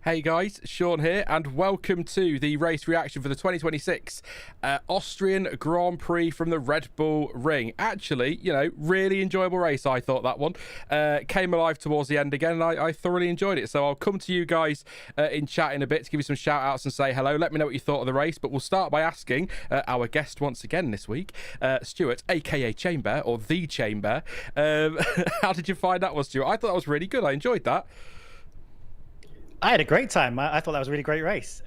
Hey guys, Sean here, and welcome to the race reaction for the 2026 Austrian Grand Prix from the Red Bull Ring. Actually, really enjoyable race, I thought that one. Came alive towards the end again, and I thoroughly enjoyed it. So I'll come to you guys in chat in a bit to give you some shout outs and say hello. Let me know what you thought of the race, but we'll start by asking our guest once again this week, Stuart, aka Chamber, or The Chamber. How did you find that one, Stuart? I thought that was really good. I enjoyed that. I had a great time. I thought that was a really great race.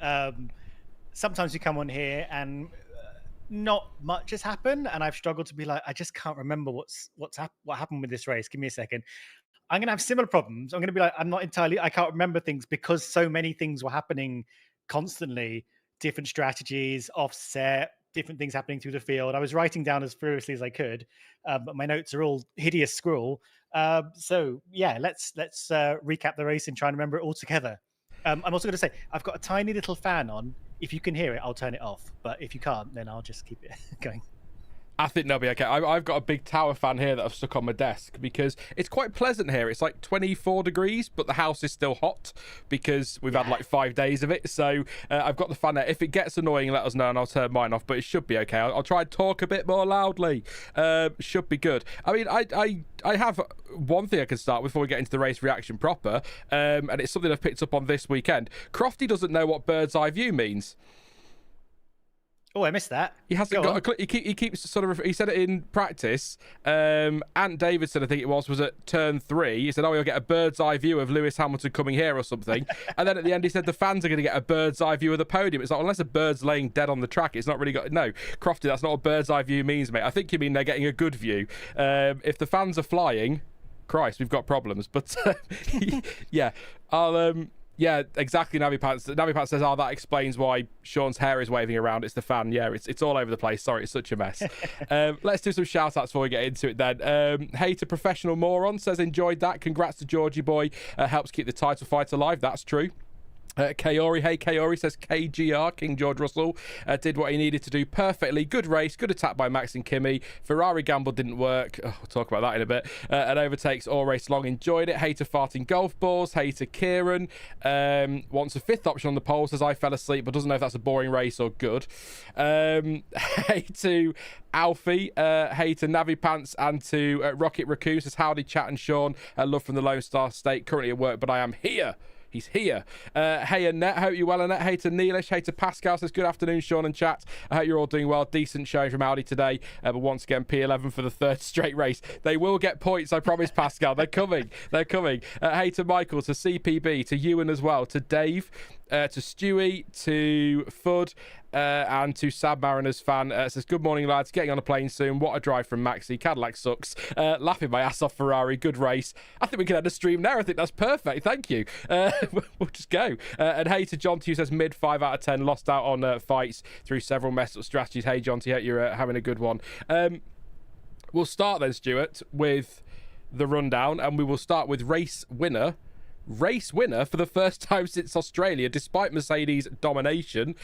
Sometimes you come on here and not much has happened, and I've struggled to be like, I just can't remember what happened with this race. Give me a second. I'm gonna have similar problems. I'm gonna be like, I can't remember things because so many things were happening constantly. Different strategies, offset, different things happening through the field. I was writing down as furiously as I could, but my notes are all hideous scrawl. So yeah, let's recap the race and try and remember it all together. I'm also going to say I've got a tiny little fan on. If you can hear it, I'll turn it off. But if you can't, then I'll just keep it going. I think they'll be okay. I've got a big tower fan here that I've stuck on my desk because it's quite pleasant here. It's like 24 degrees, but the house is still hot because we've had like 5 days of it. So I've got the fan there. If it gets annoying, let us know and I'll turn mine off, but it should be okay. I'll try and talk a bit more loudly. Should be good. I mean, I have one thing I can start with before we get into the race reaction proper, and it's something I've picked up on this weekend. Crofty doesn't know what bird's eye view means. Oh, I missed that. He hasn't got a clue. He keeps sort of. He said it in practice. Ant Davidson, I think it was at turn 3. He said, "Oh, you'll get a bird's eye view of Lewis Hamilton coming here or something." And then at the end, he said the fans are going to get a bird's eye view of the podium. It's like, unless a bird's laying dead on the track, it's not really got. No, Crofty, that's not what bird's eye view means, mate. I think you mean they're getting a good view. If the fans are flying, Christ, we've got problems. But yeah, I'll. Yeah, exactly. Navi Pants says, "Oh, that explains why Sean's hair is waving around. It's the fan. Yeah, it's all over the place. Sorry, it's such a mess." Let's do some shout outs before we get into it then. Hey to Professional Moron says, "Enjoyed that. Congrats to Georgie Boy. Helps keep the title fight alive." That's true. Kaori, hey Kaori, says KGR, King George Russell, did what he needed to do perfectly. Good race, good attack by Max and Kimi. Ferrari gamble didn't work. We'll talk about that in a bit. And overtakes all race long, enjoyed it. Hater farting golf balls. Hater Kieran wants a 5th option on the pole, says I fell asleep, but doesn't know if that's a boring race or good. Hey to Alfie, hey to Navi Pants and to Rocket Raccoon, says howdy chat and Sean, love from the Lone Star State, currently at work, but I am here. He's here. Hey, Annette. Hope you're well, Annette. Hey to Neelish. Hey to Pascal. Says, good afternoon, Sean and chat. I hope you're all doing well. Decent showing from Audi today. But once again, P11 for the 3rd straight race. They will get points, I promise, Pascal. They're coming. They're coming. Hey to Michael, to CPB, to Ewan as well, to Dave, to Stewie, to Fudd, and to Sad Mariners fan. Says, good morning, lads. Getting on a plane soon. What a drive from Maxi. Cadillac sucks. Laughing my ass off Ferrari. Good race. I think we can end the stream there. I think that's perfect. Thank you. We'll just go. And hey to Jonty, who says mid 5 out of 10. Lost out on fights through several messed up strategies. Hey, Jonty, hope you're having a good one. We'll start then, Stuart, with the rundown, and we will start with race winner for the first time since Australia, despite Mercedes' domination,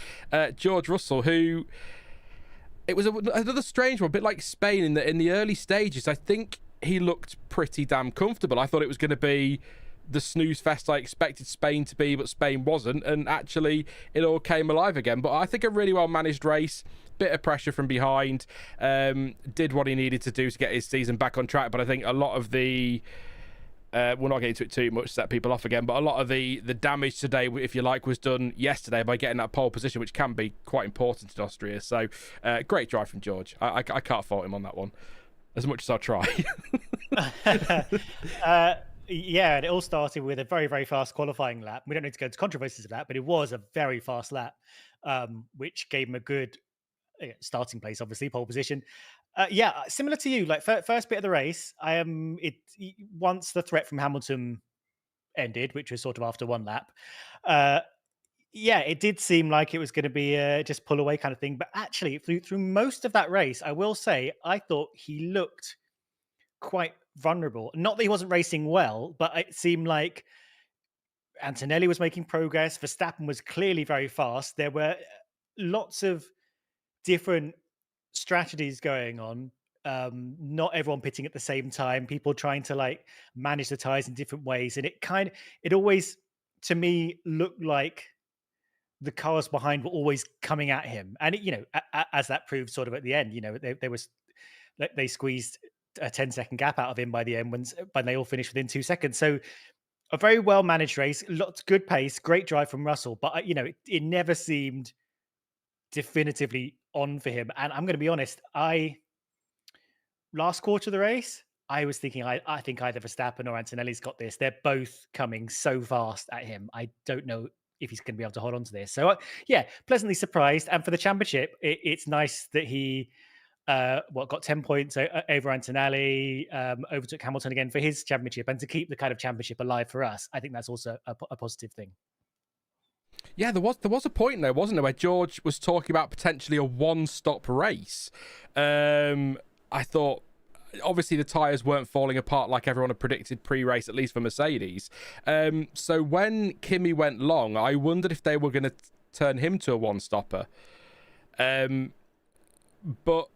George Russell, who it was another strange one, a bit like Spain in the early stages. I think he looked pretty damn comfortable. I thought it was going to be the snooze fest I expected Spain to be, but Spain wasn't, and actually it all came alive again. But I think a really well managed race, bit of pressure from behind, did what he needed to do to get his season back on track. But I think a lot of the we'll not get into it too much, set people off again, but a lot of the damage today, if you like, was done yesterday by getting that pole position, which can be quite important in Austria. So great drive from George. I can't fault him on that one, as much as I'll try. Yeah, and it all started with a very, very fast qualifying lap. We don't need to go into controversies of that, but it was a very fast lap, which gave him a good starting place, obviously, pole position. Yeah, similar to you, like first bit of the race, once the threat from Hamilton ended, which was sort of after one lap, yeah, it did seem like it was going to be just pull away kind of thing. But actually, through most of that race, I will say, I thought he looked quite vulnerable. Not that he wasn't racing well, but it seemed like Antonelli was making progress. Verstappen was clearly very fast. There were lots of different strategies going on. Not everyone pitting at the same time. People trying to like manage the tires in different ways, and it always to me, looked like the cars behind were always coming at him, and as that proved sort of at the end, they squeezed a 10-second gap out of him by the end when they all finished within 2 seconds. So a very well managed race, lots good pace, great drive from Russell, but it never seemed definitively on for him. And I'm going to be honest, last quarter of the race, I was thinking I think either Verstappen or Antonelli's got this. They're both coming so fast at him. I don't know if he's going to be able to hold on to this. So pleasantly surprised. And for the championship, it's nice that he got 10 points over Antonelli, overtook Hamilton again for his championship, and to keep the kind of championship alive for us. I think that's also a positive thing. Yeah, there was a point there, wasn't there, where George was talking about potentially a one-stop race. I thought, obviously, the tyres weren't falling apart like everyone had predicted pre-race, at least for Mercedes. So when Kimi went long, I wondered if they were going to turn him to a one-stopper. But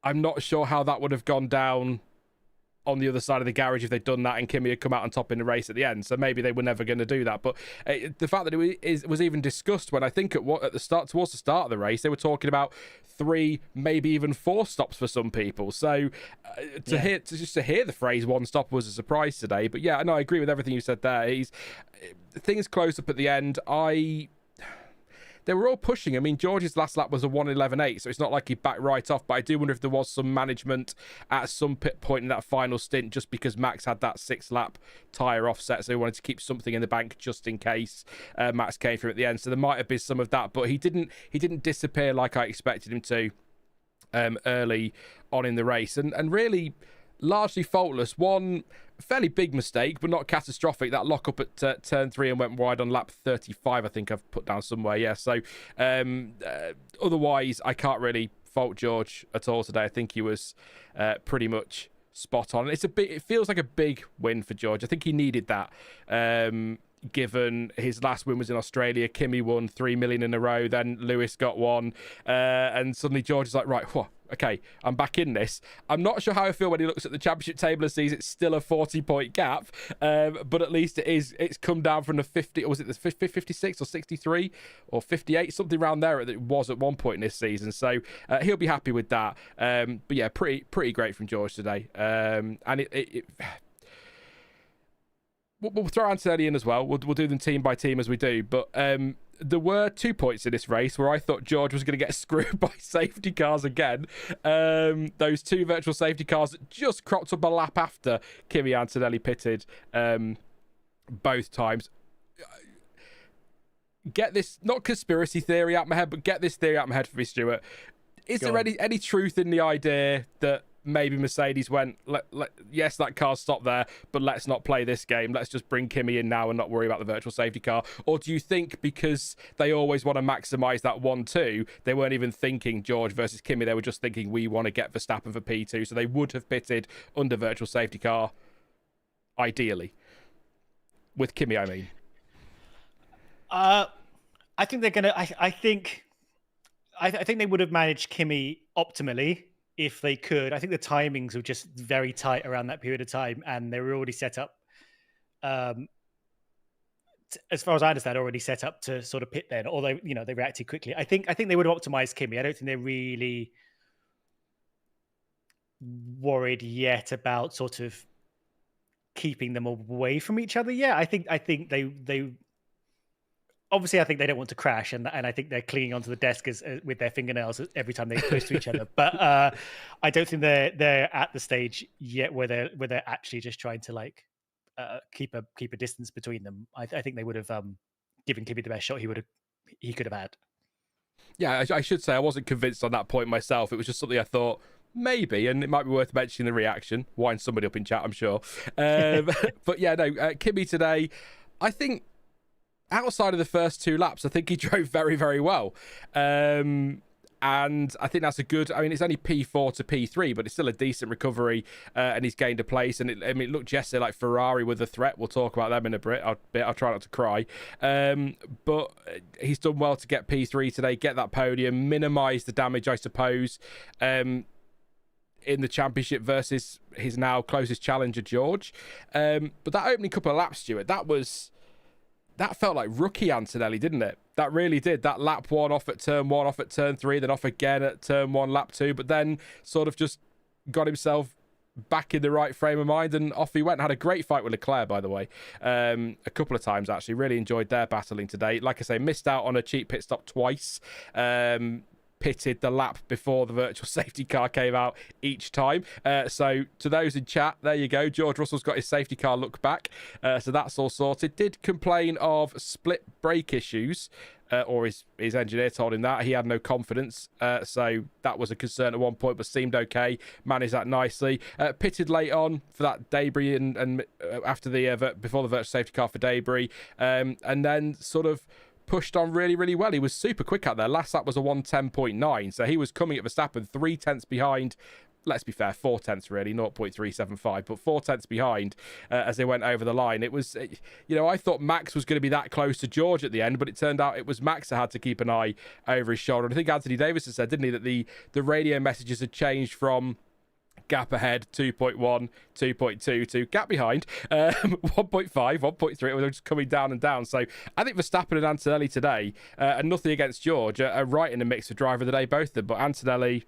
I'm not sure how that would have gone down on the other side of the garage if they'd done that and Kimi had come out on top in the race at the end. So maybe they were never going to do that. But the fact that it was even discussed when I think towards the start of the race, they were talking about 3, maybe even 4 stops for some people. So to hear the phrase one stop was a surprise today. But yeah, no, I agree with everything you said there. Things close up at the end. They were all pushing. I mean, George's last lap was a 1:11.8, so it's not like he backed right off. But I do wonder if there was some management at some pit point in that final stint, just because Max had that 6-lap tyre offset, so he wanted to keep something in the bank just in case Max came through at the end. So there might have been some of that, but he didn't disappear like I expected him to early on in the race, and really largely faultless. One fairly big mistake, but not catastrophic. That lock up at turn 3 and went wide on lap 35, I think I've put down somewhere. Yeah, so otherwise, I can't really fault George at all today. I think he was pretty much spot on. It feels like a big win for George. I think he needed that. Given his last win was in Australia, Kimi won 3 million in a row, then Lewis got one, and suddenly George is like, right, okay, I'm back in this. I'm not sure how I feel when he looks at the championship table and sees it's still a 40-point gap, but at least it's come down from the 50, or was it the 56 or 63 or 58, something around there that it was at one point in this season. So he'll be happy with that. But yeah, pretty great from George today. And we'll throw Antonelli in as well. We'll do them team by team as we do. But there were 2 points in this race where I thought George was going to get screwed by safety cars again. Those 2 virtual safety cars that just cropped up a lap after Kimi Antonelli pitted both times. Get this, not conspiracy theory out my head, but get this theory out my head for me, Stuart. Is there any truth in the idea that maybe Mercedes went, yes, that car stopped there, but let's not play this game. Let's just bring Kimi in now and not worry about the virtual safety car? Or do you think because they always want to maximise that 1-2, they weren't even thinking George versus Kimi? They were just thinking, we want to get Verstappen for P2. So they would have pitted under virtual safety car, ideally. With Kimi, I mean. I think they're going to... I think they would have managed Kimi optimally if they could. I think the timings were just very tight around that period of time, and they were already set up, as far as I understand, already set up to sort of pit then, although, they reacted quickly. I think they would have optimized Kimi. I don't think they're really worried yet about sort of keeping them away from each other. Yeah, I think they obviously, I think they don't want to crash, and I think they're clinging onto the desk with their fingernails every time they're close to each other. But I don't think they're at the stage yet where they're actually just trying to keep a distance between them. I think they would have given Kimi the best shot he could have had. Yeah, I should say I wasn't convinced on that point myself. It was just something I thought maybe, and it might be worth mentioning the reaction. Wind somebody up in chat, I'm sure. But yeah, no, Kimi today, I think, outside of the first 2 laps, I think he drove very, very well. And I think that's a good... I mean, it's only P4 to P3, but it's still a decent recovery, and he's gained a place. And it looked yesterday like Ferrari with a threat. We'll talk about them in a bit. I'll try not to cry. But he's done well to get P3 today, get that podium, minimise the damage, I suppose, in the championship versus his now closest challenger, George. But that opening couple of laps, Stuart, that was that felt like rookie Antonelli, didn't it? That really did. That lap 1 off at turn 1, off at turn 3, then off again at turn 1, lap 2, but then sort of just got himself back in the right frame of mind and off he went. Had a great fight with Leclerc, by the way, a couple of times actually. Really enjoyed their battling today. Like I say, missed out on a cheap pit stop twice. Pitted the lap before the virtual safety car came out each time. So to those in chat, there you go. George Russell's got his safety car look back. So that's all sorted. Did complain of split brake issues, or his engineer told him that. He had no confidence. So that was a concern at one point, but seemed okay. Managed that nicely. Pitted late on for that debris and after the before the virtual safety car for debris. And then sort of pushed on really, really well. He was super quick out there. Last lap was a 1:10.9, so he was coming at Verstappen 3 tenths behind. Let's be fair, 4 tenths really, 0.375, but 4 tenths behind as they went over the line. It was, I thought Max was going to be that close to George at the end, but it turned out it was Max that had to keep an eye over his shoulder. And I think Anthony Davis said, didn't he, that the radio messages had changed from gap ahead 2.1, 2.2 to gap behind 1.5, 1.3. We're just coming down and down. So I think Verstappen and Antonelli today, and nothing against George, are right in the mix for driver of the day, both of them. But Antonelli,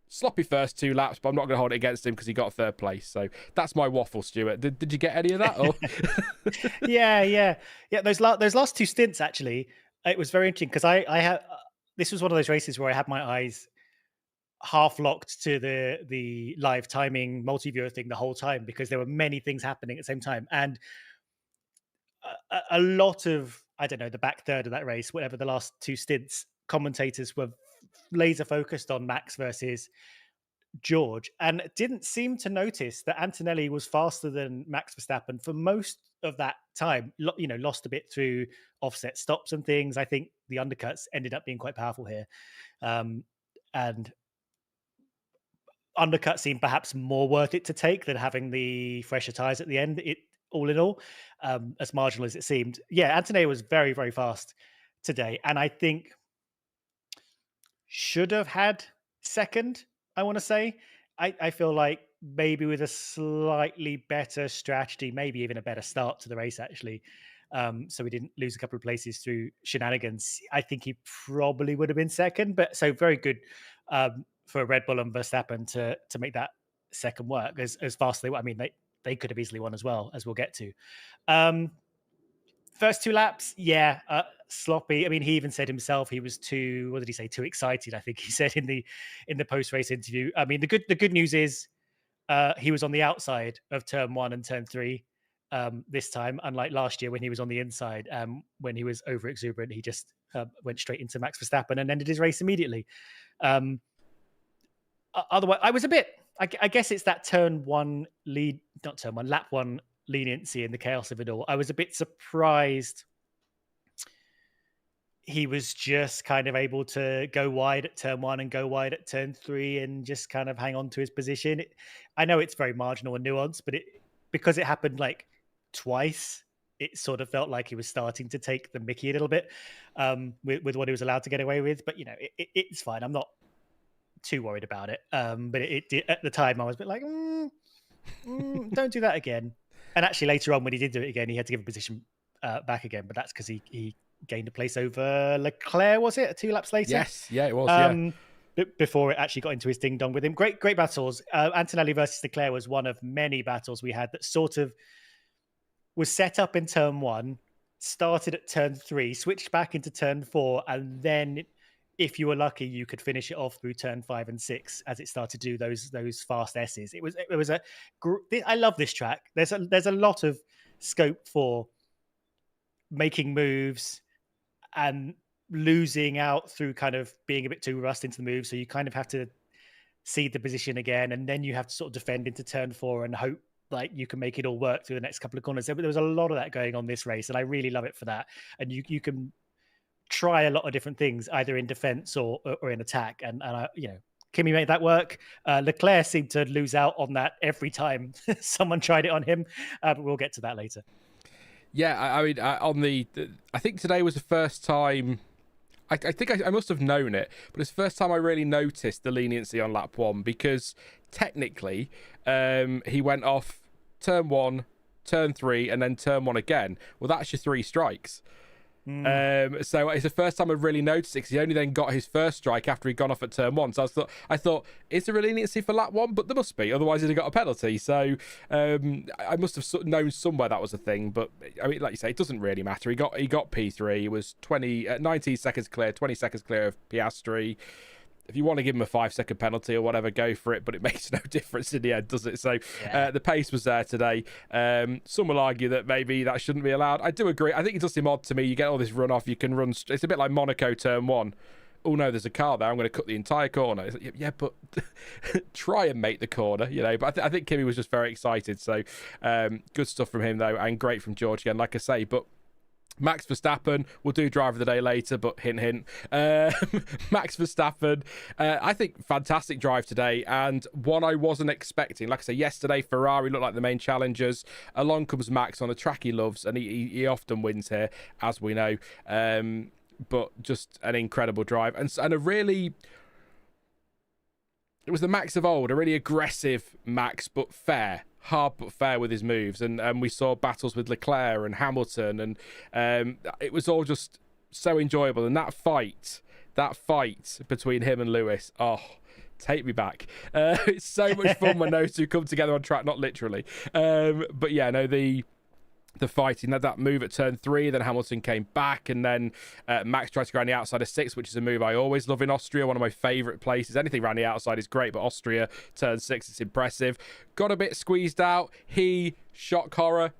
sloppy first 2 laps, but I'm not going to hold it against him because he got 3rd place. So that's my waffle, Stuart. Did you get any of that? Or? Yeah. Those last 2 stints, actually, it was very interesting because I had this was one of those races where I had my eyes half locked to the live timing multi-viewer thing the whole time because there were many things happening at the same time, and a lot of, I don't know, the back third of that race, whatever the last 2 stints, commentators were laser focused on Max versus George and didn't seem to notice that Antonelli was faster than Max Verstappen for most of that time. Lost a bit through offset stops and things. I think the undercuts ended up being quite powerful here, and undercut seemed perhaps more worth it to take than having the fresher tires at the end. It all in all, as marginal as it seemed. Yeah, Antonelli was very, very fast today, and I think should have had second. I want to say, I feel like maybe with a slightly better strategy, maybe even a better start to the race actually. So we didn't lose a couple of places through shenanigans. I think he probably would have been second, but so very good for Red Bull and Verstappen to make that second work as fast as they could have easily won as well, as we'll get to. First 2 laps, sloppy. I mean, he even said himself he was too excited, I think he said in the post-race interview. I mean, the good news is he was on the outside of turn 1 and turn 3 this time, unlike last year when he was on the inside. When he was over exuberant, he just went straight into Max Verstappen and ended his race immediately. Otherwise, I was a bit, I guess it's that lap 1 leniency in the chaos of it all. I was a bit surprised he was just kind of able to go wide at turn 1 and go wide at turn 3 and just kind of hang on to his position. I know it's very marginal and nuanced, but because it happened like twice, it sort of felt like he was starting to take the mickey a little bit with what he was allowed to get away with. But it's fine. I'm not too worried about it. But it did, at the time I was a bit like, don't do that again. And actually later on when he did do it again, he had to give a position back again, but that's because he gained a place over Leclerc, was it? 2 laps later? Yes, yeah, it was. Before it actually got into his ding dong with him. Great battles. Antonelli versus Leclerc was one of many battles we had that sort of was set up in turn 1, started at turn 3, switched back into turn 4, and then if you were lucky, you could finish it off through turn 5 and 6 as it started to do those fast S's. It was I love this track. There's a lot of scope for making moves and losing out through kind of being a bit too rushed into the move. So you kind of have to seed the position again, and then you have to sort of defend into turn 4 and hope like you can make it all work through the next couple of corners. There was a lot of that going on this race, and I really love it for that. And you can try a lot of different things, either in defense or in attack. And Kimi made that work. Leclerc seemed to lose out on that every time someone tried it on him, but we'll get to that later. Yeah, I think today was the first time. I think I must have known it, but it's the first time I really noticed the leniency on lap 1 because technically he went off turn 1, turn 3, and then turn 1 again. Well, that's your 3 strikes. So it's the first time I've really noticed it, because he only then got his first strike after he'd gone off at turn 1. So I thought, is there a leniency for lap 1? But there must be, otherwise he'd have got a penalty. So I must have known somewhere that was a thing. But I mean, like you say, it doesn't really matter. He got P3. He was 19 seconds clear, 20 seconds clear of Piastri. If you want to give him a 5-second penalty or whatever, go for it, but it makes no difference in the end, does it? So the pace was there today. Some will argue that maybe that shouldn't be allowed. I do agree. I think it does seem odd to me. You get all this runoff. You can run. It's a bit like Monaco turn 1. Oh no, there's a car there. I'm going to cut the entire corner. It's like, yeah, but try and make the corner, you know. But I think Kimi was just very excited. So good stuff from him though, and great from George again, like I say. But Max Verstappen, we'll do driver of the day later, but hint, hint. Max Verstappen, I think fantastic drive today, and one I wasn't expecting. Like I say, yesterday, Ferrari looked like the main challengers. Along comes Max on a track he loves, and he often wins here, as we know. But just an incredible drive, and a really... It was the Max of old, a really aggressive Max, but fair. Hard but fair with his moves, and we saw battles with Leclerc and Hamilton, and it was all just so enjoyable. And that fight between him and Lewis, take me back. It's so much fun when those two come together on track, not literally, but yeah, no, the fighting, that move at turn 3, then Hamilton came back, and then Max tried to go around the outside of 6, which is a move I always love in Austria, one of my favourite places. Anything around the outside is great, but Austria, turn 6, it's impressive. Got a bit squeezed out. Shock horror,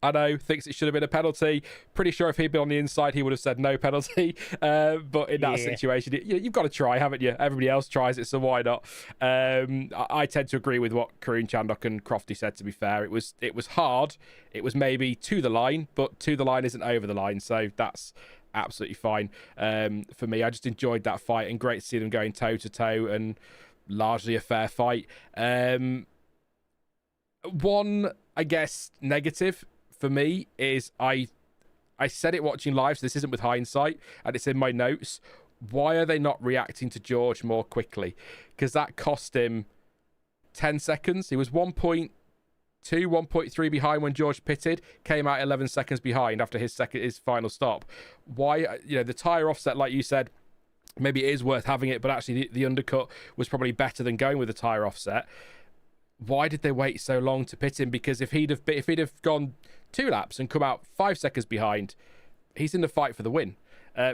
I know, thinks it should have been a penalty. Pretty sure if he'd been on the inside, he would have said no penalty. But in that situation, you've got to try, haven't you? Everybody else tries it, so why not? I tend to agree with what Karun Chandok and Crofty said, to be fair. It was hard. It was maybe to the line, but to the line isn't over the line. So that's absolutely fine for me. I just enjoyed that fight, and great to see them going toe-to-toe, and largely a fair fight. One, I guess, negative for me is I said it watching live, so this isn't with hindsight, and it's in my notes. Why are they not reacting to George more quickly? Because that cost him 10 seconds. He was 1.2, 1.3 behind when George pitted, came out 11 seconds behind after his final stop. Why, the tyre offset, like you said, maybe it is worth having it, but actually the undercut was probably better than going with the tyre offset. Why did they wait so long to pit him? Because if he'd have gone 2 laps and come out 5 seconds behind, he's in the fight for the win.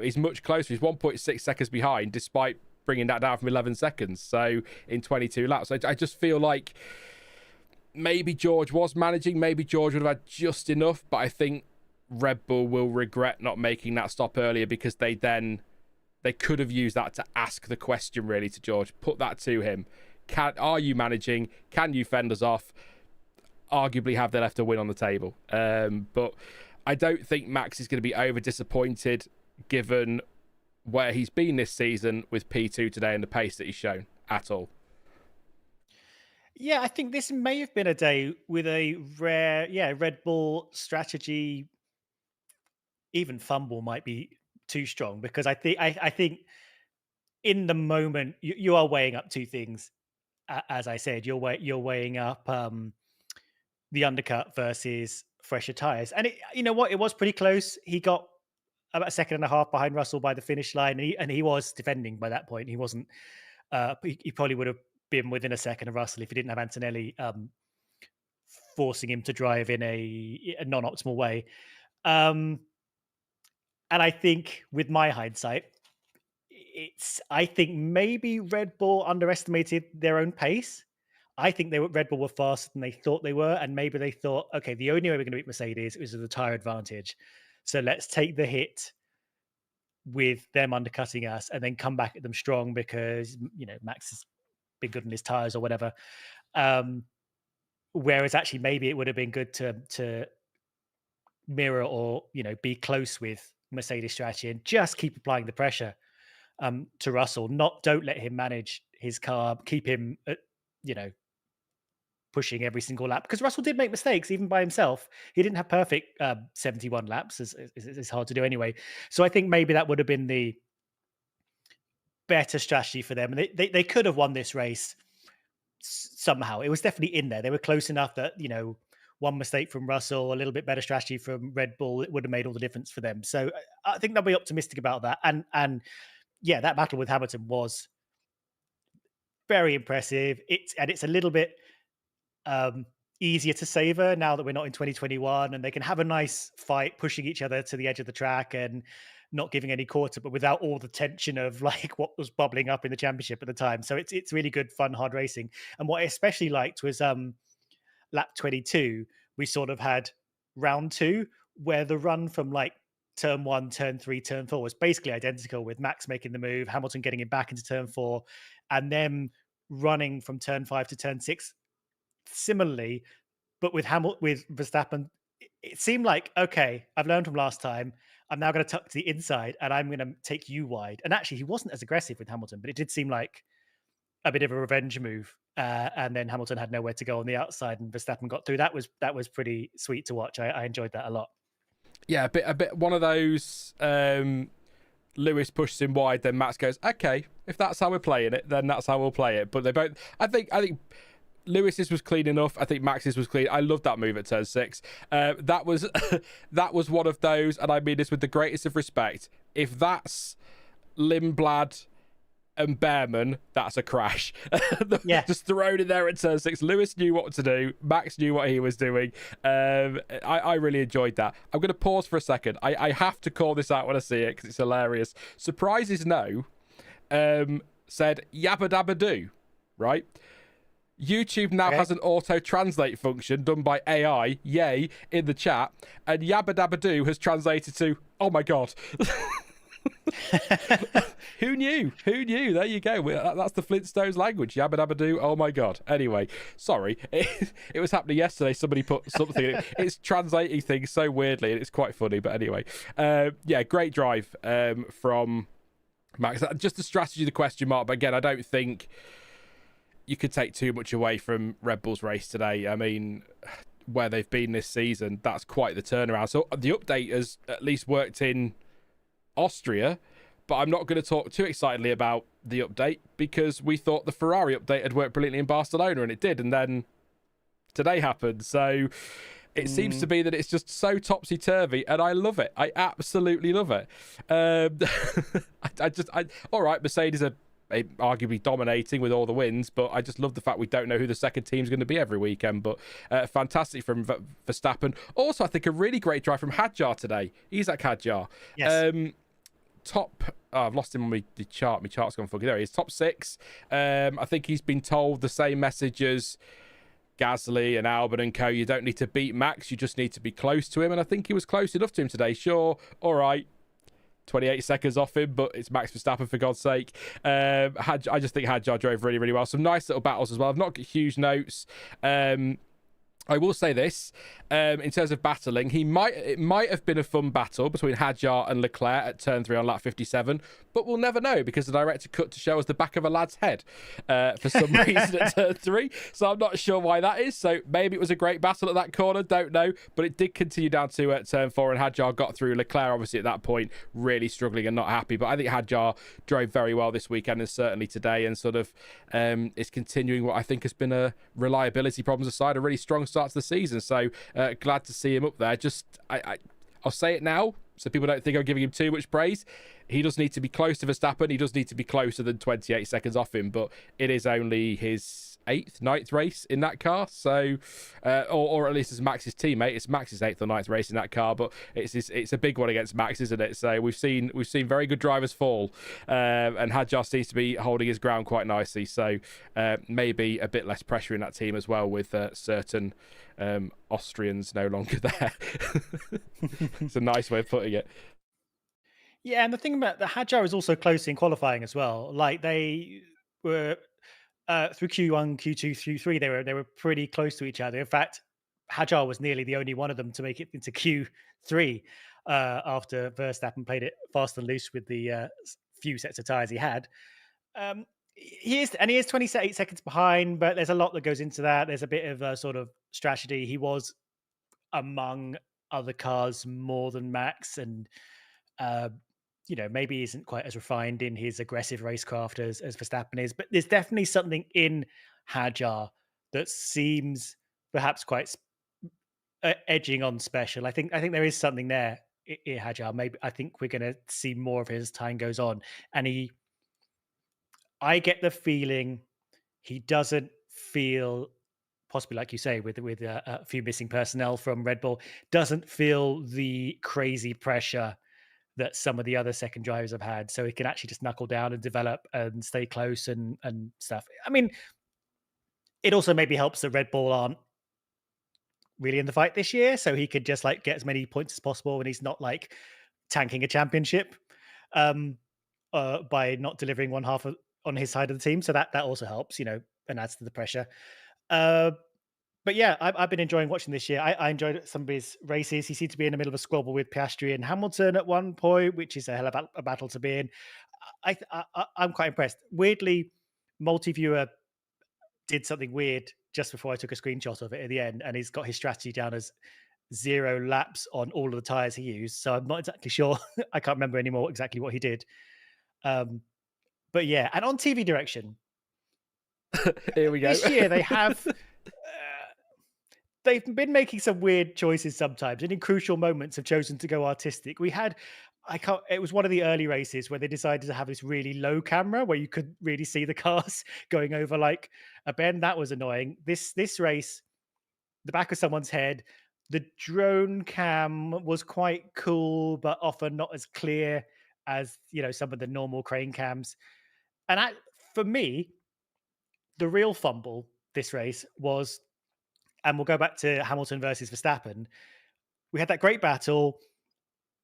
He's much closer. He's 1.6 seconds behind, despite bringing that down from 11 seconds. So in 22 laps, I just feel like maybe George was managing. Maybe George would have had just enough. But I think Red Bull will regret not making that stop earlier, because they could have used that to ask the question really to George. Put that to him. Are you managing? Can you fend us off? Arguably have they left a win on the table. But I don't think Max is going to be over disappointed given where he's been this season with P2 today and the pace that he's shown at all. Yeah, I think this may have been a day with a rare, Red Bull strategy. Even fumble might be too strong, because I think in the moment you are weighing up two things. As I said, you're weighing up the undercut versus fresher tires, and you know what, it was pretty close. He got about a second and a half behind Russell by the finish line, and he was defending by that point. He wasn't. He probably would have been within a second of Russell if he didn't have Antonelli forcing him to drive in a non-optimal way. And I think, with my hindsight, I think maybe Red Bull underestimated their own pace. I think Red Bull were faster than they thought they were, and maybe they thought, okay, the only way we're going to beat Mercedes is with the tyre advantage. So let's take the hit with them undercutting us and then come back at them strong, because Max has been good on his tyres or whatever. Whereas actually maybe it would have been good to mirror or be close with Mercedes strategy and just keep applying the pressure to Russell. Don't let him manage his car. Keep him, pushing every single lap, because Russell did make mistakes even by himself. He didn't have perfect 71 laps. It's hard to do anyway. So I think maybe that would have been the better strategy for them. And they could have won this race somehow. It was definitely in there. They were close enough that one mistake from Russell, a little bit better strategy from Red Bull, it would have made all the difference for them. So I think they'll be optimistic about that. And yeah, that battle with Hamilton was very impressive. It's a little bit easier to savor now that we're not in 2021, and they can have a nice fight, pushing each other to the edge of the track and not giving any quarter, but without all the tension of like what was bubbling up in the championship at the time. So it's really good, fun, hard racing. And what I especially liked was lap 22. We sort of had round two, where the run from like turn 1, turn 3, turn 4 was basically identical, with Max making the move, Hamilton getting it back into turn 4, and then running from turn 5 to turn 6 similarly, but with Verstappen. It seemed like, okay, I've learned from last time. I'm now going to tuck to the inside and I'm going to take you wide. And actually, he wasn't as aggressive with Hamilton, but it did seem like a bit of a revenge move. And then Hamilton had nowhere to go on the outside, and Verstappen got through. That was pretty sweet to watch. I enjoyed that a lot. Yeah, a bit one of those. Lewis pushes him wide, then Max goes, okay, if that's how we're playing it, then that's how we'll play it. But they both, I think Lewis's was clean enough. I think Max's was clean. I loved that move at turn 6. That was that was one of those, and I mean this with the greatest of respect. If that's Lindblad and Bearman, that's a crash. Yeah. Just thrown in there at turn 6. Lewis knew what to do. Max knew what he was doing. I really enjoyed that. I'm going to pause for a second. I have to call this out when I see it because it's hilarious. Surprises no said yabba dabba do, right? YouTube now has an auto-translate function done by AI, yay, in the chat, and Yabba Dabba Doo has translated to, oh my god. Who knew? There you go. That's the Flintstones language. Yabba Dabba Doo, oh my god. Anyway, sorry. It was happening yesterday. Somebody put something in. It's translating things so weirdly, and it's quite funny, but anyway. Yeah, great drive from Max. Just the strategy, the question mark, but again, I don't think you could take too much away from Red Bull's race today. I mean, where they've been this season, that's quite the turnaround. So the update has at least worked in Austria, but I'm not going to talk too excitedly about the update because we thought the Ferrari update had worked brilliantly in Barcelona, and it did, and then today happened. So it seems to be that it's just so topsy-turvy, and I love it. I absolutely love it. All right, Mercedes are arguably dominating with all the wins, but I just love the fact we don't know who the second team's going to be every weekend. But fantastic from Verstappen. Also, I think a really great drive from Hadjar today. Isack Hadjar. Yes. I've lost him on the chart. My chart's gone funky. There he is, top 6. I think he's been told the same message as Gasly and Albon and co. You don't need to beat Max, you just need to be close to him. And I think he was close enough to him today. Sure, all right, 28 seconds off him, but it's Max Verstappen, for God's sake. I just think Hadjar drove really, really well. Some nice little battles as well. I've not got huge notes. I will say this, in terms of battling, it might have been a fun battle between Hadjar and Leclerc at turn 3 on lap 57, but we'll never know because the director cut to show us the back of a lad's head for some reason at turn 3. So I'm not sure why that is. So maybe it was a great battle at that corner, don't know. But it did continue down to turn 4, and Hadjar got through. Leclerc, obviously, at that point, really struggling and not happy. But I think Hadjar drove very well this weekend and certainly today, and sort of is continuing what I think has been a reliability problems aside, a really strong start to the season. So glad to see him up there. Just I'll say it now so people don't think I'm giving him too much praise. He does need to be close to Verstappen. He does need to be closer than 28 seconds off him, but it is only his 9th race in that car. So or at least as Max's teammate, it's Max's 8th or 9th race in that car, but it's a big one against Max, isn't it? So we've seen very good drivers fall, and Hadjar seems to be holding his ground quite nicely. So maybe a bit less pressure in that team as well, with certain Austrians no longer there. It's a nice way of putting it. Yeah, and the thing about the Hadjar is also close in qualifying as well. Like they were through Q1, Q2, Q3, they were pretty close to each other. In fact, Hadjar was nearly the only one of them to make it into Q3 after Verstappen played it fast and loose with the few sets of tyres he had. He is 28 seconds behind, but there's a lot that goes into that. There's a bit of a sort of strategy. He was among other cars more than Max, and maybe isn't quite as refined in his aggressive racecraft as Verstappen is, but there's definitely something in Hadjar that seems perhaps quite edging on special. I think there is something there in Hadjar. Maybe I think we're going to see more of his as time goes on, and I get the feeling he doesn't feel, possibly like you say, with a few missing personnel from Red Bull, doesn't feel the crazy pressure that some of the other second drivers have had. So he can actually just knuckle down and develop and stay close and stuff. I mean, it also maybe helps that Red Bull aren't really in the fight this year, so he could just like get as many points as possible when he's not like tanking a championship by not delivering one half on his side of the team. So that also helps, and adds to the pressure. But yeah, I've been enjoying watching this year. I enjoyed some of his races. He seemed to be in the middle of a squabble with Piastri and Hamilton at one point, which is a hell of a battle to be in. I'm quite impressed. Weirdly, Multiviewer did something weird just before I took a screenshot of it at the end, and he's got his strategy down as 0 laps on all of the tires he used. So I'm not exactly sure. I can't remember anymore exactly what he did. But yeah, and on TV direction, here we go. This year they have. They've been making some weird choices sometimes, and in crucial moments have chosen to go artistic. It was one of the early races where they decided to have this really low camera where you could really see the cars going over like a bend. That was annoying. This race, the back of someone's head, the drone cam was quite cool, but often not as clear as, some of the normal crane cams. And for me, the real fumble this race was, and we'll go back to Hamilton versus Verstappen. We had that great battle.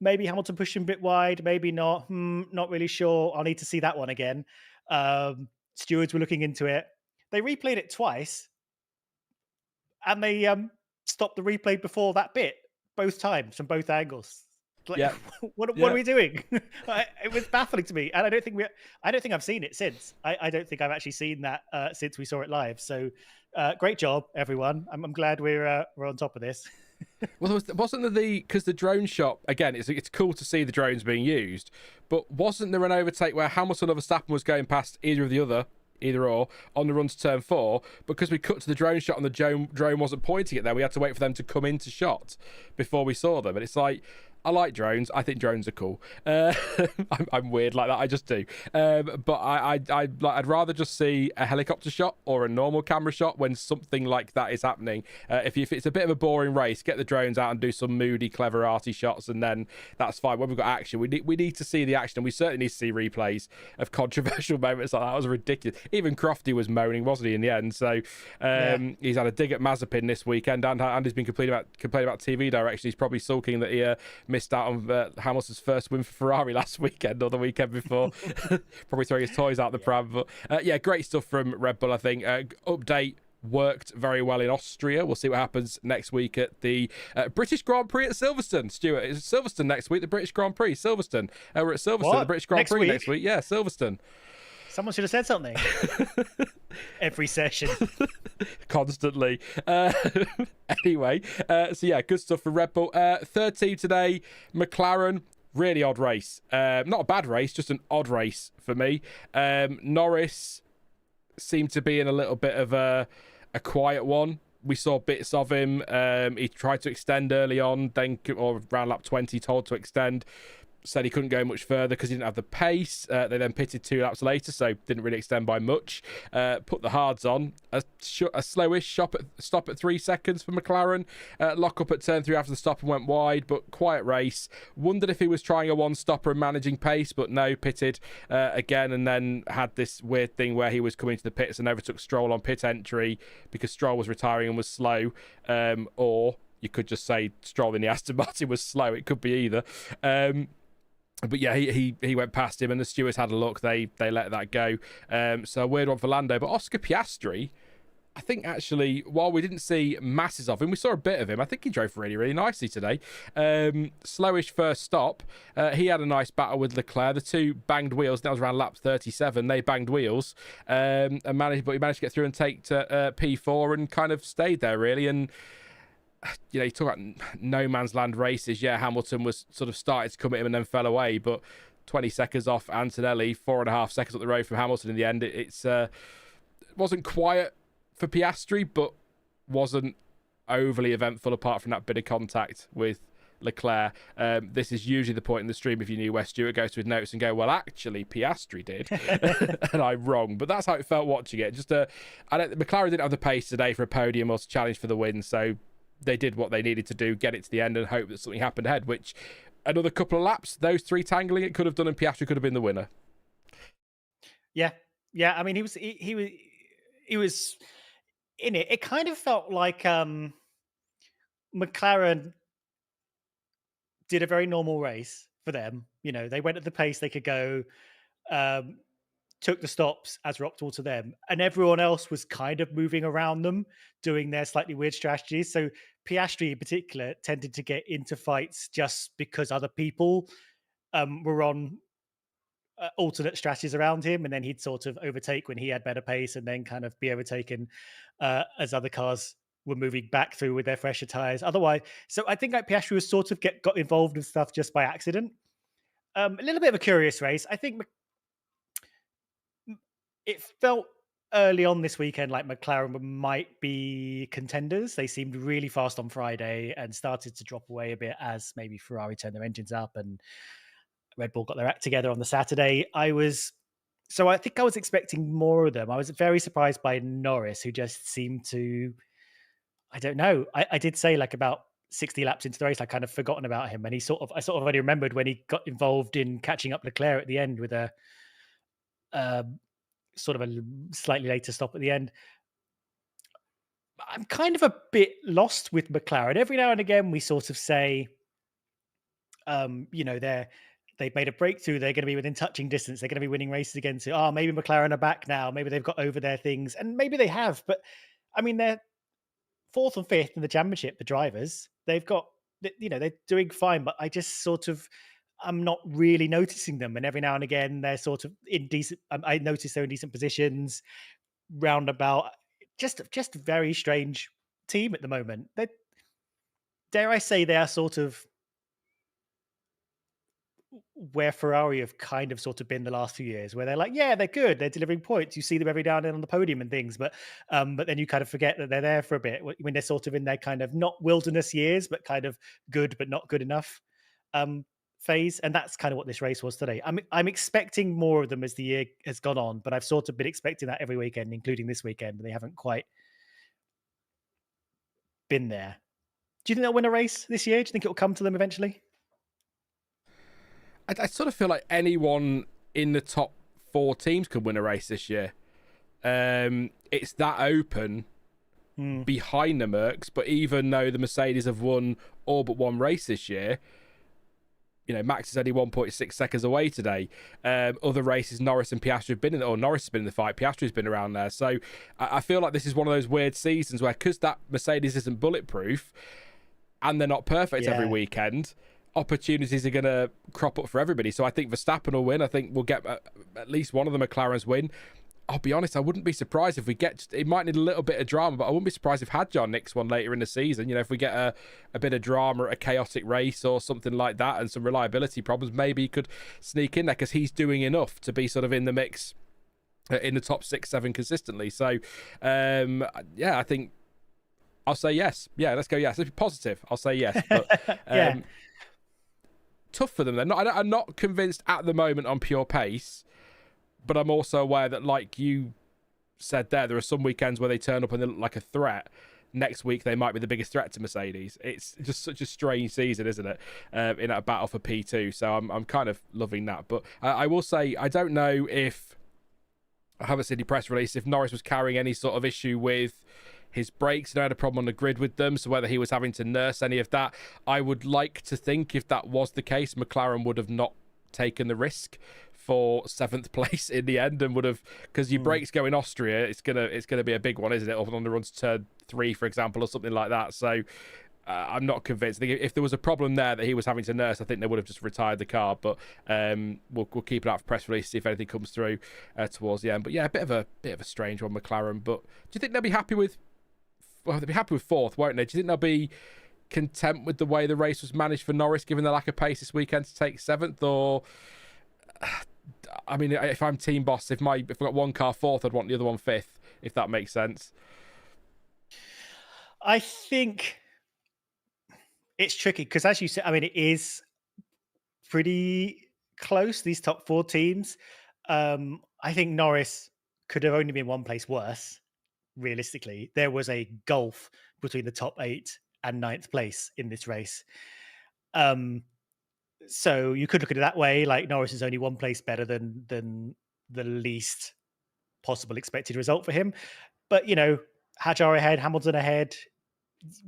Maybe Hamilton pushed him a bit wide, maybe not. Not really sure. I'll need to see that one again. Stewards were looking into it. They replayed it twice, and they stopped the replay before that bit both times from both angles. Like, what are we doing? It was baffling to me, and I don't think I've seen it since. I don't think I've actually seen that since we saw it live. So, great job, everyone. I'm glad we're on top of this. Well, wasn't there because the drone shot again? It's cool to see the drones being used, but wasn't there an overtake where Hamilton or Verstappen was going past either or on the run to turn 4, because we cut to the drone shot and the drone wasn't pointing it there. We had to wait for them to come into shot before we saw them, and it's like, I like drones. I think drones are cool. I'm weird like that. I just do. But I'd rather just see a helicopter shot or a normal camera shot when something like that is happening. If it's a bit of a boring race, get the drones out and do some moody, clever, arty shots, and then that's fine. When we've got action, we need to see the action, and we certainly need to see replays of controversial moments like that. That was ridiculous. Even Crofty was moaning, wasn't he, in the end? So he's had a dig at Mazepin this weekend, and he's been complaining about TV direction. He's probably sulking that he missed out on Hamilton's first win for Ferrari last weekend or the weekend before. Probably throwing his toys out the pram. But great stuff from Red Bull, I think. Update worked very well in Austria. We'll see what happens next week at the British Grand Prix at Silverstone. Stuart, is Silverstone next week? The British Grand Prix, Silverstone. We're at Silverstone, the British Grand Prix next week. Yeah, Silverstone. Someone should have said something. Every session. Constantly. Anyway, good stuff for Red Bull. Third team today, McLaren. Really odd race. Not a bad race, just an odd race for me. Norris seemed to be in a little bit of a quiet one. We saw bits of him. He tried to extend early on, or around lap 20, told to extend. Said he couldn't go much further because he didn't have the pace. They then pitted 2 laps later, so didn't really extend by much. Put the hards on. A slowish stop at 3 seconds for McLaren. Lock up at turn 3 after the stop and went wide, but quiet race. Wondered if he was trying a one-stopper and managing pace, but no, pitted again, and then had this weird thing where he was coming to the pits and overtook Stroll on pit entry because Stroll was retiring and was slow, or you could just say Stroll in the Aston Martin was slow. It could be either. But yeah, he went past him, and the stewards had a look. They let that go. So a weird one for Lando. But Oscar Piastri, I think actually, while we didn't see masses of him, we saw a bit of him. I think he drove really, really nicely today. Slowish first stop. He had a nice battle with Leclerc. The two banged wheels. That was around lap 37. They banged wheels, and he managed to get through and take to P4 and kind of stayed there really. And you talk about no man's land races. Yeah, Hamilton was sort of started to come at him and then fell away, but 20 seconds off Antonelli, 4.5 seconds up the road from Hamilton in the end. It wasn't quiet for Piastri, but wasn't overly eventful apart from that bit of contact with Leclerc. This is usually the point in the stream, if you knew, where Stuart goes to his notes and go, well, actually, Piastri did, and I'm wrong. But that's how it felt watching it. McLaren didn't have the pace today for a podium or to challenge for the win, so they did what they needed to do, get it to the end, and hope that something happened ahead. Which another couple of laps, those three tangling, it could have done, and Piastri could have been the winner. Yeah. I mean, he was in it. It kind of felt like McLaren did a very normal race for them. They went at the pace they could go, took the stops as were optimal to them, and everyone else was kind of moving around them, doing their slightly weird strategies. So Piastri in particular tended to get into fights just because other people were on alternate strategies around him, and then he'd sort of overtake when he had better pace and then kind of be overtaken as other cars were moving back through with their fresher tires. Otherwise, so I think like Piastri was sort of got involved in stuff just by accident. A little bit of a curious race. I think it felt early on this weekend like McLaren might be contenders. They seemed really fast on Friday and started to drop away a bit as maybe Ferrari turned their engines up and Red Bull got their act together on the Saturday. I think I was expecting more of them. I was very surprised by Norris, who just seemed to, I don't know. I did say like about 60 laps into the race, I kind of forgotten about him. And I sort of already remembered when he got involved in catching up Leclerc at the end with a sort of a slightly later stop at the end. I'm kind of a bit lost with McLaren. Every now and again, we sort of say, they've made a breakthrough. They're going to be within touching distance. They're going to be winning races against it. Oh, maybe McLaren are back now. Maybe they've got over their things. And maybe they have. But, I mean, they're 4th and 5th in the championship, the drivers. They've got, they're doing fine. But I just sort of, I'm not really noticing them. And every now and again, they're sort of in decent, I notice they're in decent positions, roundabout. Just a very strange team at the moment. Dare I say they are sort of where Ferrari have kind of sort of been the last few years, where they're like, yeah, they're good, they're delivering points, you see them every now and then on the podium and things, but then you kind of forget that they're there for a bit when they're sort of in their kind of not wilderness years, but kind of good but not good enough phase. And that's kind of what this race was today. I'm expecting more of them as the year has gone on, but I've sort of been expecting that every weekend, including this weekend, and they haven't quite been there. Do you think they'll win a race this year? Do you think it'll come to them eventually? I sort of feel like anyone in the top 4 teams could win a race this year. It's that open behind the Mercs, but even though the Mercedes have won all but one race this year, Max is only 1.6 seconds away today. Other races, Norris and Piastri have been in, or Norris has been in the fight, Piastri's been around there. So I feel like this is one of those weird seasons where, because that Mercedes isn't bulletproof and they're not perfect every weekend, opportunities are going to crop up for everybody. So I think Verstappen will win. I think we'll get at least one of the McLarens win. I'll be honest, I wouldn't be surprised if we get... It might need a little bit of drama, but I wouldn't be surprised if Hadjar nicks one later in the season. If we get a bit of drama at a chaotic race or something like that and some reliability problems, maybe he could sneak in there because he's doing enough to be sort of in the mix in the top 6, 7 consistently. So, I think I'll say yes. Yeah, let's go yes. Let's be positive. I'll say yes. But, tough for them then. I'm not convinced at the moment on pure pace, but I'm also aware that, like you said there are some weekends where they turn up and they look like a threat. Next week they might be the biggest threat to Mercedes. It's just such a strange season, isn't it, in a battle for P2. So I'm kind of loving that. But I will say, I don't know if, I haven't seen the press release, if Norris was carrying any sort of issue with his brakes. I had a problem on the grid with them, so whether he was having to nurse any of that. I would like to think if that was the case, McLaren would have not taken the risk for 7th place in the end, and would have, because your brakes go in Austria, it's gonna be a big one, isn't it? Or on the run to turn 3, for example, or something like that. So I'm not convinced. I think if there was a problem there that he was having to nurse, I think they would have just retired the car. But we'll keep it out for press release, see if anything comes through towards the end. But yeah, a bit of a strange one, McLaren. But do you think they'll be happy with? Well, they'll be happy with 4th, won't they? Do you think they'll be content with the way the race was managed for Norris, given the lack of pace this weekend, to take 7th? Or, I mean, if I'm team boss, if I've got one car 4th, I'd want the other one 5th, if that makes sense. I think it's tricky because, as you said, I mean, it is pretty close, these top 4 teams. I think Norris could have only been one place worse, realistically. There was a gulf between the top 8 and 9th place in this race. So you could look at it that way, like Norris is only one place better than the least possible expected result for him. But, Hadjar ahead, Hamilton ahead.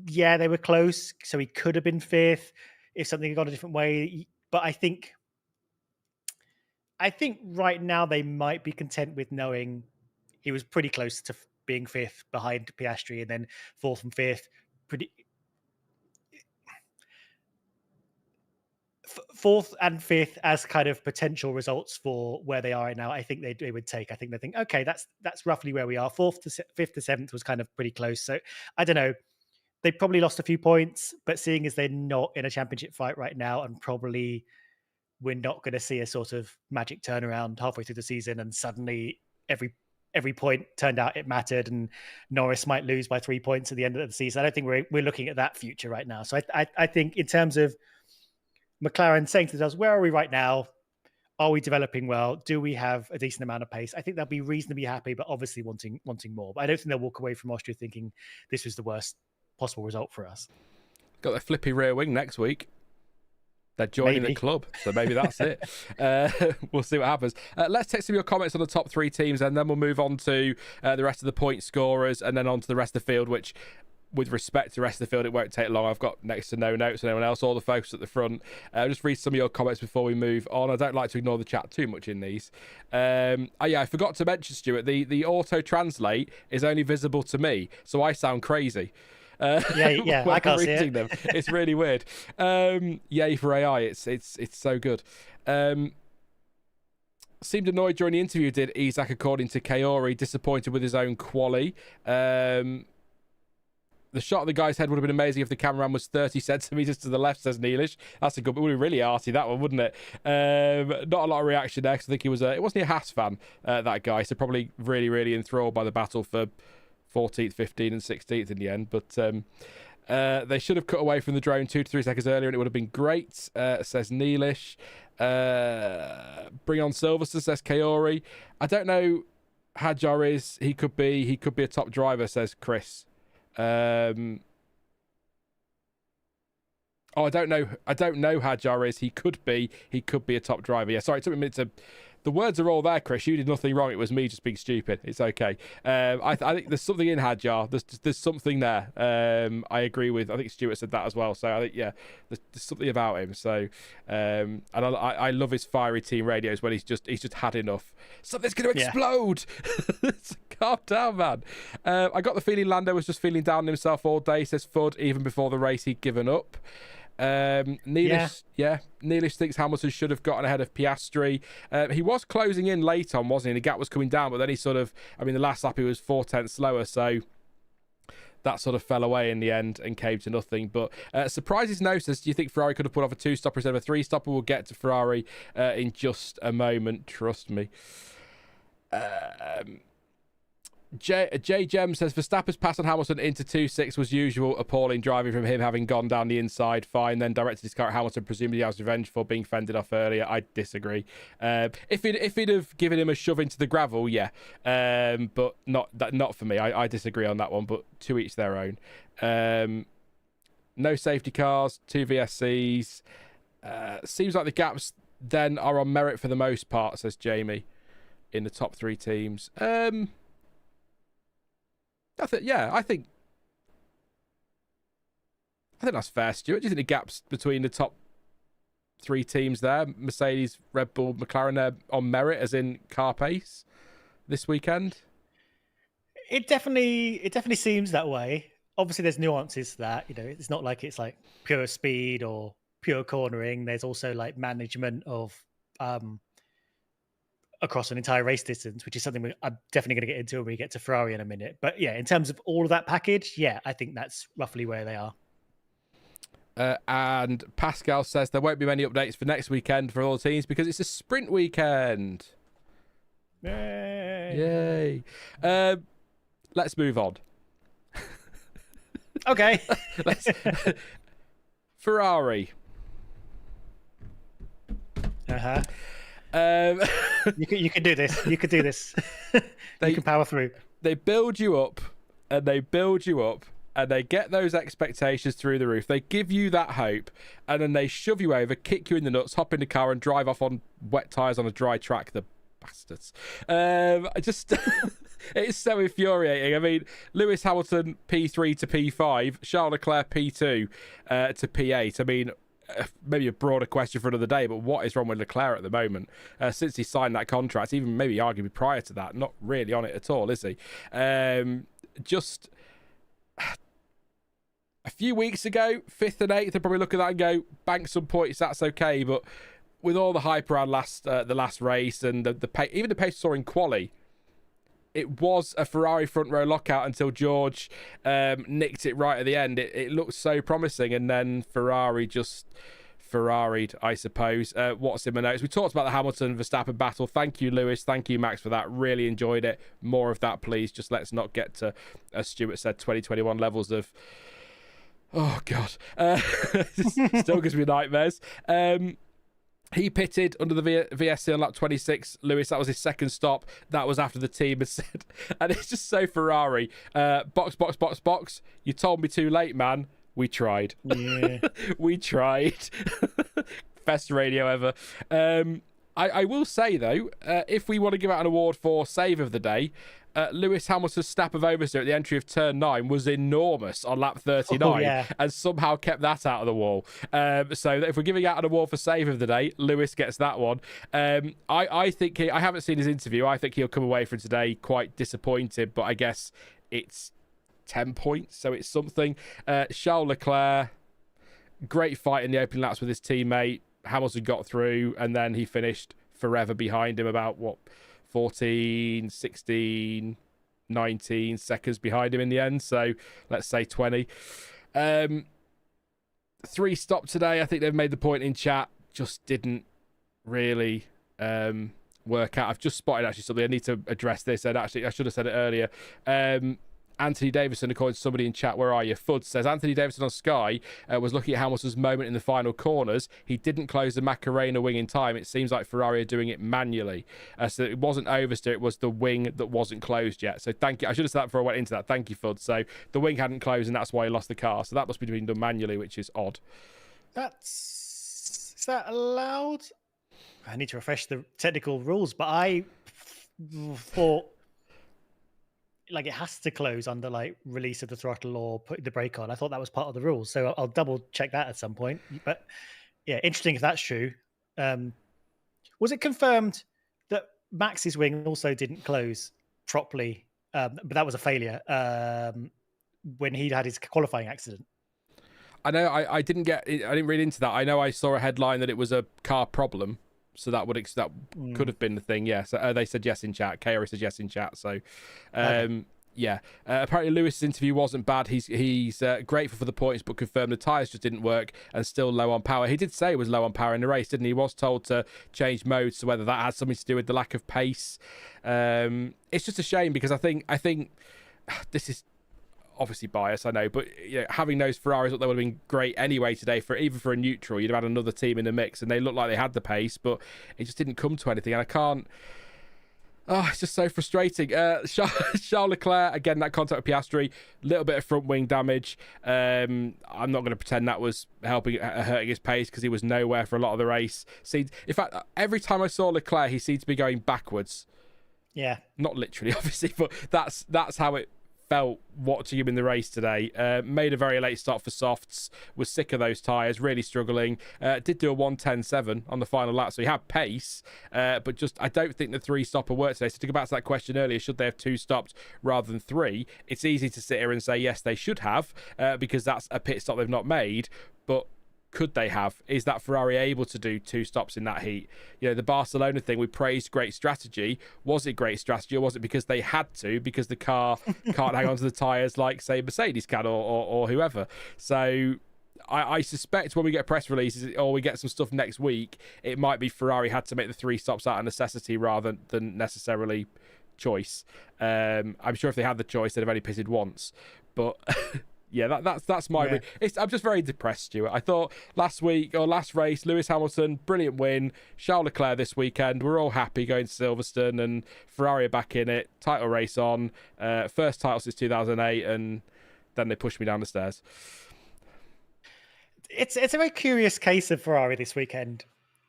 Yeah, they were close, so he could have been 5th if something had gone a different way. But I think right now they might be content with knowing he was pretty close to being 5th behind Piastri, and then 4th and 5th. Pretty 4th and 5th as kind of potential results for where they are right now. I think they would take. I think they think, okay, that's roughly where we are. 5th to 7th was kind of pretty close. So I don't know. They probably lost a few points, but seeing as they're not in a championship fight right now, and probably we're not going to see a sort of magic turnaround halfway through the season and suddenly every point turned out it mattered and Norris might lose by 3 points at the end of the season. I don't think we're looking at that future right now. So I think in terms of McLaren saying to themselves, where are we right now? Are we developing well? Do we have a decent amount of pace? I think they'll be reasonably happy, but obviously wanting more. But I don't think they'll walk away from Austria thinking this was the worst possible result for us. Got their flippy rear wing next week. They're joining the club, so maybe that's it. We'll see what happens. Let's take some of your comments on the top 3 teams, and then we'll move on to the rest of the point scorers, and then on to the rest of the field, which, with respect to the rest of the field, it won't take long. I've got next to no notes on anyone else, all the focus at the front. I'll just read some of your comments before we move on. I don't like to ignore the chat too much in these. I forgot to mention, Stuart, the auto-translate is only visible to me, so I sound crazy. Yeah, I can't see it. Them. It's really weird. Yay for AI. It's so good. Seemed annoyed during the interview, did Isack, according to Kaori, disappointed with his own quali. The shot of the guy's head would have been amazing if the cameraman was 30 centimetres to the left, says Neelish. That's a good, it would be really arty, that one, wouldn't it? Not a lot of reaction there, because I think it wasn't he a Haas fan, that guy, so probably really, really enthralled by the battle for 14th, 15th and 16th in the end. But they should have cut away from the drone 2 to 3 seconds earlier and it would have been great, says Neelish. Bring on Silverstone, says Kaori. I don't know Hadjar is. He could be a top driver, says Chris. I don't know Hadjar is. He could be a top driver. Yeah, sorry, it took me a minute to. The words are all there, Chris. You did nothing wrong. It was me just being stupid. It's okay. I think there's something in Hadjar. There's something there. I agree with. I think Stuart said that as well. So I think there's something about him. So and I love his fiery team radios when he's just had enough. Something's going to explode. Calm down, man. I got the feeling Lando was just feeling down on himself all day. Says Fudd. Even before the race, he'd given up. Neelish thinks Hamilton should have gotten ahead of Piastri. He was closing in late on, wasn't he? The gap was coming down, but then he the last lap he was 4/10 slower, so that sort of fell away in the end and came to nothing. But surprises no says, do you think Ferrari could have put off a 2-stopper instead of a 3-stopper? We'll get to Ferrari in just a moment, trust me. J Gem says Verstappen's pass on Hamilton into 2.6 was usual, appalling driving from him, having gone down the inside fine, then directed his car at Hamilton, presumably has revenge for being fended off earlier. I disagree. If he'd have given him a shove into the gravel, yeah, but not for me. I disagree on that one, but to each their own. No safety cars, 2 VSCs. Seems like the gaps then are on merit for the most part, says Jamie, in the top 3 teams. I think that's fair, Stuart. Do you think the gaps between the top 3 teams there, Mercedes, Red Bull, McLaren, they're on merit, as in car pace this weekend? It definitely seems that way. Obviously, there's nuances to that. It's not like it's like pure speed or pure cornering. There's also like management of across an entire race distance, which is something I'm definitely going to get into when we get to Ferrari in a minute. But yeah, in terms of all of that package, I think that's roughly where they are. And Pascal says there won't be many updates for next weekend for all the teams because it's a sprint weekend. Yay! Let's move on. Okay. Ferrari. Uh-huh. Um, You can do this. You could do this. You can power through. They build you up, and they build you up, and they get those expectations through the roof. They give you that hope, and then they shove you over, kick you in the nuts, hop in the car, and drive off on wet tyres on a dry track. The bastards. It's so infuriating. I mean, Lewis Hamilton P3 to P5, Charles Leclerc P2 to P8. I mean, maybe a broader question for another day, but what is wrong with Leclerc at the moment? Since he signed that contract, even maybe arguably prior to that, not really on it at all, is he? Just a few weeks ago, 5th and 8th, I'd probably look at that and go, bank some points, that's okay. But with all the hype around the last race and even the pace we saw in quali, it was a Ferrari front row lockout until George nicked it right at the end. It looked so promising, and then Ferrari just Ferrari'd, I suppose. What's in my notes? We talked about the Hamilton-Verstappen battle. Thank you, Lewis. Thank you, Max, for that. Really enjoyed it. More of that, please. Just let's not get to, as Stuart said, 2021 levels of... Oh, God. Still gives me nightmares. He pitted under the VSC on lap 26. Lewis, that was his second stop. That was after the team had said. And it's just so Ferrari. Box. You told me too late, man. We tried. Yeah. We tried. Best radio ever. I will say, though, if we want to give out an award for save of the day, Lewis Hamilton's snap of oversteer at the entry of turn 9 was enormous on lap 39 and somehow kept that out of the wall. So if we're giving out an award for save of the day, Lewis gets that one. I think I haven't seen his interview. I think he'll come away from today quite disappointed, but I guess it's 10 points, so it's something. Charles Leclerc, great fight in the opening laps with his teammate. Hamilton got through, and then he finished forever behind him, about 14, 16, 19 seconds behind him in the end. So let's say 20. 3 stop today. I think they've made the point in chat. Just didn't really work out. I've just spotted actually something. I need to address this. And actually, I should have said it earlier. Anthony Davison, according to somebody in chat, where are you? Fud says Anthony Davison on Sky was looking at Hamilton's moment in the final corners. He didn't close the Macarena wing in time. It seems like Ferrari are doing it manually. So it wasn't oversteer, it was the wing that wasn't closed yet. So thank you. I should have said that before I went into that. Thank you, Fud. So the wing hadn't closed, and that's why he lost the car. So that must be being done manually, which is odd. Is that allowed? I need to refresh the technical rules, but I thought like it has to close under like release of the throttle or putting the brake on. I thought that was part of the rules, so I'll double check that at some point. But yeah, interesting if that's true. Was it confirmed that Max's wing also didn't close properly, but that was a failure when he had his qualifying accident? I know I didn't read into that. I know I saw a headline that it was a car problem. So that could have been the thing, yeah. So they said yes in chat. Kaori said yes in chat. So, yeah. Apparently Lewis's interview wasn't bad. He's grateful for the points, but confirmed the tyres just didn't work and still low on power. He did say it was low on power in the race, didn't he? He was told to change modes. So whether that had something to do with the lack of pace, it's just a shame because I think this is obviously bias, I know, but you know, having those Ferraris up there would have been great anyway today. Even for a neutral, you'd have had another team in the mix, and they looked like they had the pace, but it just didn't come to anything. And I can't. Oh, it's just so frustrating. Charles Leclerc, again, that contact with Piastri, little bit of front wing damage. I'm not going to pretend that was hurting his pace because he was nowhere for a lot of the race. In fact, every time I saw Leclerc, he seemed to be going backwards. Yeah, not literally, obviously, but that's how it felt watching him in the race today. Made a very late start for softs, was sick of those tyres, really struggling. Did do a 1:10.7 on the final lap, so he had pace, but just I don't think the 3-stopper worked today. So to go back to that question earlier, should they have 2 stopped rather than 3? It's easy to sit here and say yes, they should have, because that's a pit stop they've not made, but could they have? Is that Ferrari able to do 2 stops in that heat? You know, the Barcelona thing, we praised great strategy. Was it great strategy, or was it because they had to, because the car can't hang on to the tyres like, say, Mercedes can or whoever? So I suspect when we get press releases or we get some stuff next week, it might be Ferrari had to make the 3 stops out of necessity rather than necessarily choice. I'm sure if they had the choice, they'd have only pitted once. But Yeah, that's my. Yeah. I'm just very depressed, Stuart. I thought last race, Lewis Hamilton, brilliant win. Charles Leclerc this weekend. We're all happy going to Silverstone, and Ferrari are back in it. Title race on, first title since 2008, and then they pushed me down the stairs. It's a very curious case of Ferrari this weekend,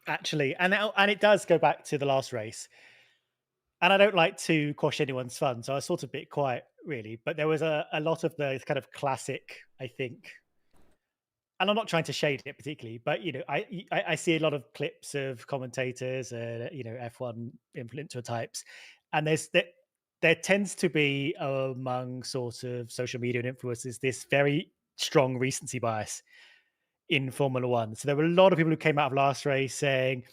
actually, and it does go back to the last race. And I don't like to quash anyone's fun, so I was sort of a bit quiet, really. But there was a lot of the kind of classic, I think, and I'm not trying to shade it particularly, but I see a lot of clips of commentators, F1 influencer types, and there tends to be among sort of social media and influencers this very strong recency bias in Formula One. So there were a lot of people who came out of last race saying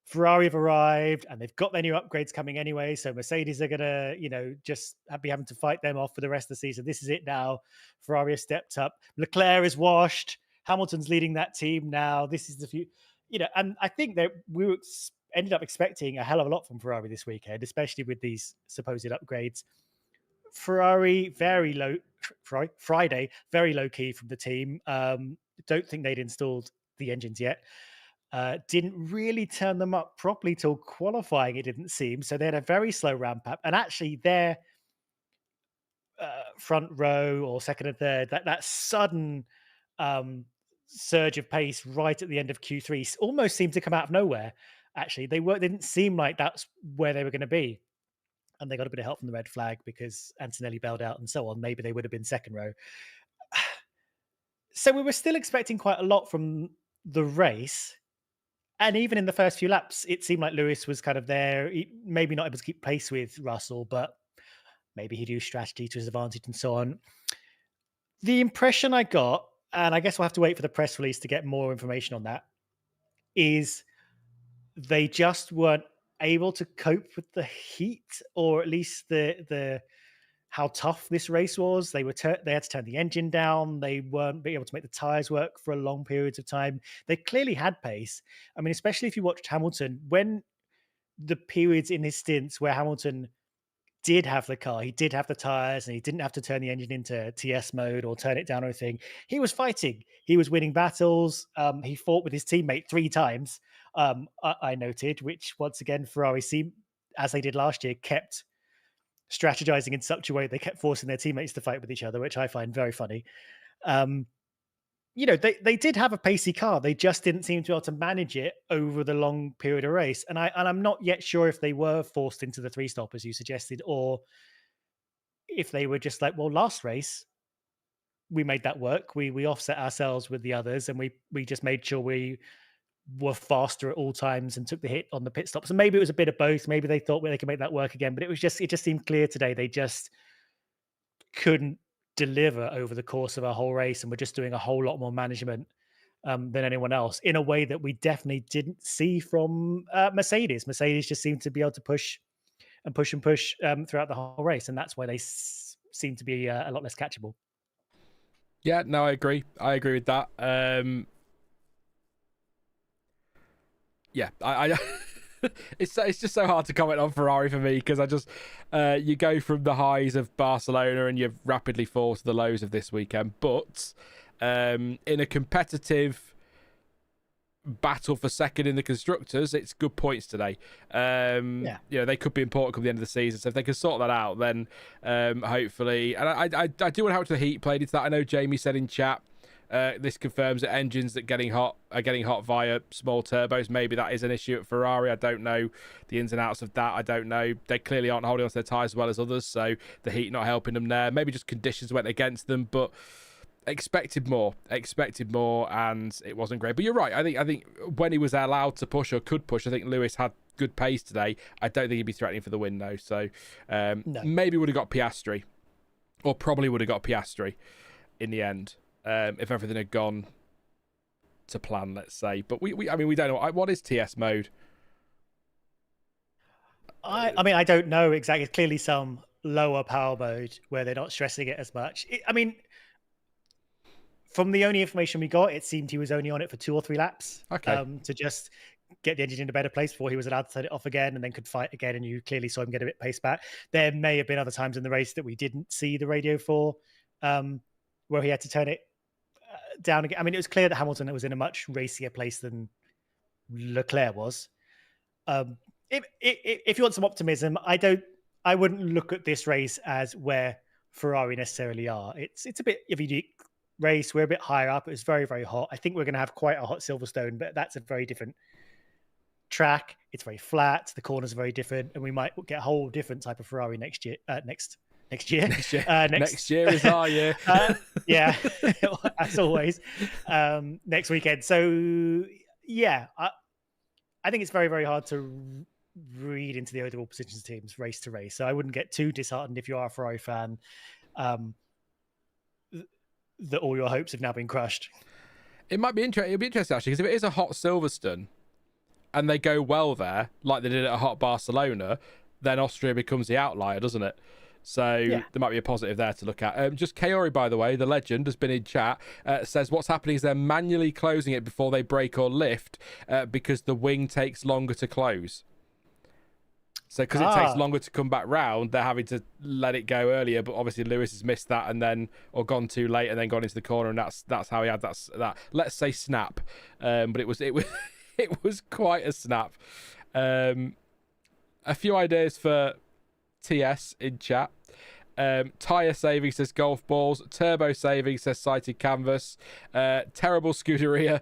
Ferrari have arrived and they've got their new upgrades coming anyway. So Mercedes are going to, just be having to fight them off for the rest of the season. This is it now. Ferrari has stepped up. Leclerc is washed. Hamilton's leading that team now. This is the few, and I think that we ended up expecting a hell of a lot from Ferrari this weekend, especially with these supposed upgrades. Ferrari, very low. Friday, very low key from the team. Don't think they'd installed the engines yet. Didn't really turn them up properly till qualifying, it didn't seem. So they had a very slow ramp up. And actually their front row or second and third, that sudden surge of pace right at the end of Q3 almost seemed to come out of nowhere. Actually, they didn't seem like that's where they were going to be. And they got a bit of help from the red flag because Antonelli bailed out and so on. Maybe they would have been second row. So we were still expecting quite a lot from the race. And even in the first few laps, it seemed like Lewis was kind of there, maybe not able to keep pace with Russell, but maybe he'd use strategy to his advantage and so on. The impression I got, and I guess we'll have to wait for the press release to get more information on that, is they just weren't able to cope with the heat, or at least the how tough this race was. They had to turn the engine down. They weren't able to make the tires work for a long periods of time. They clearly had pace. I mean, especially if you watched Hamilton, when the periods in his stints where Hamilton did have the car, he did have the tires, and he didn't have to turn the engine into TS mode or turn it down or anything. He was fighting. He was winning battles. He fought with his teammate 3 times, I noted, which once again, Ferrari seemed, as they did last year, kept strategizing in such a way they kept forcing their teammates to fight with each other, which I find very funny. They did have a pacey car. They just didn't seem to be able to manage it over the long period of race. And I'm not yet sure if they were forced into the 3-stop, as you suggested, or if they were just like, well, last race, we made that work. We offset ourselves with the others, and we just made sure we were faster at all times and took the hit on the pit stops. And maybe it was a bit of both. Maybe they thought they could make that work again, but it just seemed clear today they just couldn't deliver over the course of a whole race, and we're just doing a whole lot more management than anyone else in a way that we definitely didn't see from Mercedes. Mercedes just seemed to be able to push throughout the whole race, and that's why they seem to be a lot less catchable. Yeah, no, I agree with that. Yeah, I it's just so hard to comment on Ferrari for me, because I just you go from the highs of Barcelona and you rapidly fall to the lows of this weekend. But in a competitive battle for second in the constructors, it's good points today. They could be important come the end of the season, so if they can sort that out, then hopefully. And I do want to help to the heat played into that. I know Jamie said in chat, this confirms that engines that are getting hot via small turbos. Maybe that is an issue at Ferrari. I don't know the ins and outs of that. I don't know. They clearly aren't holding on to their tyres as well as others, so the heat not helping them there. Maybe just conditions went against them, but expected more, and it wasn't great. But you're right. I think when he was allowed to push or could push, I think Lewis had good pace today. I don't think he'd be threatening for the win though. So no. Maybe would have got Piastri, or probably would have got Piastri in the end. If everything had gone to plan, let's say. But we don't know. What is TS mode? I don't know exactly. It's clearly some lower power mode where they're not stressing it as much. From the only information we got, it seemed he was only on it for 2 or 3 laps. Okay. To just get the engine in a better place before he was allowed to turn it off again, and then could fight again, and you clearly saw him get a bit pace back. There may have been other times in the race that we didn't see the radio for. where he had to turn it down again. I mean, it was clear that Hamilton was in a much racier place than Leclerc was. If you want some optimism, I wouldn't look at this race as where Ferrari necessarily are. It's a bit of a unique race. We're a bit higher up. It was very, very hot. I think we're going to have quite a hot Silverstone, but that's a very different track. It's very flat. The corners are very different, and we might get a whole different type of Ferrari next year. Next year. Next year is our year. Yeah, as always. Next weekend. So yeah, I think it's very, very hard to read into the overall positions of teams race to race. So I wouldn't get too disheartened if you are a Ferrari fan that all your hopes have now been crushed. It might be interesting. It'll be interesting actually, because if it is a hot Silverstone and they go well there, like they did at a hot Barcelona, then Austria becomes the outlier, doesn't it? So there might be a positive there to look at. Just Kaori, by the way, the legend, has been in chat, says what's happening is they're manually closing it before they brake or lift because the wing takes longer to close. So because it takes longer to come back round, they're having to let it go earlier. But obviously Lewis has missed that and then, or gone too late and then gone into the corner, and that's how he had that let's say snap. But it was it was quite a snap. A few ideas for TS in chat. Tyre saving says golf balls. Turbo saving says sighted canvas. Terrible Scuderia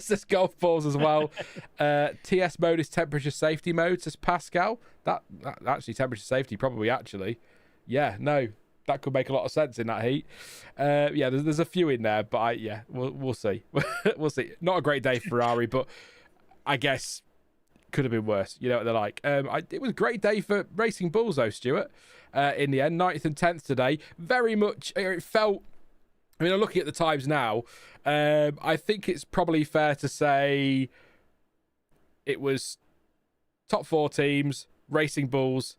says golf balls as well. TS mode is temperature safety mode says Pascal. That actually temperature safety probably actually. Yeah, no, that could make a lot of sense in that heat. Yeah, there's a few in there, but we'll see. We'll see. Not a great day for Ferrari, but I guess could have been worse. You know what they're like. It was a great day for Racing Bulls though, Stuart. In the end, 9th and 10th today. Very much, it felt, I mean, I'm looking at the times now. I think it's probably fair to say it was top 4 teams, Racing Bulls,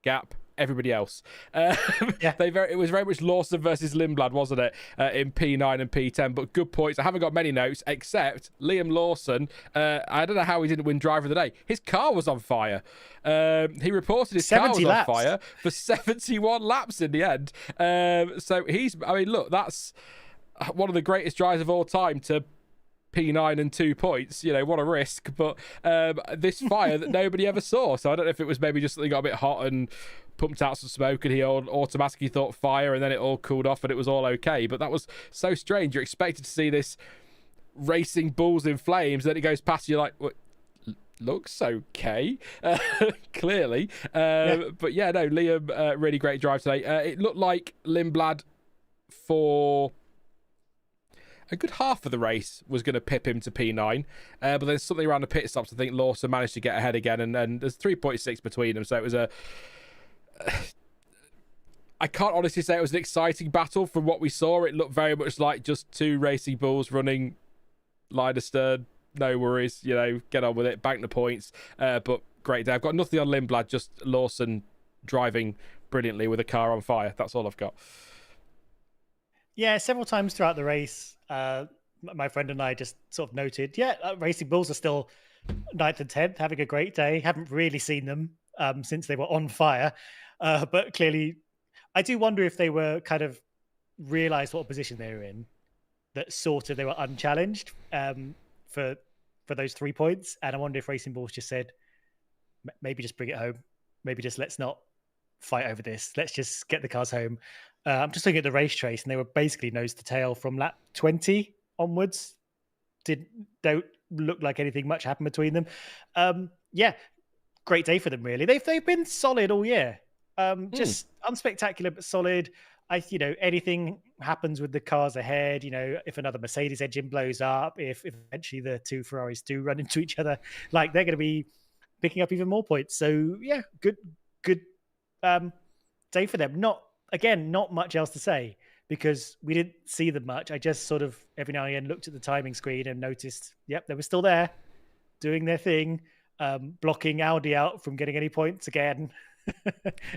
Gap, everybody else. It was very much Lawson versus Lindblad, wasn't it? In P9 and P10, but good points. I haven't got many notes except Liam Lawson. I don't know how he didn't win driver of the day. His car was on fire. He reported his car was on fire for 71 laps in the end. So look, that's one of the greatest drivers of all time to P9 and 2 points. You know, what a risk. But this fire that nobody ever saw. So I don't know if it was maybe just that they got a bit hot and pumped out some smoke and he automatically thought fire and then it all cooled off and it was all okay. But that was so strange. You're expected to see this Racing Bulls in flames, then it goes past you like, what? Looks okay, clearly. But yeah, no, Liam, really great drive today. It looked like Lindblad for a good half of the race was going to pip him to P9, but then something around the pit stops, I think Lawson managed to get ahead again, and there's 3.6 between them, so it was I can't honestly say it was an exciting battle from what we saw. It looked very much like just 2 Racing Bulls running line astern, no worries, you know, get on with it, bank the points, but great day. I've got nothing on Lindblad, just Lawson driving brilliantly with a car on fire. That's all I've got. Yeah, several times throughout the race, my friend and I just sort of noted, Racing Bulls are still 9th and 10th, having a great day. Haven't really seen them since they were on fire. But clearly, I do wonder if they were kind of realised what position they were in, that sort of they were unchallenged for those 3 points. And I wonder if Racing Bulls just said, maybe just bring it home. Maybe just let's not fight over this. Let's just get the cars home. I'm just looking at the race trace, and they were basically nose to tail from lap 20 onwards. Don't look like anything much happened between them. Great day for them, really. They've been solid all year. Just unspectacular but solid. Anything happens with the cars ahead, if another Mercedes engine blows up, if eventually the 2 Ferraris do run into each other, like they're going to be picking up even more points. So yeah, good day for them. Not much else to say because we didn't see them much. I just sort of every now and again looked at the timing screen and noticed, they were still there doing their thing, blocking Audi out from getting any points again.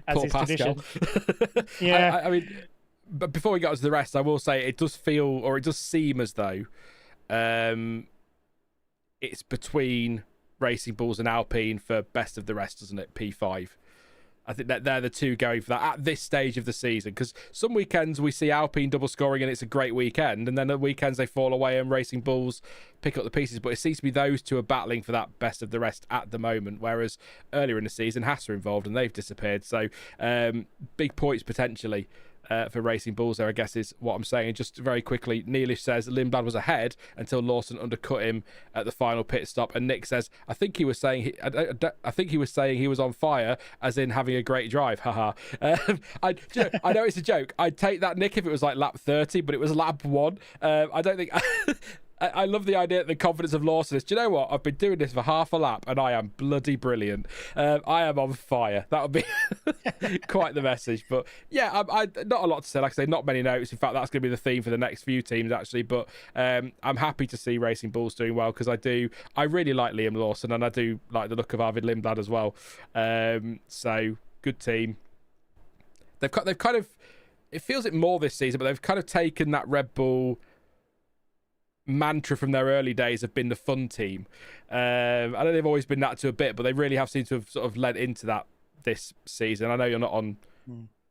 As Poor is Pascal. tradition. Yeah. I mean, but before we get to the rest, I will say it does feel, or it does seem as though it's between Racing Bulls and Alpine for best of the rest, doesn't it? P5. I think that they're the two going for that at this stage of the season, because some weekends we see Alpine double scoring and it's a great weekend, and then the weekends they fall away and Racing Bulls pick up the pieces. But it seems to be those two are battling for that best of the rest at the moment, whereas earlier in the season Haas are involved and they've disappeared. So big points potentially for Racing Bulls there, I guess, is what I'm saying. And just very quickly, Neelish says Lindblad was ahead until Lawson undercut him at the final pit stop. And Nick says, I think he was saying he was on fire, as in having a great drive. Haha. I know it's a joke. I'd take that, Nick, if it was like lap 30, but it was lap 1. I don't think. I love the idea, the confidence of Lawson is, do you know what? I've been doing this for half a lap and I am bloody brilliant. I am on fire. That would be quite the message. But yeah, I not a lot to say. Like I say, not many notes. In fact, that's going to be the theme for the next few teams, actually. But I'm happy to see Racing Bulls doing well, because I really like Liam Lawson, and I do like the look of Arvid Lindblad as well. So good team. They've kind of, it feels it more this season, but they've kind of taken that Red Bull mantra from their early days of being the fun team. I know they've always been that to a bit, but they really have seemed to have sort of led into that this season. I know you're not on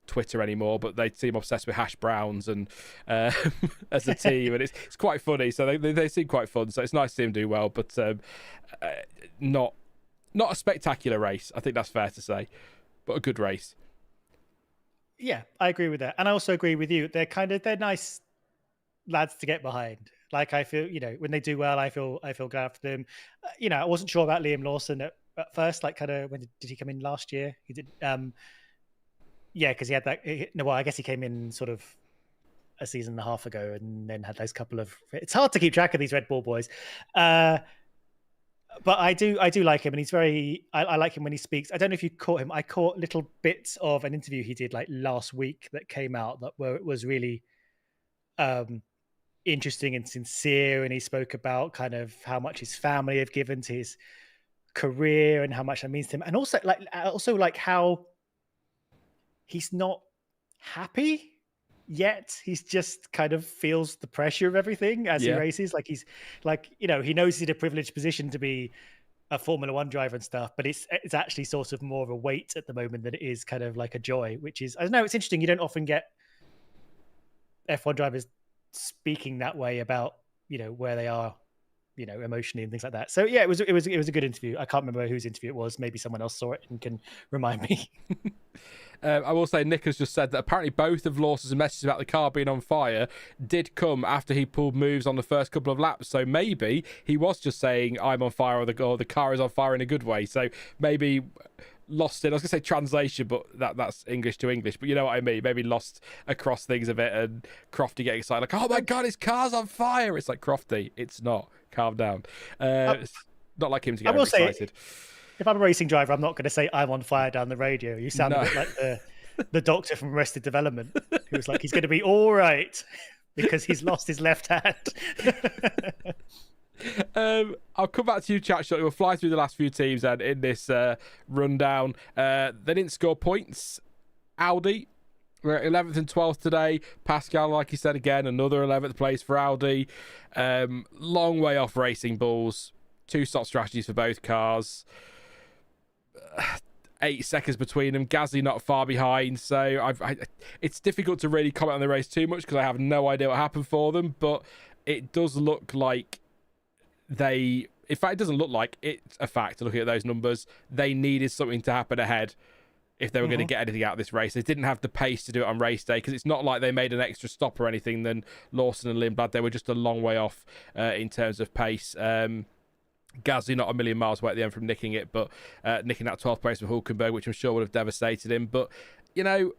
Twitter anymore, but they seem obsessed with hash browns and as a team, and it's quite funny. So they seem quite fun. So it's nice to see them do well, but not a spectacular race. I think that's fair to say, but a good race. Yeah, I agree with that, and I also agree with you. They're nice lads to get behind. Like, I feel, when they do well, I feel glad for them. I wasn't sure about Liam Lawson at first. Like, kind of, when did he come in last year? He did. Because he had that. I guess he came in sort of a season and a half ago, and then had those couple of. It's hard to keep track of these Red Bull boys. But I do like him, and he's very. I like him when he speaks. I don't know if you caught him. I caught little bits of an interview he did like last week that came out where it was really interesting and sincere, and he spoke about kind of how much his family have given to his career and how much that means to him, and also like how he's not happy yet. He's just kind of feels the pressure of everything as he races. Like he's like, he knows he's in a privileged position to be a Formula One driver and stuff, but it's actually sort of more of a weight at the moment than it is kind of like a joy, which is, I don't know, it's interesting. You don't often get F1 drivers speaking that way about, where they are, emotionally and things like that. So yeah, it was a good interview. I can't remember whose interview it was. Maybe someone else saw it and can remind me. I will say Nick has just said that apparently both of Lawson's messages about the car being on fire did come after he pulled moves on the first couple of laps. So maybe he was just saying I'm on fire, or the car is on fire in a good way. So maybe lost it. I was going to say translation, but that's English to English. But you know what I mean? Maybe lost across things a bit, and Crofty getting excited like, oh my God, his car's on fire. It's like, Crofty, it's not. Calm down. It's not like him to get excited. If I'm a racing driver, I'm not going to say I'm on fire down the radio. You sound a bit like the doctor from Arrested Development, who was like, he's going to be all right because he's lost his left hand. I'll come back to you, chat shortly. We'll fly through the last few teams then in this rundown. They didn't score points. Audi were at 11th and 12th today. Pascal, like you said again, another 11th place for Audi. Long way off Racing Bulls. 2 stop strategies for both cars. 8 seconds between them. Gasly not far behind, so it's difficult to really comment on the race too much because I have no idea what happened for them, but it does look like in fact, it doesn't look like it's a fact looking at those numbers. They needed something to happen ahead if they were going to get anything out of this race. They didn't have the pace to do it on race day, because it's not like they made an extra stop or anything than Lawson and Lindblad. They were just a long way off in terms of pace. Gasly not a million miles away at the end from nicking it, but nicking that 12th place with Hulkenberg, which I'm sure would have devastated him. But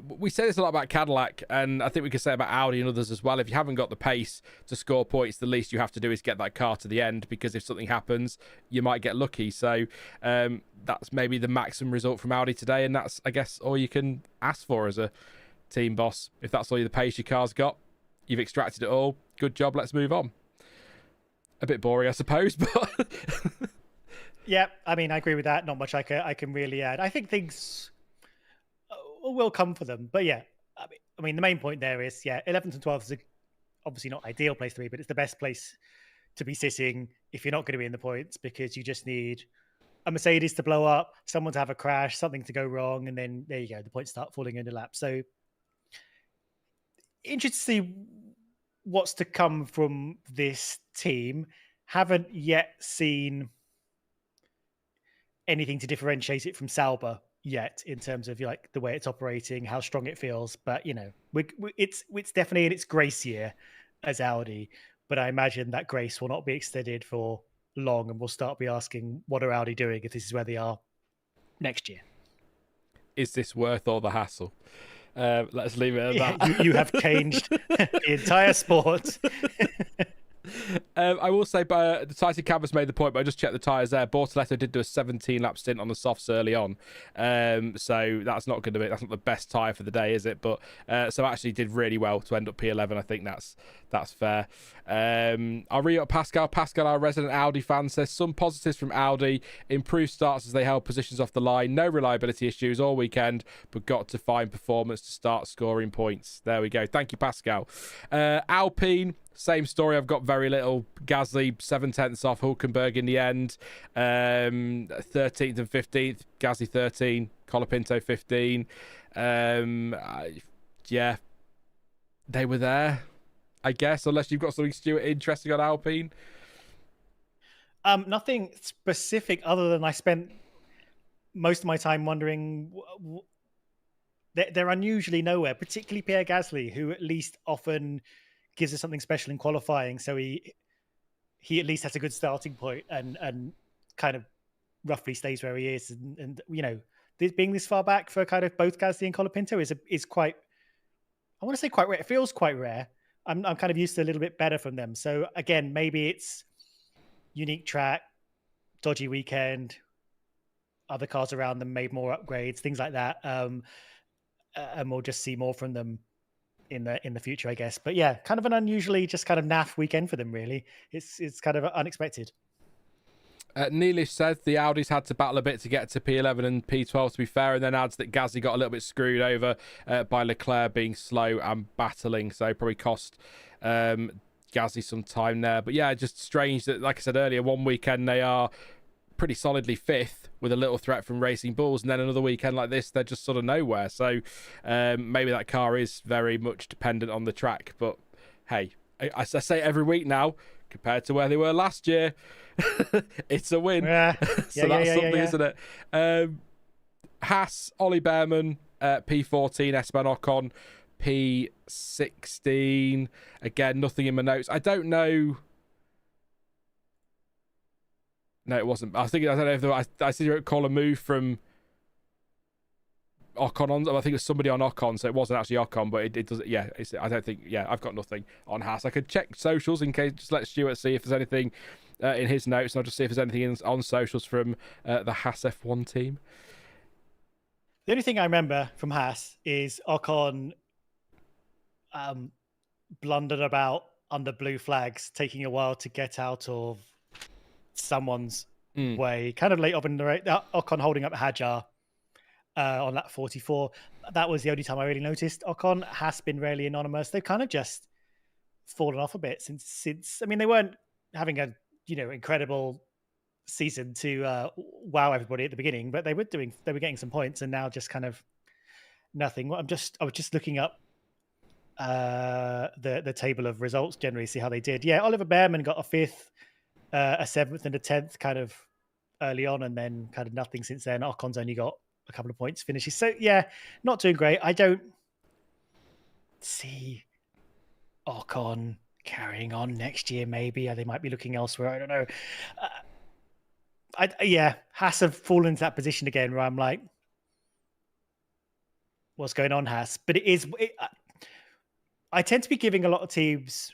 we say this a lot about Cadillac, and I think we could say about Audi and others as well. If you haven't got the pace to score points, the least you have to do is get that car to the end, because if something happens, you might get lucky. So that's maybe the maximum result from Audi today, and that's, I guess, all you can ask for as a team boss. If that's all the pace your car's got, you've extracted it all. Good job, let's move on. A bit boring, I suppose, but... Yeah, I mean, I agree with that. Not much I can really add. I think things will come for them. But yeah, I mean, the main point there is, 11th and 12th is obviously not ideal place to be, but it's the best place to be sitting if you're not going to be in the points, because you just need a Mercedes to blow up, someone to have a crash, something to go wrong, and then there you go, the points start falling into lap. So interested to see what's to come from this team. Haven't yet seen anything to differentiate it from Sauber yet in terms of like the way it's operating, how strong it feels. But it's definitely in its grace year as Audi. But I imagine that grace will not be extended for long, and we'll start be asking, what are Audi doing if this is where they are next year? Is this worth all the hassle? Let's leave it at that. You have changed the entire sport. I will say, the Titan Canvas made the point, but I just checked the tyres there. Bortoletto did do a 17-lap stint on the softs early on, so that's not the best tyre for the day, is it? But so actually did really well to end up P11. I think that's fair. I'll read up Pascal. Pascal, our resident Audi fan, says some positives from Audi: improved starts as they held positions off the line, no reliability issues all weekend, but got to find performance to start scoring points. There we go. Thank you, Pascal. Alpine. Same story. I've got very little. Gasly 7/10 off Hulkenberg in the end. 13th and 15th. Gasly 13. Colapinto 15. Yeah, they were there, I guess, unless you've got something, Stuart, interesting on Alpine. Nothing specific other than I spent most of my time wondering. They're unusually nowhere, particularly Pierre Gasly, who at least often gives us something special in qualifying, so he at least has a good starting point and kind of roughly stays where he is. And this, being this far back for kind of both Gasly and Colapinto is quite, I want to say quite rare. It feels quite rare. I'm kind of used to a little bit better from them. So again, maybe it's unique track, dodgy weekend, other cars around them made more upgrades, things like that, and we'll just see more from them in the future, I guess. But yeah, kind of an unusually just kind of naff weekend for them, really. It's kind of unexpected. Neelish said the Audis had to battle a bit to get to P11 and P12, to be fair, and then adds that Gasly got a little bit screwed over by Leclerc being slow and battling, so probably cost Gasly some time there. But yeah, just strange that, like I said earlier, one weekend they are pretty solidly fifth with a little threat from Racing Bulls, and then another weekend like this they're just sort of nowhere. So maybe that car is very much dependent on the track, but hey, I say every week now, compared to where they were last year, it's a win. That's something, isn't it? Haas, Ollie Bearman, P14, Esteban Ocon, P16. Again, nothing in my notes. I don't know. No, it wasn't. I don't know if I see you call a move from Ocon on. I think it was somebody on Ocon, so it wasn't actually Ocon, but it does. Yeah, I don't think. Yeah, I've got nothing on Haas. I could check socials in case. Just let Stuart see if there's anything in his notes, and I'll just see if there's anything on socials from the Haas F1 team. The only thing I remember from Haas is Ocon blundered about under blue flags, taking a while to get out of someone's way, kind of late up in the race. Ocon holding up Hadjar on lap 44. That was the only time I really noticed. Ocon has been really anonymous. They've kind of just fallen off a bit since. I mean, they weren't having a incredible season to wow everybody at the beginning, but they were getting some points, and now just kind of nothing. I was just looking up the table of results generally, see how they did. Yeah, Oliver Bearman got a 5th, a 7th and a 10th kind of early on, and then kind of nothing since then. Ocon's only got a couple of points finishes. So yeah, not doing great. I don't see Ocon carrying on next year. Maybe they might be looking elsewhere. I don't know. Haas have fallen into that position again where I'm like, what's going on, Haas? But I tend to be giving a lot of teams,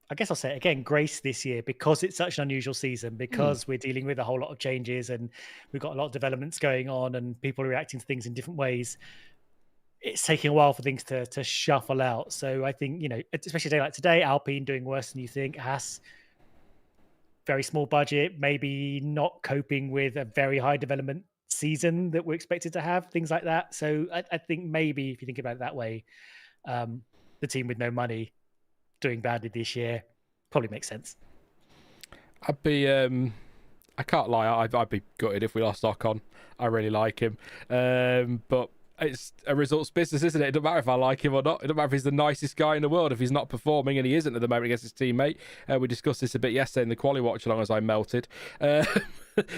I guess I'll say it again, grace this year because it's such an unusual season, because we're dealing with a whole lot of changes and we've got a lot of developments going on and people are reacting to things in different ways. It's taking a while for things to shuffle out. So I think, especially a day like today, Alpine doing worse than you think. Haas, very small budget, maybe not coping with a very high development season that we're expected to have, things like that. So I think maybe if you think about it that way, the team with no money doing badly this year probably makes sense. I'd be I can't lie, I'd be gutted if we lost Ocon. I really like him. But it's a results business, isn't it? It doesn't matter if I like him or not. It doesn't matter if he's the nicest guy in the world. If he's not performing, and he isn't at the moment against his teammate. We discussed this a bit yesterday in the quali watch along as I melted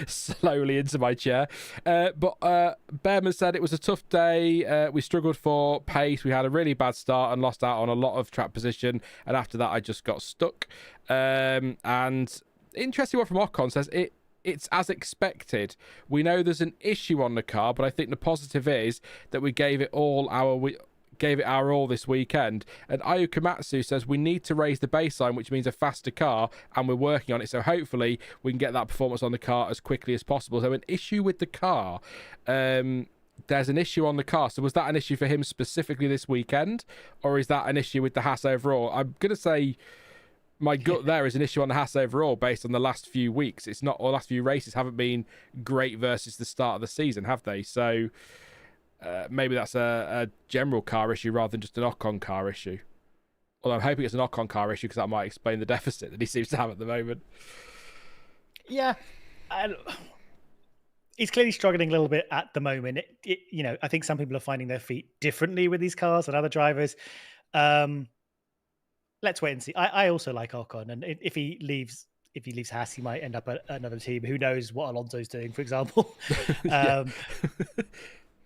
slowly into my chair. But Bearman said it was a tough day. We struggled for pace. We had a really bad start and lost out on a lot of track position. And after that, I just got stuck. And interesting one from Ocon says, it's as expected. We know there's an issue on the car, but I think the positive is that we gave it our all this weekend. And Ayu Komatsu says we need to raise the baseline, which means a faster car, and we're working on it. So hopefully we can get that performance on the car as quickly as possible. So an issue with the car. There's an issue on the car. So was that an issue for him specifically this weekend, or is that an issue with the Haas overall? I'm going to say my gut there is an issue on the Haas overall based on the last few weeks. It's not, or last few races haven't been great versus the start of the season, have they? So maybe that's a general car issue rather than just an Ocon car issue. Although I'm hoping it's an Ocon car issue because that might explain the deficit that he seems to have at the moment. Yeah. He's clearly struggling a little bit at the moment. I think some people are finding their feet differently with these cars than other drivers. Let's wait and see. I also like Ocon, and if he leaves Haas, he might end up at another team. Who knows what Alonso's doing, for example?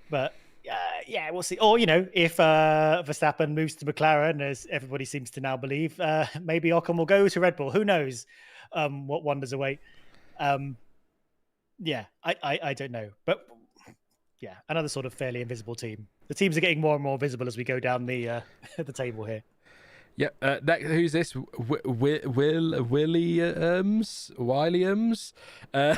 But yeah, we'll see. Or if Verstappen moves to McLaren, as everybody seems to now believe, maybe Ocon will go to Red Bull. Who knows what wonders await? Yeah, I don't know, but yeah, another sort of fairly invisible team. The teams are getting more and more visible as we go down the table here. Yeah, next, who's this? Williams? Well,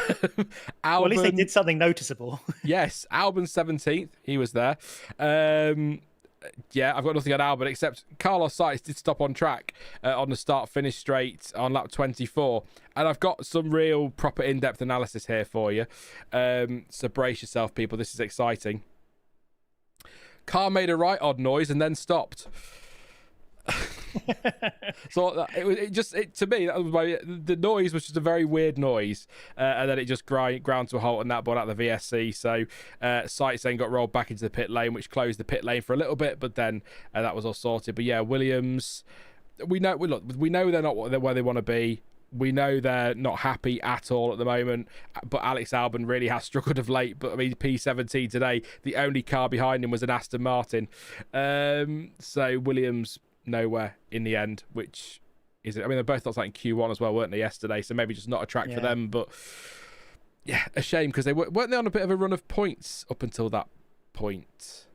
at least they did something noticeable. Yes, Albon 17th. He was there. Yeah, I've got nothing on Albon except Carlos Sainz did stop on track on the start-finish straight on lap 24. And I've got some real proper in-depth analysis here for you. So brace yourself, people. This is exciting. Car made a right odd noise and then stopped. So to me, that was the noise was just a very weird noise, and then it just ground to a halt, and that brought out the VSC. So Sainz then got rolled back into the pit lane, which closed the pit lane for a little bit, but then that was all sorted. But yeah, Williams, we know they're not where they want to be. We know they're not happy at all at the moment, but Alex Albon really has struggled of late. But I mean, P17 today, the only car behind him was an Aston Martin. So Williams nowhere in the end, which is, I mean, they both looked like in Q1 as well, weren't they, yesterday? So maybe just not a track for them. But yeah, a shame because they weren't they on a bit of a run of points up until that point.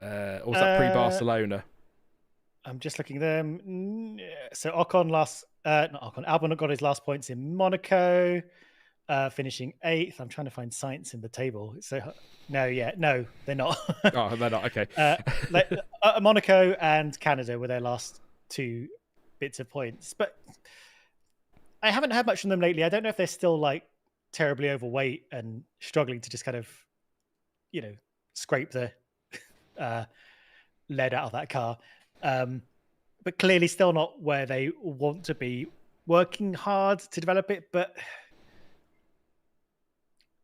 Or was that pre-Barcelona? I'm just looking at them. So Albon got his last points in Monaco, finishing 8th. I'm trying to find Sainz in the table. So no, they're not. Oh, they're not. Okay. Monaco and Canada were their last 2 bits of points, but I haven't heard much from them lately. I don't know if they're still like terribly overweight and struggling to just kind of, scrape the lead out of that car. But clearly still not where they want to be, working hard to develop it. But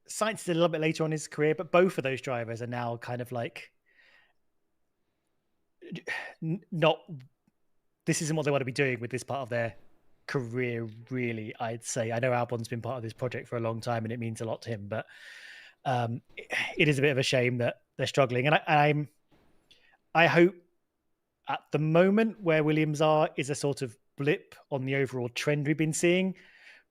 Sainz is a little bit later on in his career, but both of those drivers are now kind of like this isn't what they want to be doing with this part of their career, really, I'd say. I know Albon's been part of this project for a long time and it means a lot to him, but it is a bit of a shame that they're struggling. And I hope at the moment where Williams are is a sort of blip on the overall trend we've been seeing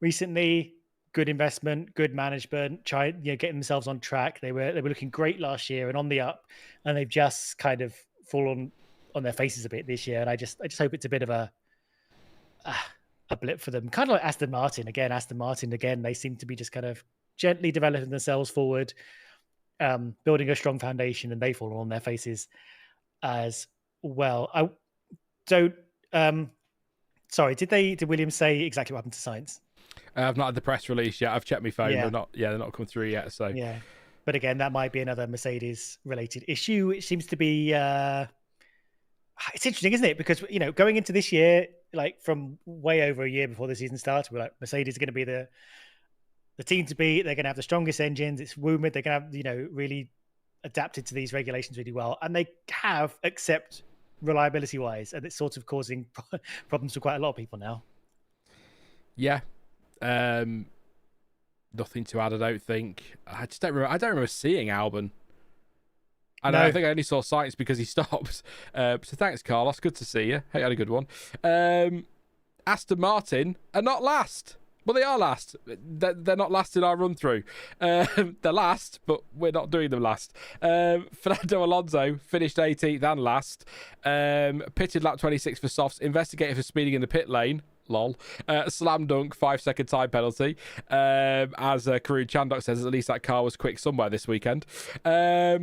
recently. Good investment, good management, getting themselves on track. They were looking great last year and on the up, and they've just kind of fallen on their faces a bit this year. And I just hope it's a bit of a blip for them. Kind of like Aston Martin again. They seem to be just kind of gently developing themselves forward, building a strong foundation, and they fall on their faces as well. I don't. Sorry, did Williams say exactly what happened to Sainz? I've not had the press release yet. I've checked my phone. They're not come through yet. So yeah, but again, that might be another Mercedes-related issue. It seems to be. It's interesting, isn't it? Because going into this year, like from way over a year before the season started, we're like Mercedes is going to be the team to beat. They're going to have the strongest engines. It's rumored they're going to have, really adapted to these regulations really well. And they have, except reliability wise. And it's sort of causing problems for quite a lot of people now. Yeah. Nothing to add, I don't think. I don't remember seeing Albon. I think I only saw Sainz because he stopped. So thanks, Carlos. Good to see you. Hey, you had a good one. Aston Martin are not last. Well, they are last. They're not last in our run-through. They're last, but we're not doing them last. Fernando Alonso finished 18th and last. Pitted lap 26 for softs. Investigated for speeding in the pit lane. Lol. Slam dunk, 5-second time penalty. As Karun Chandok says, at least that car was quick somewhere this weekend. Or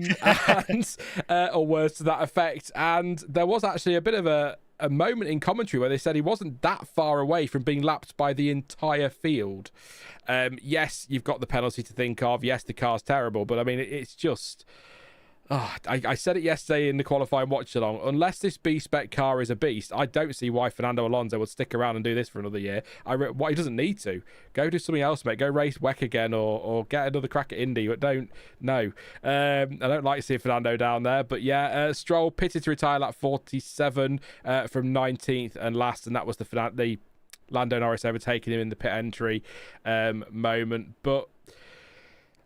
words to that effect. And there was actually a bit of a moment in commentary where they said he wasn't that far away from being lapped by the entire field. Yes, you've got the penalty to think of. Yes, the car's terrible. But, I mean, it's just... I said it yesterday in the qualifying watch along. Unless this B-spec car is a beast, I don't see why Fernando Alonso would stick around and do this for another year. He doesn't need to. Go do something else, mate. Go race WEC again or get another crack at Indy. But don't. No. I don't like seeing Fernando down there. But yeah, Stroll pitted to retire lap 47 from 19th and last. And that was the Lando Norris overtaking him in the pit entry moment. But...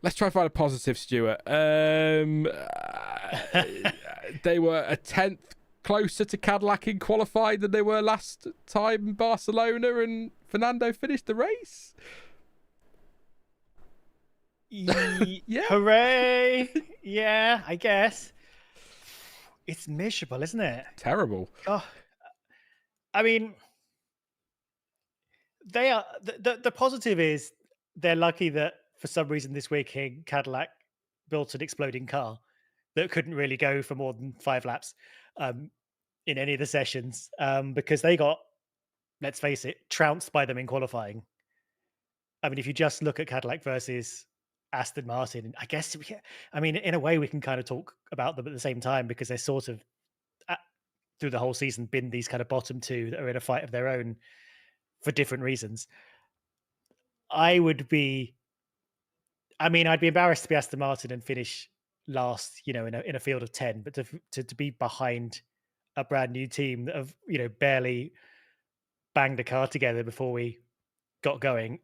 let's try and find a positive, Stuart. They were a 10th closer to Cadillac in qualifying than they were last time in Barcelona, and Fernando finished the race. Yeah. Hooray! Yeah, I guess. It's miserable, isn't it? Terrible. Oh, I mean, they are. The positive is they're lucky that for some reason this weekend Cadillac built an exploding car that couldn't really go for more than 5 laps in any of the sessions because they got, let's face it, trounced by them in qualifying. I mean, if you just look at Cadillac versus Aston Martin, I guess, I mean, in a way we can kind of talk about them at the same time because they're sort of, through the whole season, been these kind of bottom two that are in a fight of their own for different reasons. I'd be embarrassed to be Aston Martin and finish last, in a field of 10, but to be behind a brand new team that have, barely banged a car together before we got going.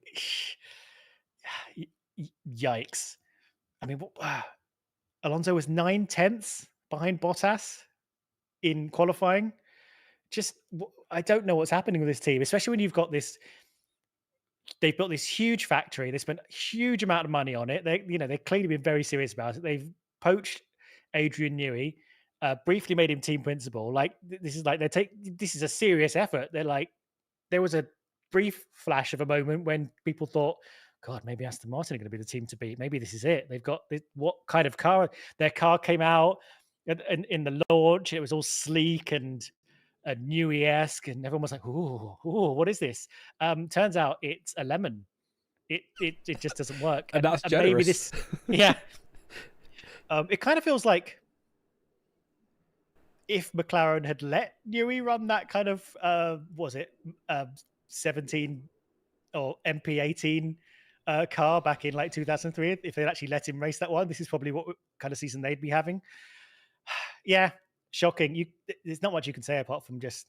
Yikes. I mean, Alonso was 9/10 behind Bottas in qualifying. Just, I don't know what's happening with this team, especially when you've got this. They've built this huge factory. They spent a huge amount of money on it. They've clearly been very serious about it. They've poached Adrian Newey, briefly made him team principal. This is a serious effort. There was a brief flash of a moment when people thought, God, maybe Aston Martin are going to be the team to beat. Maybe this is it. They've got what kind of car? Their car came out in the launch. It was all sleek and Newey-esque, and everyone was like, "Ooh, what is this?" Turns out it's a lemon. It just doesn't work, and that's generous. Maybe this, yeah. It kind of feels like if McLaren had let Newey run that kind of 17 or MP18 car back in 2003, if they'd actually let him race that one, this is probably what kind of season they'd be having. Yeah. Shocking. There's not much you can say apart from just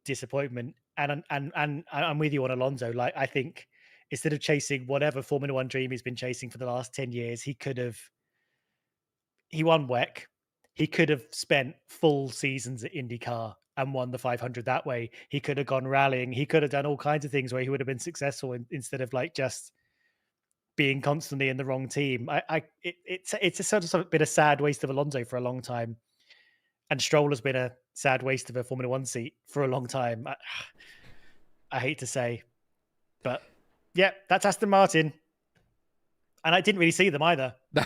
disappointment. And I'm with you on Alonso. I think instead of chasing whatever Formula One dream he's been chasing for the last 10 years, he won WEC. He could have spent full seasons at IndyCar and won the 500 that way. He could have gone rallying. He could have done all kinds of things where he would have been successful instead of just being constantly in the wrong team. It's a sort of been a sad waste of Alonso for a long time, and Stroll has been a sad waste of a Formula One seat for a long time. I hate to say, but yeah, that's Aston Martin, and I didn't really see them either. No,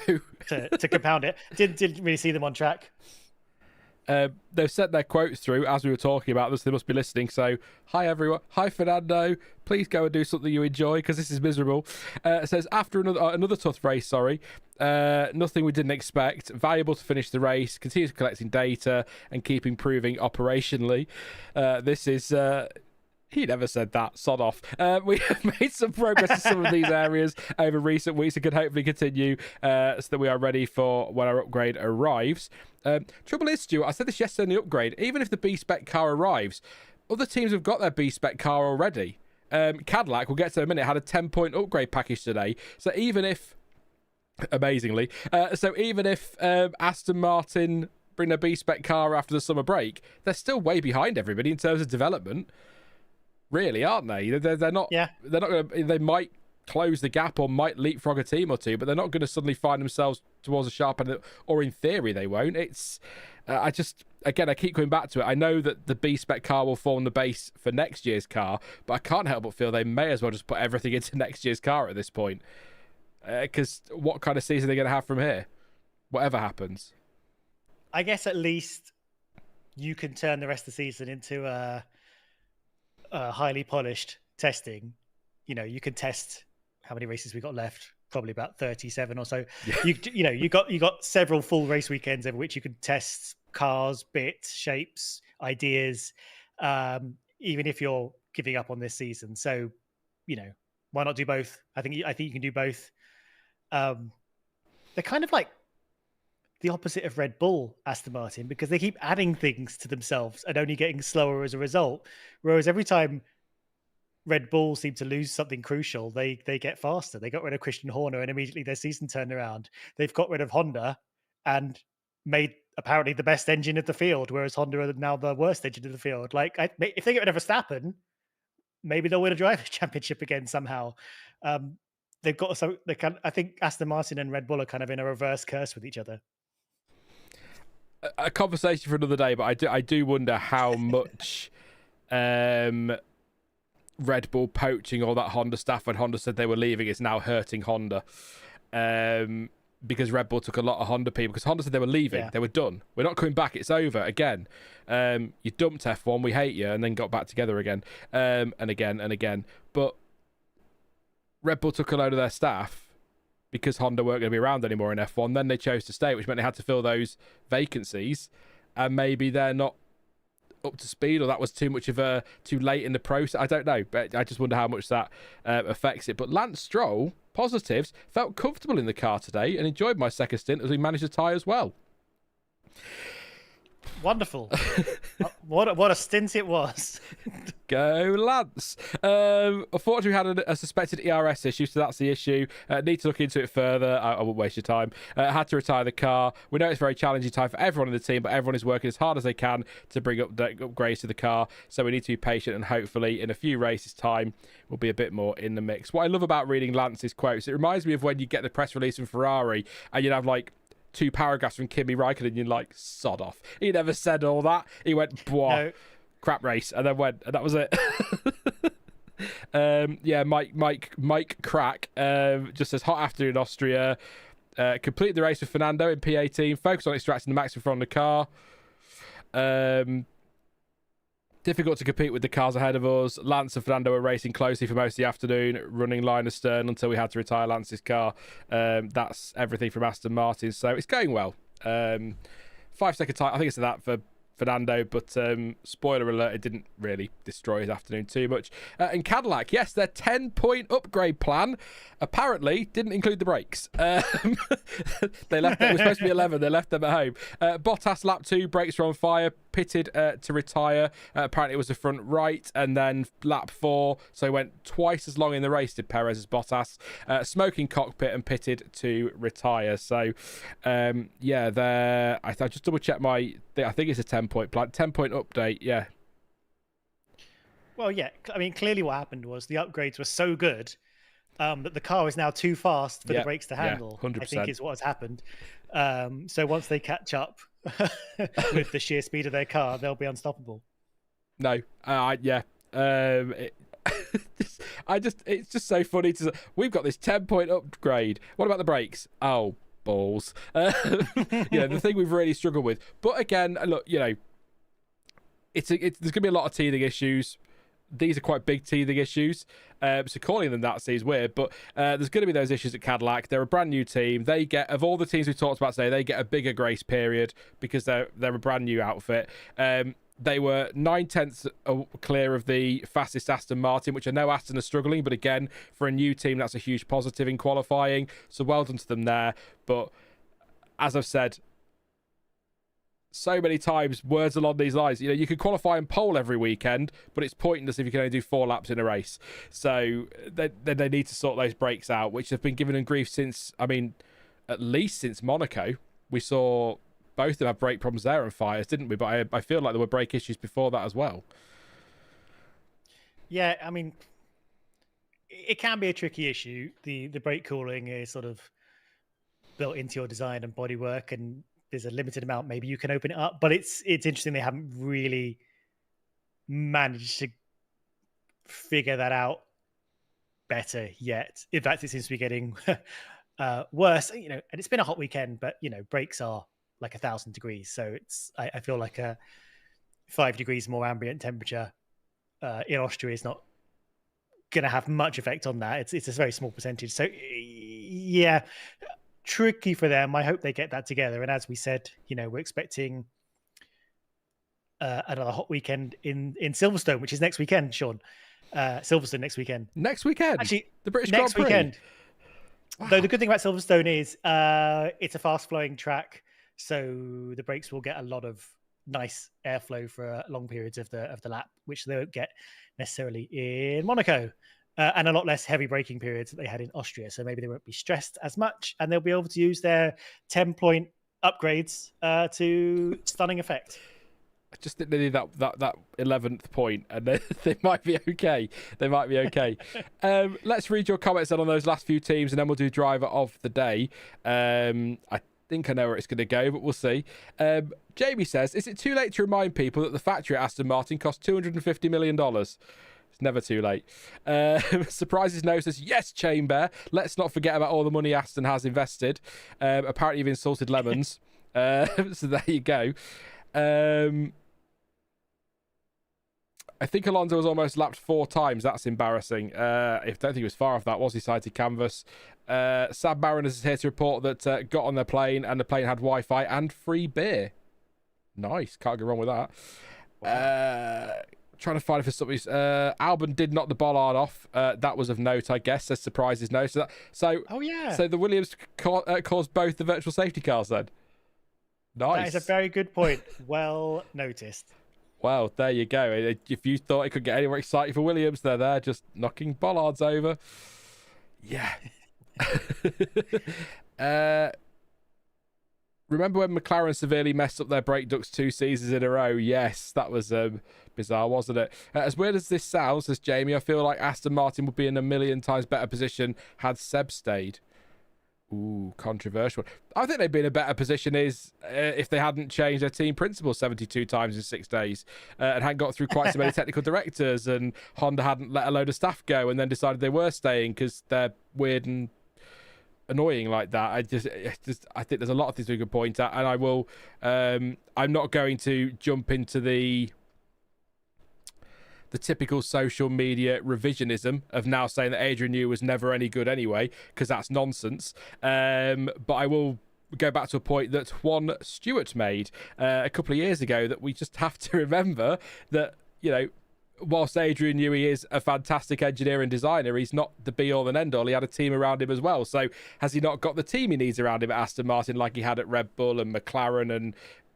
to compound it, didn't really see them on track. They've sent their quotes through as we were talking about this. They must be listening. So, hi everyone. Hi Fernando. Please go and do something you enjoy because this is miserable. It says after another tough race. Sorry, nothing we didn't expect. Valuable to finish the race. Continue collecting data and keep improving operationally. This is He never said that. Sod off. We have made some progress in some of these areas over recent weeks and can hopefully continue so that we are ready for when our upgrade arrives. Trouble is, Stuart, I said this yesterday in the upgrade, even if the B-Spec car arrives, other teams have got their B-Spec car already. Cadillac, we'll get to in a minute, had a 10-point upgrade package today. So even if, amazingly, Aston Martin bring their B-Spec car after the summer break, they're still way behind everybody in terms of development. Really, aren't they? They're not. Yeah. They're not going to. They might close the gap or might leapfrog a team or two, but they're not going to suddenly find themselves towards a sharp end. Or in theory, they won't. It's. I keep coming back to it. I know that the B-Spec car will form the base for next year's car, but I can't help but feel they may as well just put everything into next year's car at this point. Because what kind of season are they going to have from here? Whatever happens. I guess at least you can turn the rest of the season into a highly polished testing. You know, you can test how many races we got left, probably about 37 or so. Yeah. You got several full race weekends over which you can test cars, bits, shapes, ideas, even if you're giving up on this season. So, why not do both? I think you can do both. They're kind of like the opposite of Red Bull, Aston Martin, because they keep adding things to themselves and only getting slower as a result. Whereas every time Red Bull seem to lose something crucial, they get faster. They got rid of Christian Horner and immediately their season turned around. They've got rid of Honda and made apparently the best engine of the field, whereas Honda are now the worst engine of the field. Like, if they get rid of Verstappen, maybe they'll win a drivers' championship again somehow. They've got I think Aston Martin and Red Bull are kind of in a reverse curse with each other. A conversation for another day, but I do wonder how much Red Bull poaching all that Honda staff when Honda said they were leaving is now hurting Honda. Because Red Bull took a lot of Honda people, because Honda said they were leaving. Yeah. They were done. We're not coming back. It's over again. You dumped F1. We hate you. And then got back together again. And again and again. But Red Bull took a load of their staff because Honda weren't going to be around anymore in F1. Then they chose to stay, which meant they had to fill those vacancies. And maybe they're not up to speed, or that was too late in the process. I don't know, but I just wonder how much that affects it. But Lance Stroll, positives, felt comfortable in the car today and enjoyed my second stint as we managed to tie as well. Wonderful. What a stint it was. Go Lance. Unfortunately, we had a suspected ERS issue, so that's the issue. Need to look into it further. I won't waste your time. Had to retire the car. We know it's a very challenging time for everyone in the team, but everyone is working as hard as they can to bring upgrades to the car, so we need to be patient, and hopefully in a few races time we'll be a bit more in the mix. What I love about reading Lance's quotes, it reminds me of when you get the press release from Ferrari and you'd have like 2 paragraphs from Kimi Räikkönen and you're like, sod off. He never said all that. He went, no. Crap race, and then went, and that was it. Mike Crack just says, hot afternoon in Austria. Completed the race with Fernando in P18. Focus on extracting the maximum from the car. Difficult to compete with the cars ahead of us. Lance and Fernando were racing closely for most of the afternoon, running line astern until we had to retire Lance's car. That's everything from Aston Martin, so it's going well. 5-second time, I think it's that for Fernando, but spoiler alert, it didn't really destroy his afternoon too much. And Cadillac, yes, their 10-point upgrade plan apparently didn't include the brakes. They left it was supposed to be 11, they left them at home. Bottas lap 2, brakes were on fire, pitted to retire. Apparently it was the front right, and then lap 4, so he went twice as long in the race, did Perez as Bottas. Smoking cockpit and pitted to retire. So I just double checked I think it's a 10-point plan, 10-point update. Yeah. Well, yeah. I mean, clearly what happened was the upgrades were so good that the car is now too fast for the brakes to handle. 100%. I think is what has happened. So once they catch up with the sheer speed of their car, they'll be unstoppable. No. It's just so funny we've got this 10-point upgrade. What about the brakes? Oh, balls. The thing we've really struggled with. But again, look, there's going to be a lot of teething issues. These are quite big teething issues. So calling them that seems weird, but there's going to be those issues at Cadillac. They're a brand new team. They get, of all the teams we've talked about today, they get a bigger grace period because they're a brand new outfit. They were 9/10 clear of the fastest Aston Martin, which I know Aston are struggling, but again, for a new team, that's a huge positive in qualifying. So well done to them there. But as I've said so many times, words along these lines, you could qualify and pole every weekend, but it's pointless if you can only do 4 laps in a race. So they need to sort those brakes out, which have been given them grief since, at least since Monaco. We saw both of them have brake problems there and fires, didn't we? But I feel like there were brake issues before that as well. Yeah, it can be a tricky issue. The brake cooling is sort of built into your design and bodywork, and there's a limited amount maybe you can open it up. But it's interesting they haven't really managed to figure that out better yet. In fact, it seems to be getting worse. And it's been a hot weekend, but brakes are like 1,000 degrees, so I feel like a 5 degrees more ambient temperature in Austria is not going to have much effect on that. It's a very small percentage, so yeah, tricky for them. I hope they get that together, and as we said, we're expecting another hot weekend in Silverstone, which is next weekend, Sean. Silverstone next weekend, actually, the British next Grand Prix weekend. Wow. Though the good thing about Silverstone is it's a fast flowing track, so the brakes will get a lot of nice airflow for long periods of the lap, which they won't get necessarily in Monaco, and a lot less heavy braking periods that they had in Austria. So maybe they won't be stressed as much, and they'll be able to use their 10-point upgrades to stunning effect. I just think they need that 11th point, and they might be okay. Let's read your comments then on those last few teams, and then we'll do driver of the day. I think I know where it's going to go, but we'll see. Jamie says, is it too late to remind people that the factory at Aston Martin cost $250 million? It's never too late. Surprises No says, yes, Chamber. Let's not forget about all the money Aston has invested. Apparently you've insulted lemons. So there you go. I think Alonso was almost lapped 4 times. That's embarrassing. I don't think he was far off that, was he? Sighted canvas. Sad Mariners is here to report that got on their plane, and the plane had Wi-Fi and free beer. Nice. Can't go wrong with that. Wow. Trying to find if there's something. Albon did knock the bollard off. That was of note, I guess. Says surprises no. So oh yeah. So the Williams caused both the virtual safety cars then. Nice. That is a very good point. Well noticed. Well, there you go. If you thought it could get any more exciting for Williams, they're there just knocking bollards over. Yeah. Remember when McLaren severely messed up their brake ducts 2 seasons in a row? Yes, that was bizarre, wasn't it? As weird as this sounds, says Jamie, I feel like Aston Martin would be in a million times better position had Seb stayed. Ooh, controversial. I think they'd be in a better position if they hadn't changed their team principal 72 times in 6 days and hadn't got through quite so many technical directors, and Honda hadn't let a load of staff go and then decided they were staying because they're weird and annoying like that. I think there's a lot of things we could point at, and I will. I'm not going to jump into the typical social media revisionism of now saying that Adrian Newey was never any good anyway, because that's nonsense. But I will go back to a point that Juan Stuart made a couple of years ago, that we just have to remember that, whilst Adrian Newey is a fantastic engineer and designer, he's not the be-all and end-all. He had a team around him as well. So has he not got the team he needs around him at Aston Martin like he had at Red Bull and McLaren and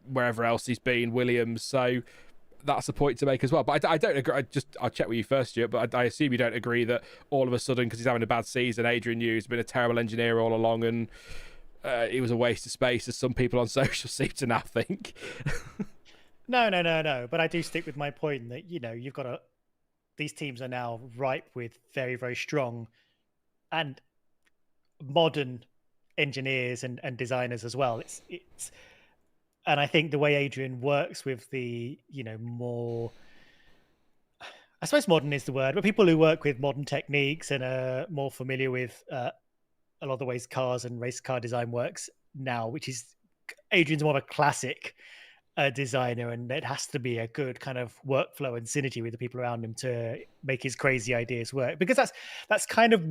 wherever else he's been, Williams? So that's a point to make as well. But I don't agree. I'll check with you first, Stuart, but I assume you don't agree that all of a sudden, because he's having a bad season, Adrian Newey's been a terrible engineer all along, and it was a waste of space, as some people on social seem to now think. No. But I do stick with my point that, you've got these teams are now ripe with very, very strong and modern engineers and designers as well. It's and I think the way Adrian works with the, more, I suppose modern is the word, but people who work with modern techniques and are more familiar with a lot of the ways cars and race car design works now, which is Adrian's more of a classic designer, and it has to be a good kind of workflow and synergy with the people around him to make his crazy ideas work, because that's kind of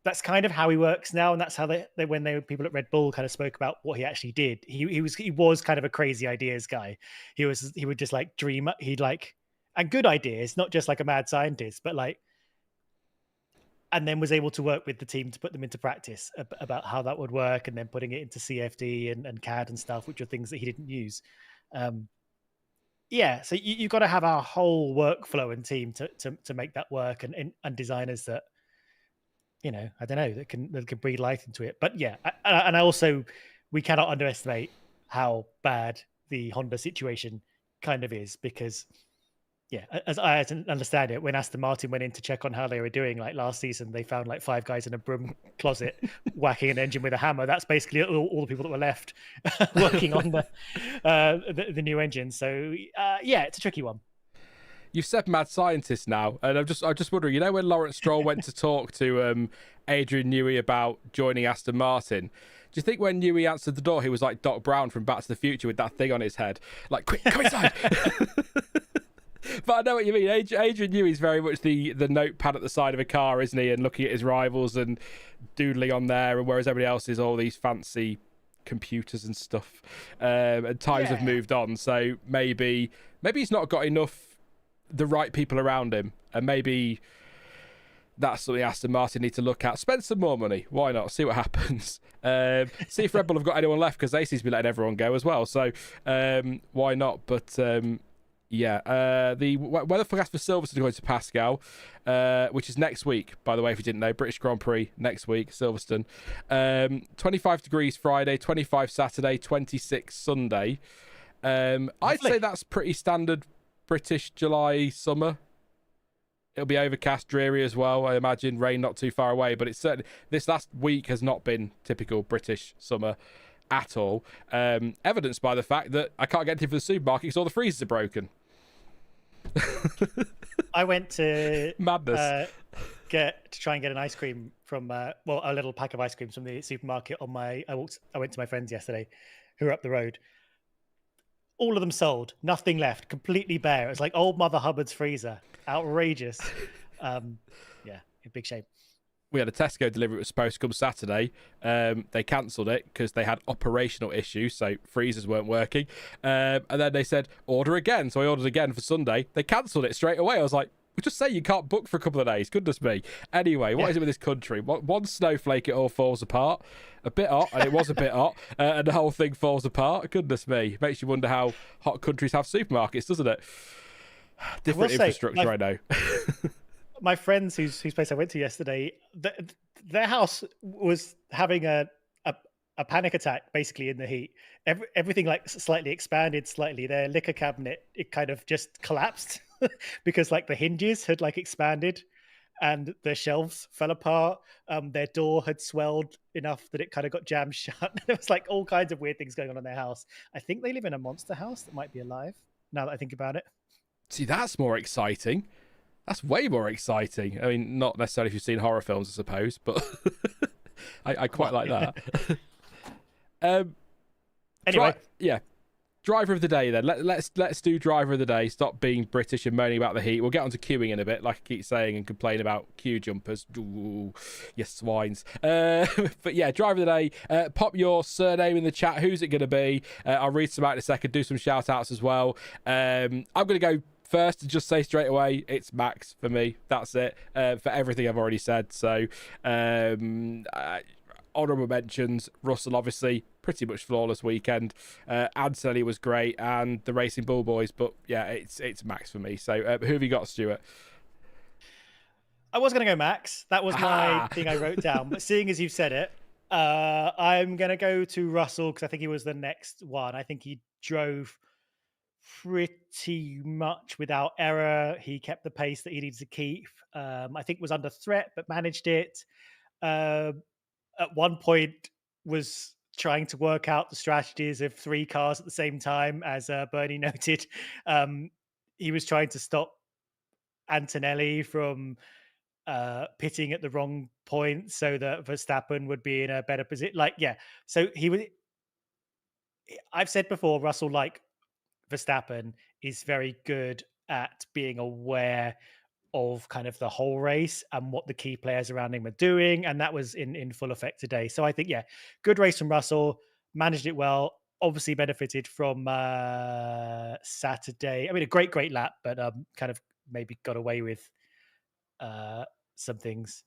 that's kind of how he works now, and that's how people at Red Bull kind of spoke about what he actually did. He was kind of a crazy ideas guy. He would just like dream. He'd like and good ideas, not just like a mad scientist, but like, and then was able to work with the team to put them into practice about how that would work, and then putting it into CFD and CAD and stuff, which are things that he didn't use. Yeah, so you've got to have a whole workflow and team to make that work, and designers that, I don't know, that can breathe life into it. But yeah, and I also, we cannot underestimate how bad the Honda situation kind of is, because yeah, as I understand it, when Aston Martin went in to check on how they were doing, like last season, they found like 5 guys in a broom closet whacking an engine with a hammer. That's basically all the people that were left working on the new engine. So yeah, it's a tricky one. You've said mad scientist now, and I'm just wondering, when Lawrence Stroll went to talk to Adrian Newey about joining Aston Martin, do you think when Newey answered the door, he was like Doc Brown from Back to the Future with that thing on his head, like, quick, come inside? But I know what you mean. Adrian Newey's very much the notepad at the side of a car, isn't he? And looking at his rivals and doodling on there, and whereas everybody else is all these fancy computers and stuff. And times have moved on, so maybe he's not got the right people around him, and maybe that's something Aston Martin need to look at. Spend some more money. Why not? See what happens. See if Red Bull have got anyone left, because they seem to be letting everyone go as well. So why not? But yeah, the weather forecast for Silverstone going to Pascal, which is next week, by the way, if you didn't know. British Grand Prix next week, Silverstone. 25 degrees Friday, 25 Saturday, 26 Sunday. I'd say that's pretty standard British July summer. It'll be overcast, dreary as well, I imagine. Rain not too far away, but it's certainly, this last week has not been typical British summer at all. Evidenced by the fact that I can't get into the supermarket because all the freezers are broken. I went to madness. Try and get an ice cream from a little pack of ice creams from the supermarket I went to my friends yesterday who are up the road. All of them sold, nothing left, completely bare. It was like old Mother Hubbard's freezer. Outrageous. Yeah, in big shape. We had a Tesco delivery that was supposed to come Saturday. They cancelled it because they had operational issues, so freezers weren't working. And then they said, order again. So I ordered again for Sunday. They cancelled it straight away. I was like, we just say you can't book for a couple of days. Goodness me. Anyway, what is it with this country? One snowflake, it all falls apart. A bit hot, and it was a bit hot, and the whole thing falls apart. Goodness me. Makes you wonder how hot countries have supermarkets, doesn't it? Different infrastructure, I know. My friends whose place I went to yesterday, their house was having a panic attack basically in the heat. Everything like slightly expanded slightly. Their liquor cabinet, it kind of just collapsed because like the hinges had like expanded and the shelves fell apart. Their door had swelled enough that it kind of got jammed shut. There was like all kinds of weird things going on in their house. I think they live in a monster house that might be alive, now that I think about it. See, that's more exciting. That's way more exciting. I mean, not necessarily if you've seen horror films, I suppose, but I quite like that. Anyway, driver of the day then. Let's do driver of the day. Stop being British and moaning about the heat. We'll get onto queuing in a bit, like I keep saying, and complain about queue jumpers. Ooh, yes, swines. But yeah, driver of the day. Pop your surname in the chat. Who's it going to be? I'll read some out in a second. Do some shout outs as well. I'm going to go first to just say straight away, it's Max for me. That's it, for everything I've already said. So honourable mentions, Russell obviously pretty much flawless weekend. Antonelli was great, and the Racing Bull boys, but yeah, it's Max for me. So who have you got, Stuart? I was going to go Max. That was my thing I wrote down, but seeing as you've said it, I'm going to go to Russell because I think he was the next one. I think he drove pretty much without error. He kept the pace that he needed to keep. I think was under threat, but managed it. At one point was trying to work out the strategies of 3 cars at the same time, as Bernie noted. He was trying to stop Antonelli from pitting at the wrong point so that Verstappen would be in a better position. So he was. I've said before, Russell, like Verstappen, is very good at being aware of kind of the whole race and what the key players around him are doing, and that was in full effect today. So I think, yeah, good race from Russell, managed it well, obviously benefited from Saturday. I mean, a great lap, but kind of maybe got away with some things.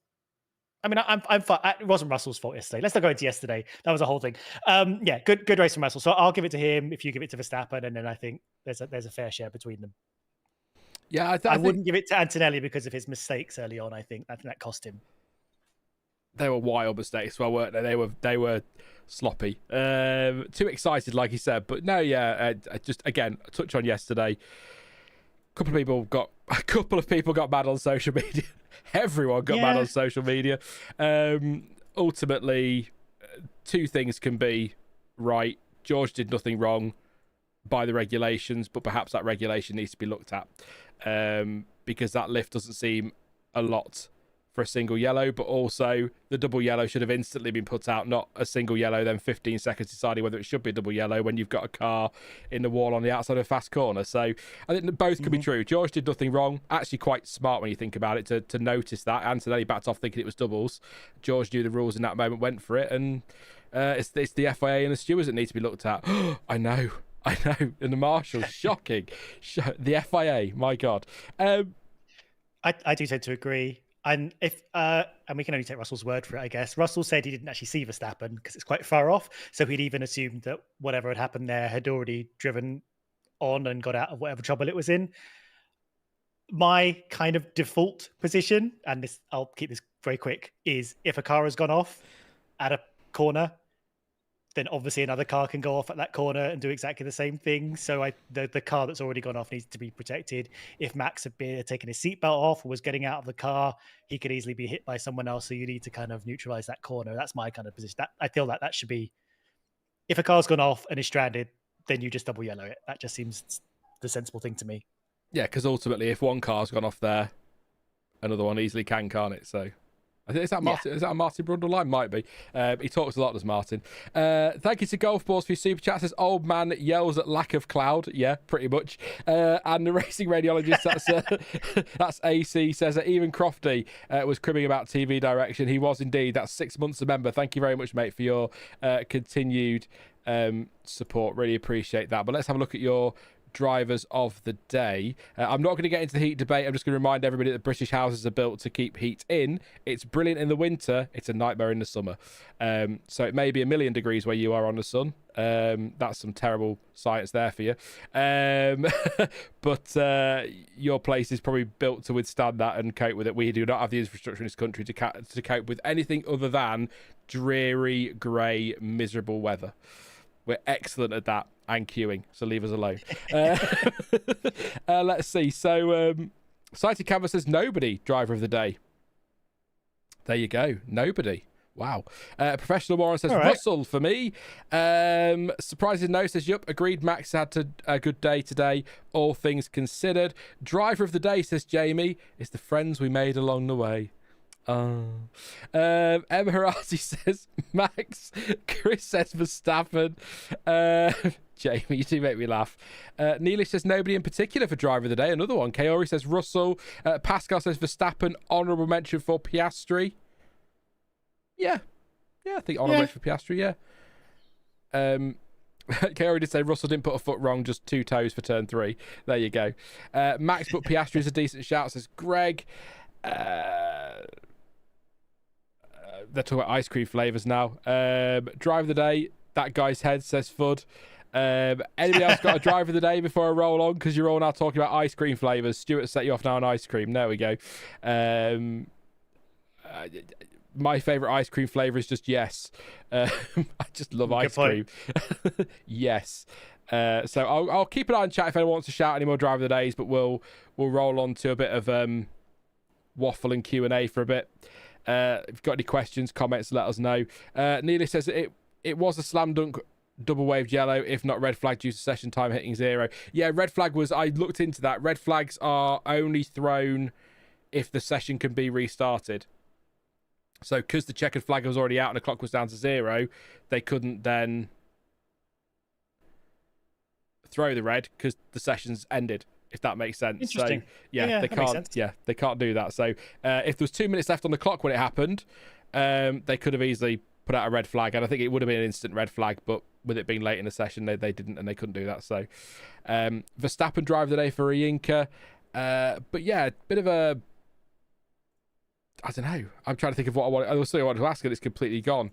I mean, I'm fine. It wasn't Russell's fault yesterday. Let's not go into yesterday. That was a whole thing. Yeah, good race from Russell. So I'll give it to him if you give it to Verstappen, and then I think there's a fair share between them. Yeah, I wouldn't give it to Antonelli because of his mistakes early on. I think that cost him. They were wild mistakes, well, weren't they? They were sloppy. Too excited, like you said. But no, yeah, just again, touch on yesterday. A couple of people got mad on social media. Everyone got mad on social media. Ultimately, two things can be right. George did nothing wrong by the regulations, but perhaps that regulation needs to be looked at, because that lift doesn't seem a lot for a single yellow, but also the double yellow should have instantly been put out, not a single yellow, then 15 seconds deciding whether it should be a double yellow when you've got a car in the wall on the outside of a fast corner. So I think that both could be true. George did nothing wrong. Actually quite smart when you think about it to notice that. Antonelli backed off thinking it was doubles. George knew the rules in that moment, went for it, and it's the FIA and the stewards that need to be looked at. I know. And the marshals, shocking. The FIA, my God. I do tend to agree. And if and we can only take Russell's word for it, I guess. Russell said he didn't actually see Verstappen because it's quite far off. So he'd even assumed that whatever had happened there had already driven on and got out of whatever trouble it was in. My kind of default position, and this I'll keep this very quick, is if a car has gone off at a corner, then obviously another car can go off at that corner and do exactly the same thing. So the car that's already gone off needs to be protected. If Max had been taking his seatbelt off or was getting out of the car, he could easily be hit by someone else. So you need to kind of neutralize that corner. That's my kind of position. I feel that should be, if a car's gone off and is stranded, then you just double yellow it. That just seems the sensible thing to me. Yeah, because ultimately, if one car's gone off there, another one easily can't it? So I think is that a Martin Brundle line? Might be. He talks a lot, does Martin. Thank you to Golf Balls for your super chat. Says old man yells at lack of cloud. Yeah, pretty much. And the racing radiologist, that's AC, says that even Crofty was cribbing about TV direction. He was indeed. That's 6 months a member. Thank you very much, mate, for your continued support. Really appreciate that. But let's have a look at your drivers of the day. I'm not going to get into the heat debate. I'm just going to remind everybody that British houses are built to keep heat in. It's brilliant in the winter. It's a nightmare in the summer. So it may be 1,000,000 degrees where you are on the sun. That's some terrible science there for you. But your place is probably built to withstand that and cope with it. We do not have the infrastructure in this country to cope with anything other than dreary, grey, miserable weather. We're excellent at that and queuing, so leave us alone. Let's see. So, Sighted Canvas says nobody driver of the day. There you go. Nobody. Wow. Professional Warren says Russell for me. Surprising no says, yup, agreed. Max had a good day today, all things considered. Driver of the day says Jamie. It's the friends we made along the way. Emma Harasi says Max. Chris says Verstappen. Jamie, you do make me laugh. Neelish says nobody in particular for driver of the day. Another one. Kaori says Russell. Pascal says Verstappen. Honourable mention for Piastri. Yeah, I think honourable mention for Piastri. Yeah. Kaori did say Russell didn't put a foot wrong, just 2 toes for turn 3. There you go. Max put Piastri as a decent shout, says Greg. They're talking about ice cream flavours now. Driver of the day, that guy's head, says Fudd. Anybody else got a driver of the day before I roll on? Because you're all now talking about ice cream flavours. Stuart set you off now on ice cream. There we go. My favourite ice cream flavour is just yes. I just love ice cream. Yes. So I'll keep an eye on chat if anyone wants to shout any more driver of the days, but we'll roll on to a bit of waffle and Q&A for a bit. If you've got any questions, comments, let us know. Neely says it was a slam dunk double waved yellow, if not red flag due to session time hitting 0. Yeah, red flag was, I looked into that. Red flags are only thrown if the session can be restarted. So because the checkered flag was already out and the clock was down to 0, they couldn't then throw the red because the session's ended. if that makes sense. Interesting. So yeah, they can't. Yeah, they can't do that. So if there was 2 minutes left on the clock when it happened, they could have easily put out a red flag, and I think it would have been an instant red flag. But with it being late in the session, they didn't, and they couldn't do that. So Verstappen drive the day for Yinka. But yeah, bit of a, I don't know. I'm trying to think of what I want. I was wanted to ask, and it's completely gone.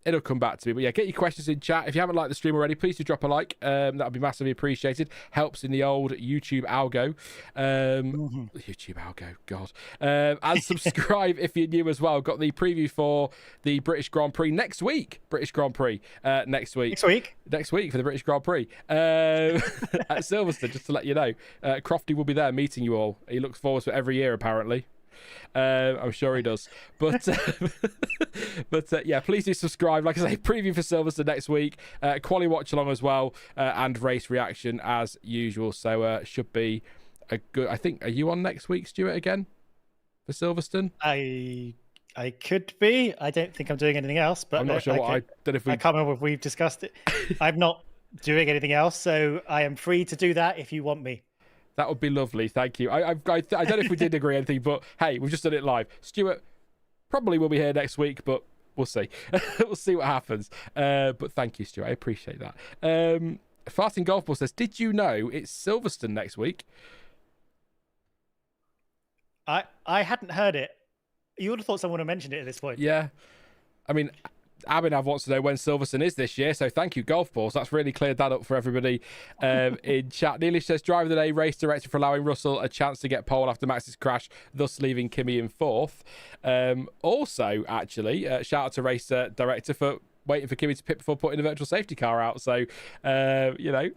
It'll come back to me. But yeah, get your questions in chat. If you haven't liked the stream already, please do drop a like. That would be massively appreciated. Helps in the old YouTube algo. YouTube algo, God. And subscribe if you're new as well. Got the preview for the British Grand Prix next week. British Grand Prix next week. Next week for the British Grand Prix at Silverstone, just to let you know. Crofty will be there meeting you all. He looks forward to it every year, apparently. I'm sure he does, but yeah, please do subscribe. Like I say, preview for Silverstone next week, quali watch along as well, and race reaction as usual. So should be a good. I think, are you on next week, Stuart, again for Silverstone? I could be. I don't think I'm doing anything else, but I'm not sure. I can't remember if we've discussed it. I'm not doing anything else, so I am free to do that if you want me. That would be lovely. Thank you. I don't know if we did agree anything, but hey, we've just done it live. Stuart probably will be here next week, but we'll see. We'll see what happens. But thank you, Stuart. I appreciate that. Farting Golf Ball says, did you know it's Silverstone next week? I hadn't heard it. You would have thought someone would have mentioned it at this point. Yeah. I mean, Abhinav wants to know when Silverstone is this year, so thank you, Golf Balls. That's really cleared that up for everybody in chat. Neelish says, driver of the day, race director for allowing Russell a chance to get pole after Max's crash, thus leaving Kimi in fourth. Also, actually, shout out to race director for waiting for Kimi to pit before putting the virtual safety car out. So, you know.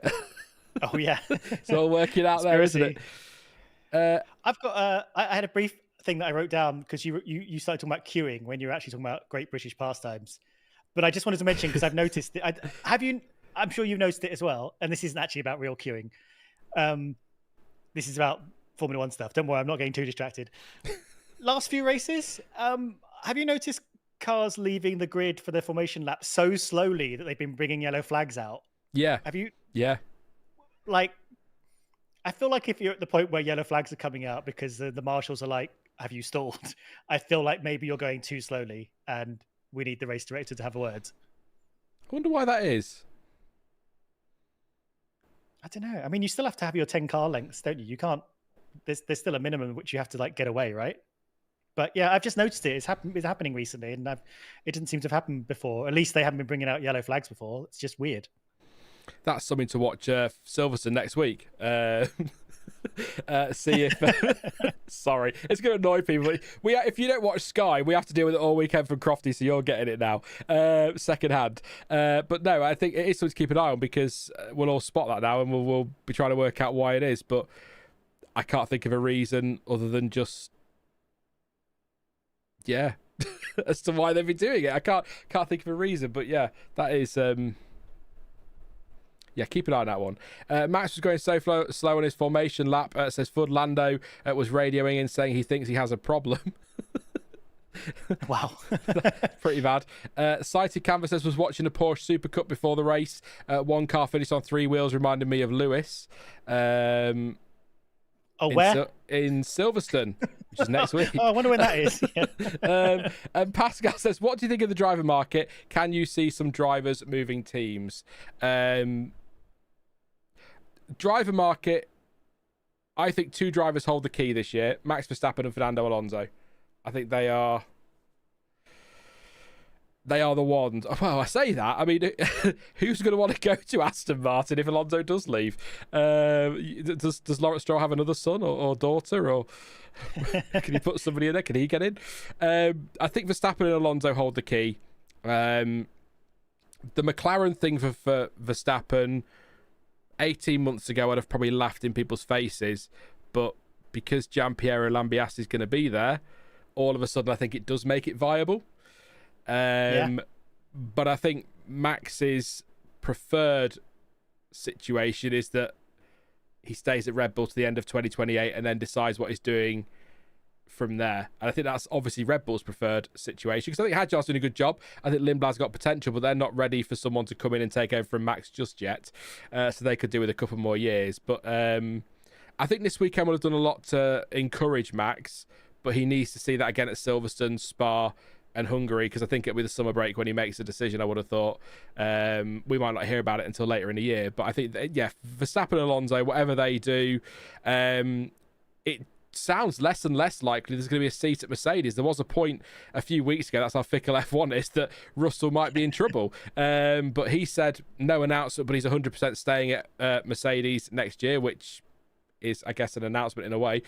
Oh, yeah. It's all working out there, isn't it? I've got, I had a brief thing that I wrote down because you started talking about queuing when you were actually talking about Great British Pastimes. But I just wanted to mention, because I've noticed it. I'm sure you've noticed it as well. And this isn't actually about real queuing. This is about Formula One stuff. Don't worry, I'm not getting too distracted. Last few races, have you noticed cars leaving the grid for their formation lap so slowly that they've been bringing yellow flags out? Yeah. Have you? Yeah. Like, I feel like if you're at the point where yellow flags are coming out because the marshals are like, have you stalled? I feel like maybe you're going too slowly and we need the race director to have a word. I wonder why that is. I don't know. I mean, you still have to have your 10 car lengths, don't you? You can't, there's still a minimum which you have to like get away, right? But yeah, I've just noticed it. It's happening recently, and it didn't seem to have happened before. At least they haven't been bringing out yellow flags before. It's just weird. That's something to watch Silverstone next week. See if sorry, it's going to annoy people. If you don't watch Sky, we have to deal with it all weekend from Crofty, so you're getting it now second hand. But no, I think it is something to keep an eye on, because we'll all spot that now, and we'll be trying to work out why it is. But I can't think of a reason other than just as to why they've been doing it. I can't think of a reason, but yeah, that is yeah, keep an eye on that one. Max was going so slow on his formation lap. Says Fud Lando was radioing in saying he thinks he has a problem. Wow. Pretty bad. Sighted Canvas says was watching a Porsche Super Cup before the race. One car finished on 3 wheels, reminded me of Lewis. Where? In Silverstone, which is next week. Oh, I wonder when that is. And Pascal says, what do you think of the driver market? Can you see some drivers moving teams? Driver market, I think 2 drivers hold the key this year: Max Verstappen and Fernando Alonso. I think they are the ones. Well, I say that. I mean, who's going to want to go to Aston Martin if Alonso does leave? Does Lawrence Stroll have another son or daughter? Or can he put somebody in there? Can he get in? I think Verstappen and Alonso hold the key. The McLaren thing for Verstappen 18 months ago, I'd have probably laughed in people's faces. But because Gianpiero Lambiase is going to be there, all of a sudden I think it does make it viable. But I think Max's preferred situation is that he stays at Red Bull to the end of 2028 and then decides what he's doing from there. And I think that's obviously Red Bull's preferred situation, because I think Hadjar's doing a good job. I think Lindblad's got potential, but they're not ready for someone to come in and take over from Max just yet. So they could do with a couple more years. But I think this weekend would have done a lot to encourage Max, but he needs to see that again at Silverstone, Spa and Hungary, because I think it'll be the summer break when he makes a decision. I would have thought we might not hear about it until later in the year, but I think Verstappen and Alonso, whatever they do, it sounds less and less likely there's going to be a seat at Mercedes. There was a point a few weeks ago, that's how fickle F1 is, that Russell might be in trouble, but he said no announcement, but he's 100% staying at Mercedes next year, which is, I guess, an announcement in a way.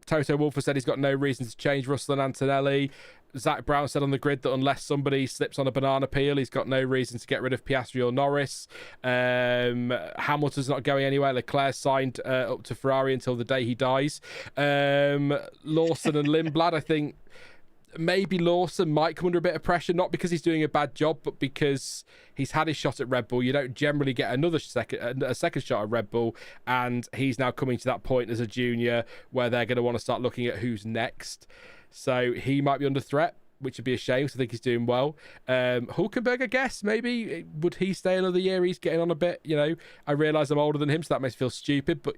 Toto Wolff said he's got no reason to change Russell and Antonelli. Zach Brown said on the grid that unless somebody slips on a banana peel, he's got no reason to get rid of Piastri or Norris. Hamilton's not going anywhere. Leclerc signed up to Ferrari until the day he dies. Lawson and Lindblad, I think maybe Lawson might come under a bit of pressure, not because he's doing a bad job, but because he's had his shot at Red Bull. You don't generally get a second shot at Red Bull, and he's now coming to that point as a junior where they're going to want to start looking at who's next. So he might be under threat, which would be a shame, because I think he's doing well. Hulkenberg, I guess, maybe. Would he stay another year? He's getting on a bit, I realise I'm older than him, so that makes me feel stupid, but,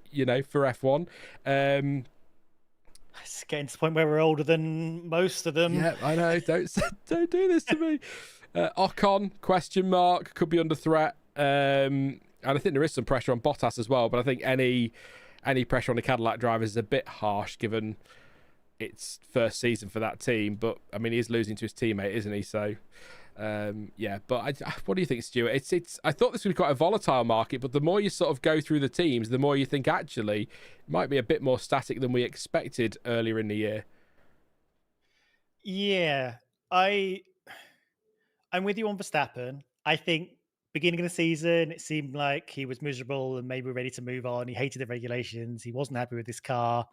for F1. It's getting to the point where we're older than most of them. Yeah, I know. Don't do this to me. Ocon, question mark, could be under threat. And I think there is some pressure on Bottas as well, but I think any pressure on the Cadillac drivers is a bit harsh given its first season for that team. But, I mean, he is losing to his teammate, isn't he? So, but what do you think, Stuart? I thought this would be quite a volatile market, but the more you sort of go through the teams, the more you think actually it might be a bit more static than we expected earlier in the year. Yeah, I'm with you on Verstappen. I think beginning of the season, it seemed like he was miserable and maybe ready to move on. He hated the regulations. He wasn't happy with his car.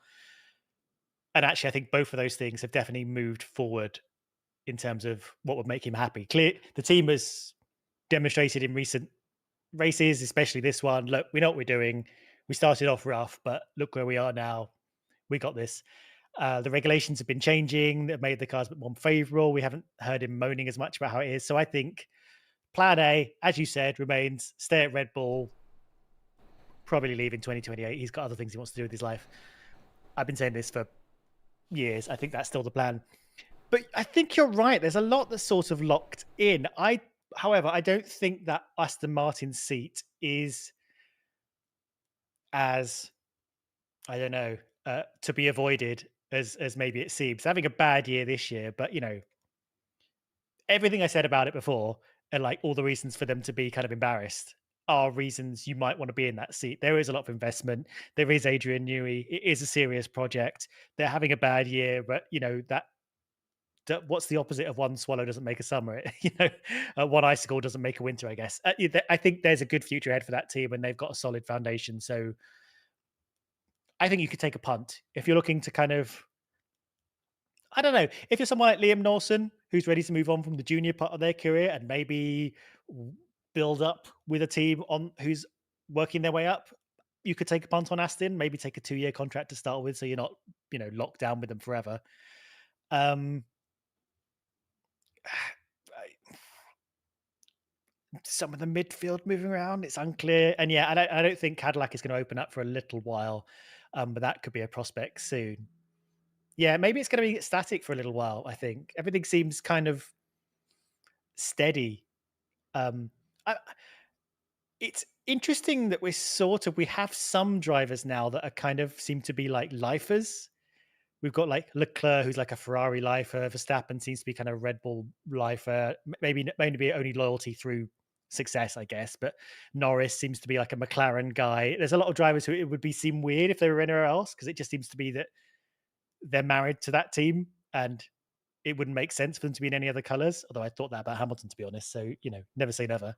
And actually, I think both of those things have definitely moved forward in terms of what would make him happy. The team has demonstrated in recent races, especially this one, look, we know what we're doing. We started off rough, but look where we are now. We got this. The regulations have been changing. They've made the cars a bit more favourable. We haven't heard him moaning as much about how it is. So I think plan A, as you said, remains stay at Red Bull, probably leave in 2028. He's got other things he wants to do with his life. I've been saying this for years. I think that's still the plan. But I think you're right. There's a lot that's sort of locked in. However, I don't think that Aston Martin's seat is as, I don't know, to be avoided as maybe it seems. Having a bad year this year, but, everything I said about it before and like all the reasons for them to be kind of embarrassed are reasons you might want to be in that seat. There is a lot of investment. There is Adrian Newey. It is a serious project. They're having a bad year, but, that what's the opposite of one swallow doesn't make a summer? One icicle doesn't make a winter, I guess. I think there's a good future ahead for that team, and they've got a solid foundation. So I think you could take a punt if you're looking to kind of, I don't know, if you're someone like Liam Lawson who's ready to move on from the junior part of their career and maybe build up with a team who's working their way up, you could take a punt on Aston, maybe take a 2-year contract to start with, so you're not, locked down with them forever. Some of the midfield moving around, it's unclear. And yeah, I don't think Cadillac is going to open up for a little while, but that could be a prospect soon. Yeah, maybe it's going to be static for a little while. I think everything seems kind of steady. It's interesting that we have some drivers now that are kind of seem to be like lifers. We've got like Leclerc, who's like a Ferrari lifer. Verstappen seems to be kind of Red Bull lifer. Maybe only loyalty through success, I guess. But Norris seems to be like a McLaren guy. There's a lot of drivers who it would seem weird if they were anywhere else, because it just seems to be that they're married to that team and it wouldn't make sense for them to be in any other colours. Although I thought that about Hamilton, to be honest. So, never say never.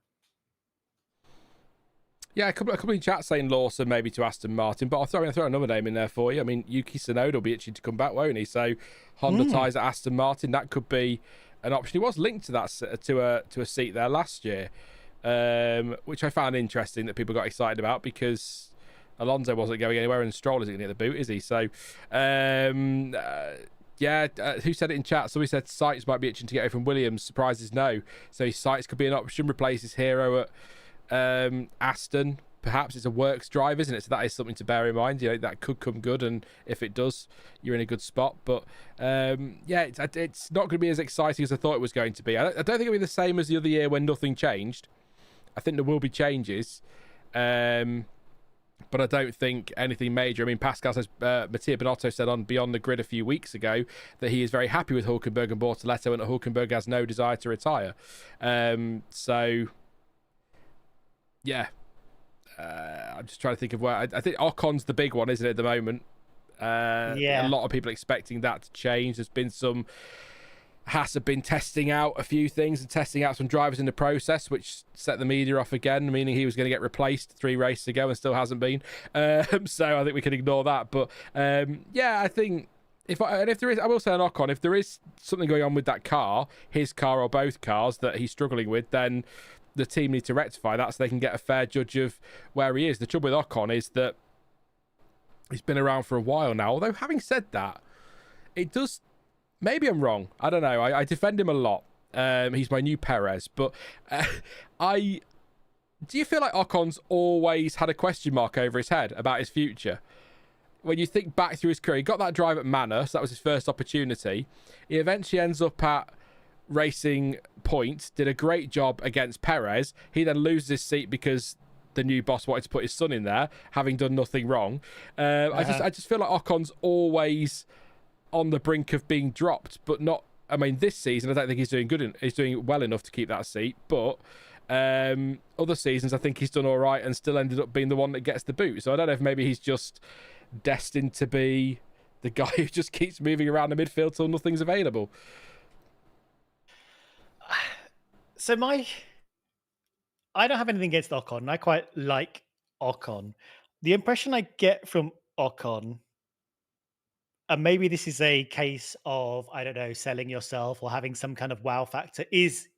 Yeah, a couple of chats saying Lawson maybe to Aston Martin, but I'll throw another name in there for you. I mean, Yuki Tsunoda will be itching to come back, won't he? So Honda ties at Aston Martin, that could be an option. He was linked to that to a seat there last year, which I found interesting that people got excited about, because Alonso wasn't going anywhere, and Stroll isn't going to get the boot, is he? So, who said it in chat? Somebody said Sainz might be itching to get away from Williams. Surprises no. So Sainz could be an option, replace his hero at Aston. Perhaps it's a works drive, isn't it? So that is something to bear in mind. You know, that could come good, and if it does, you're in a good spot. But it's not going to be as exciting as I thought it was going to be. I don't think it'll be the same as the other year when nothing changed. I think there will be changes, but I don't think anything major. I mean, Pascal says, Mattia Bonotto said on Beyond the Grid a few weeks ago that he is very happy with Hülkenberg and Bortoletto, and that Hülkenberg has no desire to retire. I'm just trying to think of where I think Ocon's the big one, isn't it, at the moment? A lot of people expecting that to change. There's been some Haas have been testing out a few things and testing out some drivers in the process, which set the media off again, meaning he was going to get replaced 3 races ago and still hasn't been. So I think we can ignore that. But I think if there is, I will say on Ocon, if there is something going on with that car, his car or both cars that he's struggling with, then the team need to rectify that so they can get a fair judge of where he is. The trouble with Ocon is that he's been around for a while now. Although, having said that, it does... Maybe I'm wrong. I don't know. I defend him a lot. He's my new Perez. But do you feel like Ocon's always had a question mark over his head about his future? When you think back through his career, he got that drive at Manor, so that was his first opportunity. He eventually ends up at Racing Point, did a great job against Perez. He then loses his seat because the new boss wanted to put his son in there, having done nothing wrong. I just feel like Ocon's always on the brink of being dropped, but not. I mean, this season I don't think he's doing he's doing well enough to keep that seat. But other seasons I think he's done all right and still ended up being the one that gets the boot. So I don't know if maybe he's just destined to be the guy who just keeps moving around the midfield till nothing's available. So I don't have anything against Ocon. I quite like Ocon. The impression I get from Ocon, and maybe this is a case of, I don't know, selling yourself or having some kind of wow factor, is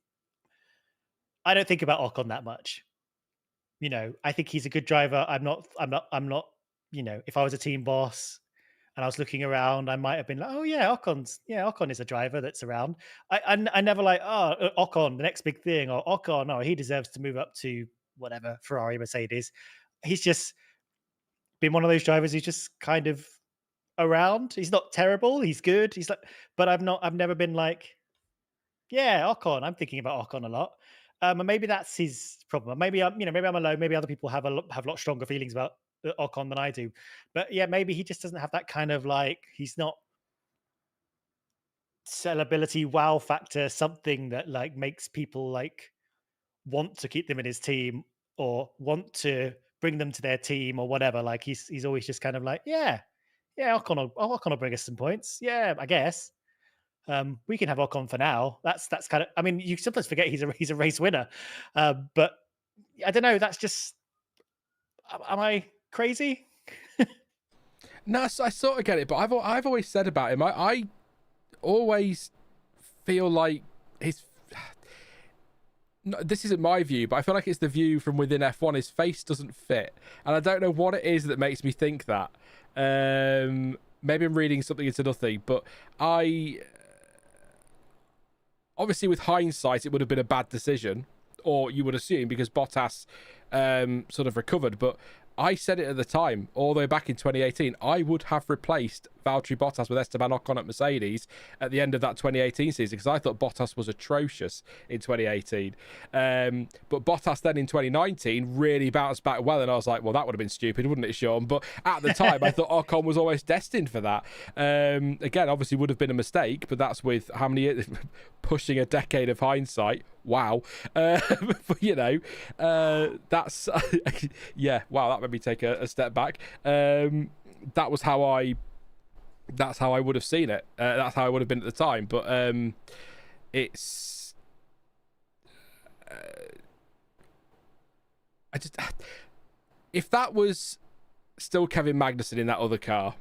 I don't think about Ocon that much. You know, I think he's a good driver. I'm not, you know, if I was a team boss and I was looking around, I might have been like, oh yeah, Ocon is a driver that's around. I never like, Ocon, the next big thing, or Ocon, he deserves to move up to whatever, Ferrari, Mercedes. He's just been one of those drivers who's just kind of around. He's not terrible. He's good. He's like, but I've never been like, yeah, Ocon. I'm thinking about Ocon a lot. And maybe that's his problem. Maybe I'm alone. Maybe other people have a lot stronger feelings about Ocon than I do. But yeah, maybe he just doesn't have that kind of like, he's not sellability, wow factor, something that like makes people like want to keep them in his team or want to bring them to their team or whatever. Like he's always just kind of like, yeah, Ocon will bring us some points. Yeah, I guess. We can have Ocon for now. That's kind of. I mean, you sometimes forget he's a race winner, but I don't know. That's just. Am I crazy? No, I sort of get it, but I've always said about him. I always feel like his. No, this isn't my view, but I feel like it's the view from within F1. His face doesn't fit, and I don't know what it is that makes me think that. Maybe I'm reading something into nothing, but obviously with hindsight, it would have been a bad decision, or you would assume, because Bottas sort of recovered. But I said it at the time, all the way back in 2018, I would have replaced Valtteri Bottas with Esteban Ocon at Mercedes at the end of that 2018 season, because I thought Bottas was atrocious in 2018. But Bottas then in 2019 really bounced back well, and I was like, well, that would have been stupid, wouldn't it, Sean? But at the time, I thought Ocon was almost destined for that. Again, obviously would have been a mistake, but that's with how many years, pushing a decade of hindsight. Wow. But, you know, that's... yeah, wow, that made me take a step back. That's how I would have seen it. That's how I would have been at the time. But it's... if that was still Kevin Magnussen in that other car,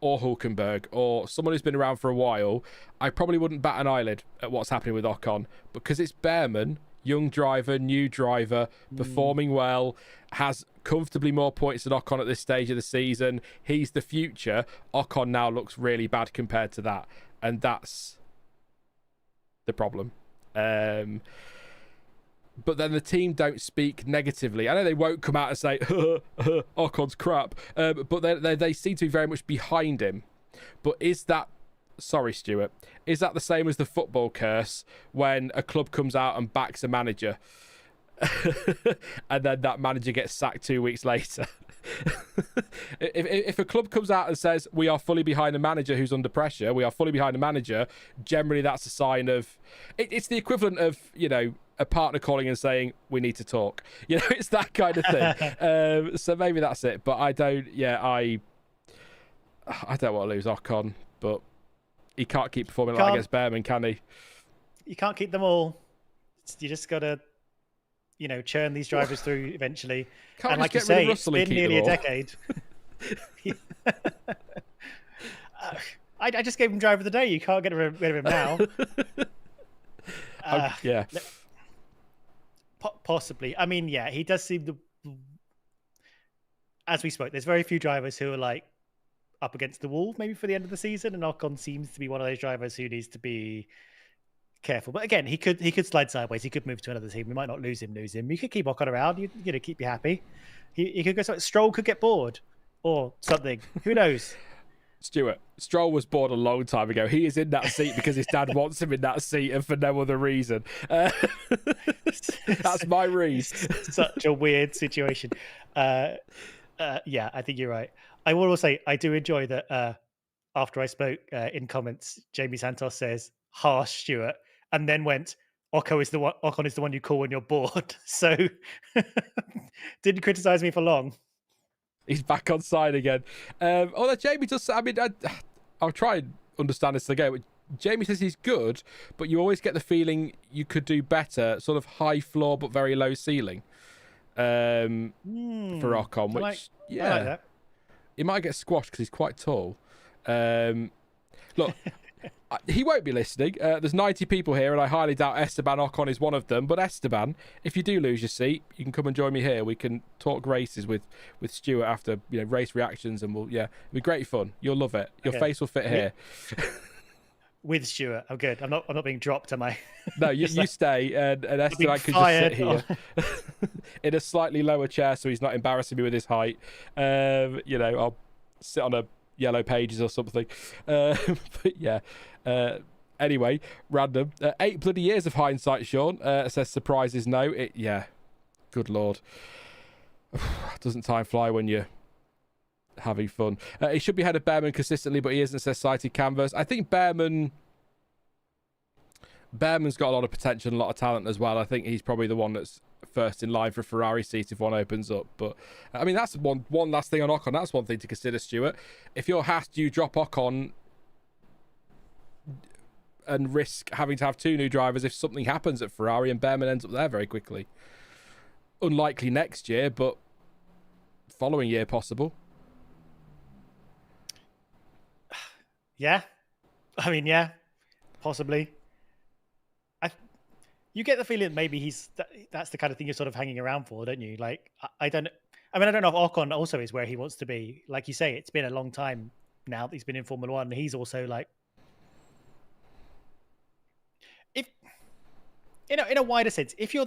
or Hülkenberg, or someone who's been around for a while, I probably wouldn't bat an eyelid at what's happening with Ocon, because it's Bearman, young driver, new driver, performing well, has comfortably more points than Ocon at this stage of the season. He's the future. Ocon now looks really bad compared to that, and that's the problem. But then the team don't speak negatively. I know they won't come out and say Ocon's crap, but they seem to be very much behind him. But is that, sorry Stuart, is that the same as the football curse when a club comes out and backs a manager and then that manager gets sacked 2 weeks later? If a club comes out and says we are fully behind a manager who's under pressure, we are fully behind a manager, generally that's a sign of it's the equivalent of, you know, a partner calling and saying we need to talk. You know, it's that kind of thing. So maybe that's it. But I don't want to lose Ocon, but he can't keep performing like against Bearman, can he? You can't keep them all. You just got to, you know, churn these drivers through eventually. Can't and like you say, it's been nearly a decade. I just gave him driver of the day. You can't get rid of him now. Yeah. Possibly. I mean, yeah, he does seem to... As we spoke, there's very few drivers who are like up against the wall maybe for the end of the season, and Ocon seems to be one of those drivers who needs to be careful. But again, he could slide sideways. He could move to another team. We might not lose him. You could keep Ocon around. You know, keep you happy. He could go somewhere. Stroll could get bored or something. Who knows? Stuart, Stroll was bored a long time ago. He is in that seat because his dad wants him in that seat and for no other reason. That's my read. Such a weird situation. Yeah, I think you're right. I will also say, I do enjoy that after I spoke in comments, Jamie Santos says, harsh Stuart, and then went, Ocon is the one you call when you're bored. So didn't criticize me for long. He's back on side again. Although Jamie does, I mean, I'll try and understand this again. But Jamie says he's good, but you always get the feeling you could do better, sort of high floor but very low ceiling for Ocon, which, I like that. He might get squashed because he's quite tall. Look, he won't be listening. There's 90 people here, and I highly doubt Esteban Ocon is one of them. But Esteban, if you do lose your seat, you can come and join me here. We can talk races with Stuart after, you know, race reactions, and it'll be great fun. You'll love it. Your face will fit here. With Stuart, I'm good. I'm not being dropped, am I? No, you stay, and Esteban can just sit here in a slightly lower chair, so he's not embarrassing me with his height. You know, I'll sit on a Yellow Pages or something. But yeah. Anyway, random. 8 bloody years of hindsight, Sean. Says surprises no. Good Lord. Doesn't time fly when you're having fun? He should be ahead of Bearman consistently, but he isn't, says Cited Canvas. I think Bearman's got a lot of potential and a lot of talent as well. I think he's probably the one that's first in line for a Ferrari seat if one opens up. But I mean, that's one last thing on Ocon. That's one thing to consider, Stuart. If you're Haas, do you drop Ocon and risk having to have 2 new drivers if something happens at Ferrari and Bearman ends up there very quickly? Unlikely next year, but following year possible. Yeah. I mean, yeah, possibly. You get the feeling that maybe that's the kind of thing you're sort of hanging around for, don't you? Like, I don't know if Ocon also is where he wants to be. Like you say, it's been a long time now that he's been in Formula One. He's also like, if in a wider sense, if you're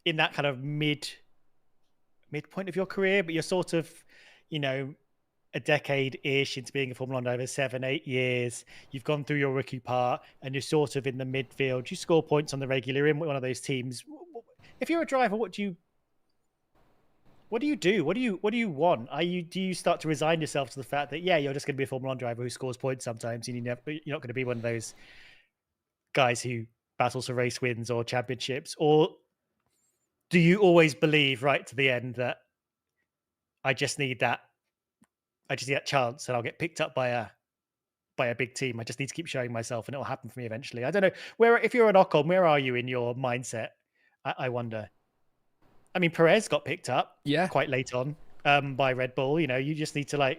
in that kind of midpoint of your career, but you're sort of, you know, a decade-ish into being a Formula 1 driver, 7-8 years, you've gone through your rookie part and you're sort of in the midfield, you score points on the regular, in one of those teams. If you're a driver, what do you do? What do you want? Do you start to resign yourself to the fact that, yeah, you're just going to be a Formula 1 driver who scores points sometimes, and you're not going to be one of those guys who battles for race wins or championships? Or do you always believe right to the end that I just need that chance and I'll get picked up by a big team? I just need to keep showing myself and it'll happen for me eventually. I don't know. If you're an Ocon, where are you in your mindset? I wonder. I mean, Perez got picked up quite late on by Red Bull. You know, you just need to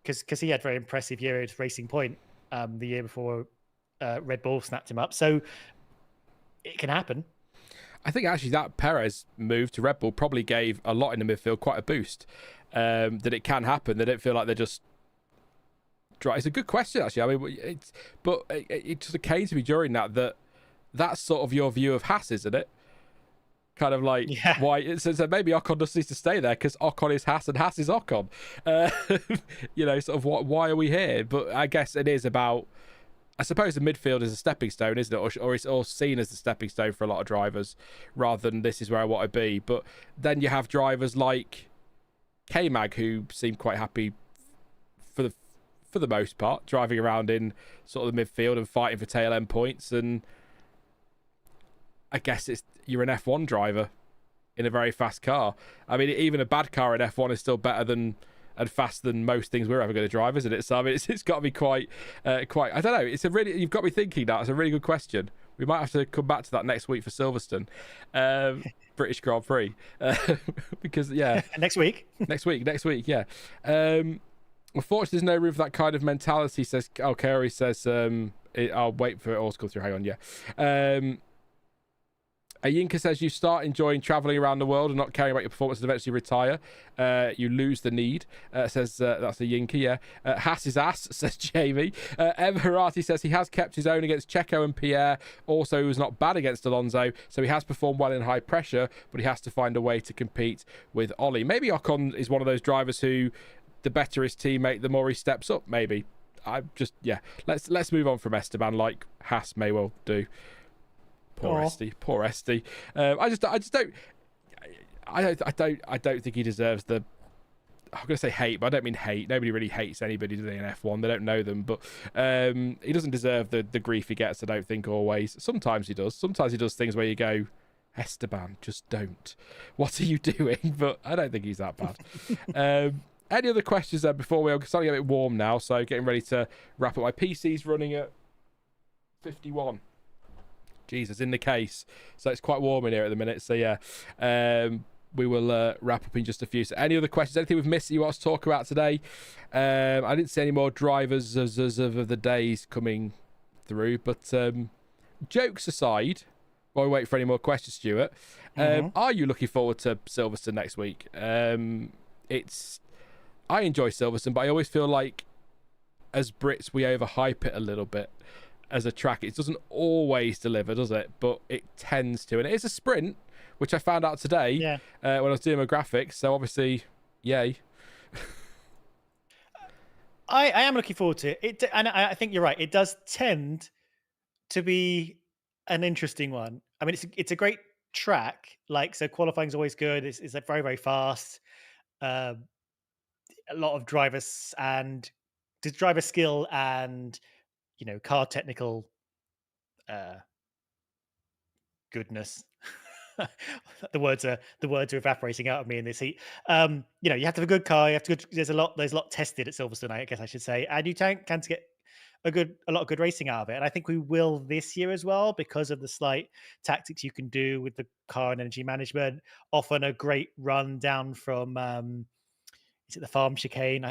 because he had a very impressive year at Racing Point the year before Red Bull snapped him up. So it can happen. I think actually that Perez move to Red Bull probably gave a lot in the midfield quite a boost. That it can happen. They don't feel like they're just dry. It's a good question, actually. I mean, it just came to me during that's sort of your view of Haas, isn't it? Kind of like why so maybe Ocon just needs to stay there because Ocon is Haas and Haas is Ocon. Sort of why are we here? But I guess it is about. I suppose the midfield is a stepping stone, isn't it? Or it's all seen as the stepping stone for a lot of drivers, rather than this is where I want to be. But then you have drivers like K-Mag who seem quite happy for the most part, driving around in sort of the midfield and fighting for tail end points. And I guess you're an F1 driver in a very fast car. I mean, even a bad car in F1 is still better than and faster than most things we're ever going to drive, isn't it? So I mean, it's got to be quite. I don't know. You've got me thinking that. It's a really good question. We might have to come back to that next week for Silverstone, British Grand Prix, because next week, yeah. Unfortunately, there's no room for that kind of mentality. Says Kerry says, I'll wait for it all to come through. Hang on, yeah. Ayinka says you start enjoying travelling around the world and not caring about your performance and eventually retire. You lose the need. Says that's a Yinka, yeah. Haas is ass, says Jamie. Everharati says he has kept his own against Checo and Pierre. Also, he was not bad against Alonso, so he has performed well in high pressure, but he has to find a way to compete with Ollie. Maybe Ocon is one of those drivers who, the better his teammate, the more he steps up. Maybe. Let's move on from Esteban, like Haas may well do. Poor Esty. I don't think he deserves the. I'm going to say hate, but I don't mean hate. Nobody really hates anybody, do they, in F1? They don't know them, but he doesn't deserve the grief he gets. I don't think always. Sometimes he does. Sometimes he does things where you go, Esteban, just don't. What are you doing? But I don't think he's that bad. Any other questions there before we're starting to get a bit warm now? So getting ready to wrap up. My PC's running at 51. Jesus, in the case. So it's quite warm in here at the minute. So yeah, we will wrap up in just a few. So any other questions? Anything we've missed that you want to talk about today? I didn't see any more drivers of the days coming through. But jokes aside, while we wait for any more questions, Stuart, are you looking forward to Silverstone next week? I enjoy Silverstone, but I always feel like as Brits we overhype it a little bit. As a track, it doesn't always deliver, does it? But it tends to, and it is a sprint, which I found out today when I was doing my graphics. So obviously, yay. I am looking forward to it, and I think you're right. It does tend to be an interesting one. I mean, it's a great track. Like, so qualifying is always good. It's very, very fast. A lot of driver skill and car technical goodness. the words are evaporating out of me in this heat. You have to have a good car. There's a lot tested at Silverstone, I guess I should say, and you can get a lot of good racing out of it. And I think we will this year as well, because of the slight tactics you can do with the car and energy management. Often a great run down from is it the farm chicane?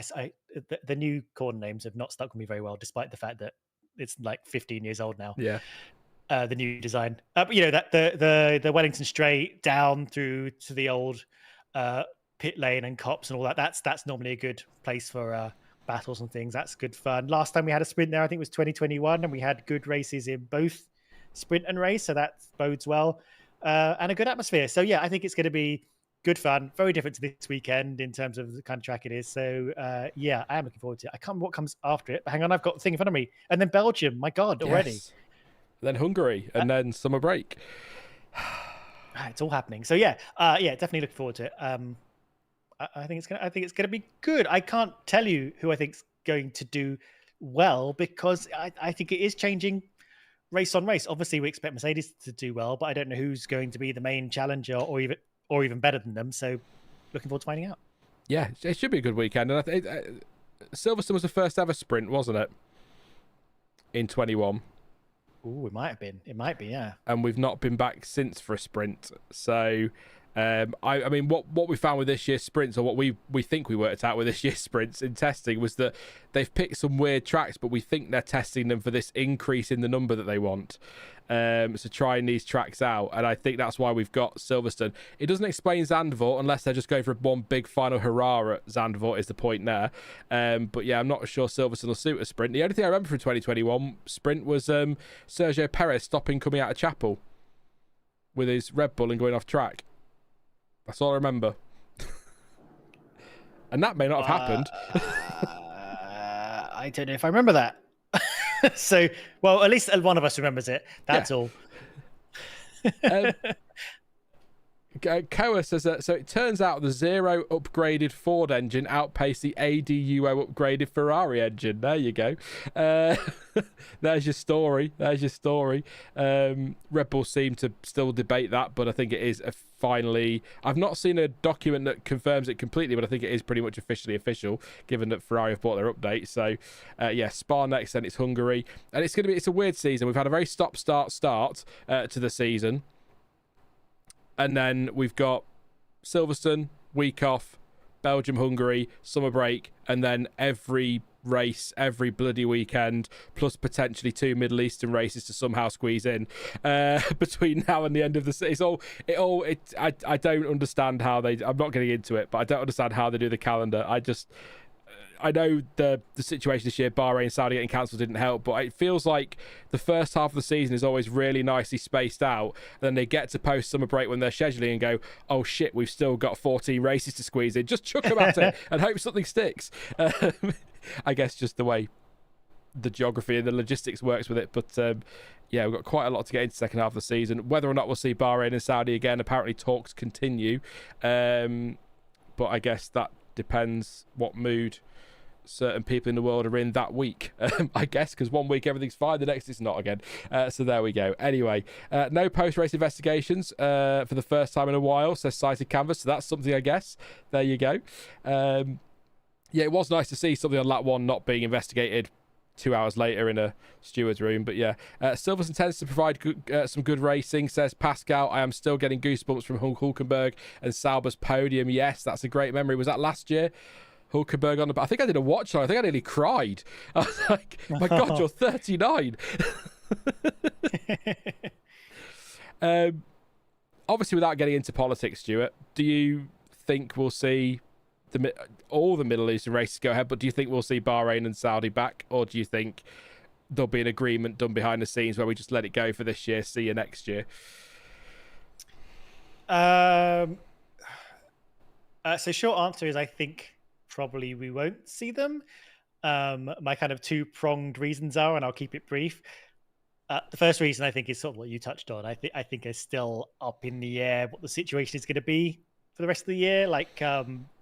The new corner names have not stuck with me very well, despite the fact that it's like 15 years old now. Yeah. The new design. But that the Wellington Straight down through to the old pit lane and cops and all that. That's normally a good place for battles and things. That's good fun. Last time we had a sprint there, I think it was 2021, and we had good races in both sprint and race, so that bodes well. And a good atmosphere. So yeah, I think it's going to be good fun. Very different to this weekend in terms of the kind of track it is. So yeah, I am looking forward to it. I can't remember what comes after it, but hang on, I've got the thing in front of me. And then Belgium, my God, already. Yes. Then Hungary, and then summer break. It's all happening. So yeah, definitely looking forward to it. I think it's gonna be good. I can't tell you who I think's going to do well, because I think it is changing race on race. Obviously, we expect Mercedes to do well, but I don't know who's going to be the main challenger or even better than them. So looking forward to finding out. Yeah, it should be a good weekend. And I think Silverstone was the first ever sprint, wasn't it? In 21. Oh, it might have been. It might be, yeah. And we've not been back since for a sprint. So, I mean, what we found with this year's sprints, or what we think we worked out with this year's sprints in testing, was that they've picked some weird tracks, but we think they're testing them for this increase in the number that they want. So trying these tracks out, and I think that's why we've got Silverstone. It doesn't explain Zandvoort unless they're just going for one big final hurrah at Zandvoort is the point there. But yeah, I'm not sure Silverstone will suit a sprint. The only thing I remember from 2021 sprint was Sergio Perez stopping coming out of Chapel with his Red Bull and going off track. That's all I remember. And that may not have happened. I don't know if I remember that. So, well, at least one of us remembers it. That's all. Koa says that, so it turns out the Zero upgraded Ford engine outpaced the ADUO upgraded Ferrari engine. There you go. There's your story. Red Bull seem to still debate that, but I think it is finally... I've not seen a document that confirms it completely, but I think it is pretty much officially official, given that Ferrari have bought their update. So, yeah, Spa next, then it's Hungary. And it's a weird season. We've had a very stop-start to the season. And then we've got Silverstone, week off, Belgium, Hungary, summer break, and then every race, every bloody weekend, plus potentially 2 Middle Eastern races to somehow squeeze in between now and the end of the season. I don't understand how they... I'm not getting into it, but I don't understand how they do the calendar. I know the situation this year, Bahrain, Saudi getting cancelled didn't help, but it feels like the first half of the season is always really nicely spaced out. And then they get to post-summer break when they're scheduling and go, oh shit, we've still got 14 races to squeeze in. Just chuck them at it and hope something sticks. I guess just the way the geography and the logistics works with it. But yeah, we've got quite a lot to get into second half of the season. Whether or not we'll see Bahrain and Saudi again, apparently talks continue. But I guess that depends what mood certain people in the world are in that week, I guess, because one week everything's fine, the next it's not again. So there we go. Anyway, no post-race investigations for the first time in a while, says Cited Canvas, so that's something, I guess. There you go. Yeah, it was nice to see something on lap 1 not being investigated 2 hours later in a steward's room. But yeah, Silverstone tends to provide some good racing, says Pascal. I am still getting goosebumps from Hulkenberg and Sauber's podium. Yes, that's a great memory. Was that last year? Hulkenberg on the... I think I did a watch on. I think I nearly cried. I was like, my God, you're 39. Obviously, without getting into politics, Stuart, do you think we'll see all the Middle Eastern races go ahead, but do you think we'll see Bahrain and Saudi back, or do you think there'll be an agreement done behind the scenes where we just let it go for this year, see you next year? So short answer is I think probably we won't see them. My kind of two-pronged reasons are, and I'll keep it brief. The first reason I think is sort of what you touched on. I think it's still up in the air what the situation is going to be for the rest of the year. Like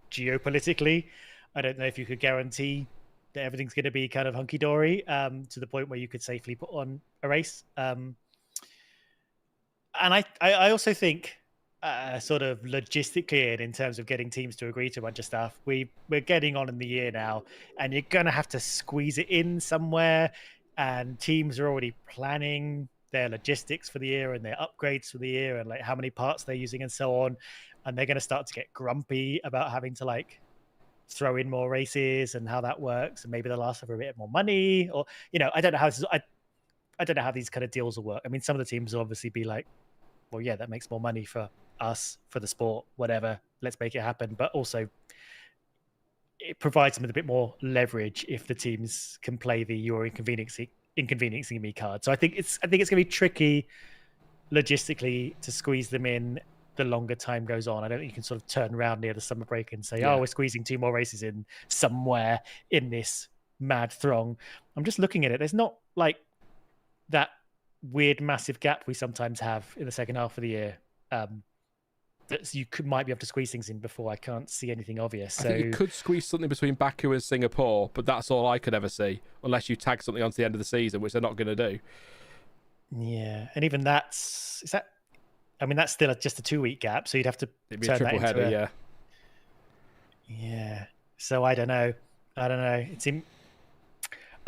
geopolitically, I don't know if you could guarantee that everything's going to be kind of hunky-dory to the point where you could safely put on a race. And I also think sort of logistically and in terms of getting teams to agree to a bunch of stuff, we're getting on in the year now, and you're going to have to squeeze it in somewhere. And teams are already planning their logistics for the year and their upgrades for the year and like how many parts they're using and so on. And they're going to start to get grumpy about having to like throw in more races and how that works. And maybe they'll ask for a bit more money, or, you know, I don't know how I don't know how these kind of deals will work. I mean, some of the teams will obviously be like, well, yeah, that makes more money for us, for the sport, whatever. Let's make it happen. But also, it provides them with a bit more leverage if the teams can play the "you're inconveniencing me" card. So I think it's going to be tricky logistically to squeeze them in the longer time goes on. I don't think you can sort of turn around near the summer break and say, "Oh, we're squeezing 2 more races in somewhere in this mad throng." I'm just looking at it. There's not like that weird massive gap we sometimes have in the second half of the year. That you might be able to squeeze things in before. I can't see anything obvious. So I think you could squeeze something between Baku and Singapore, but that's all I could ever see, unless you tag something onto the end of the season, which they're not going to do. Yeah, and even that's still just a 2-week gap, so you'd have to It'd be turn a triple that into header, yeah. So I don't know. I don't know.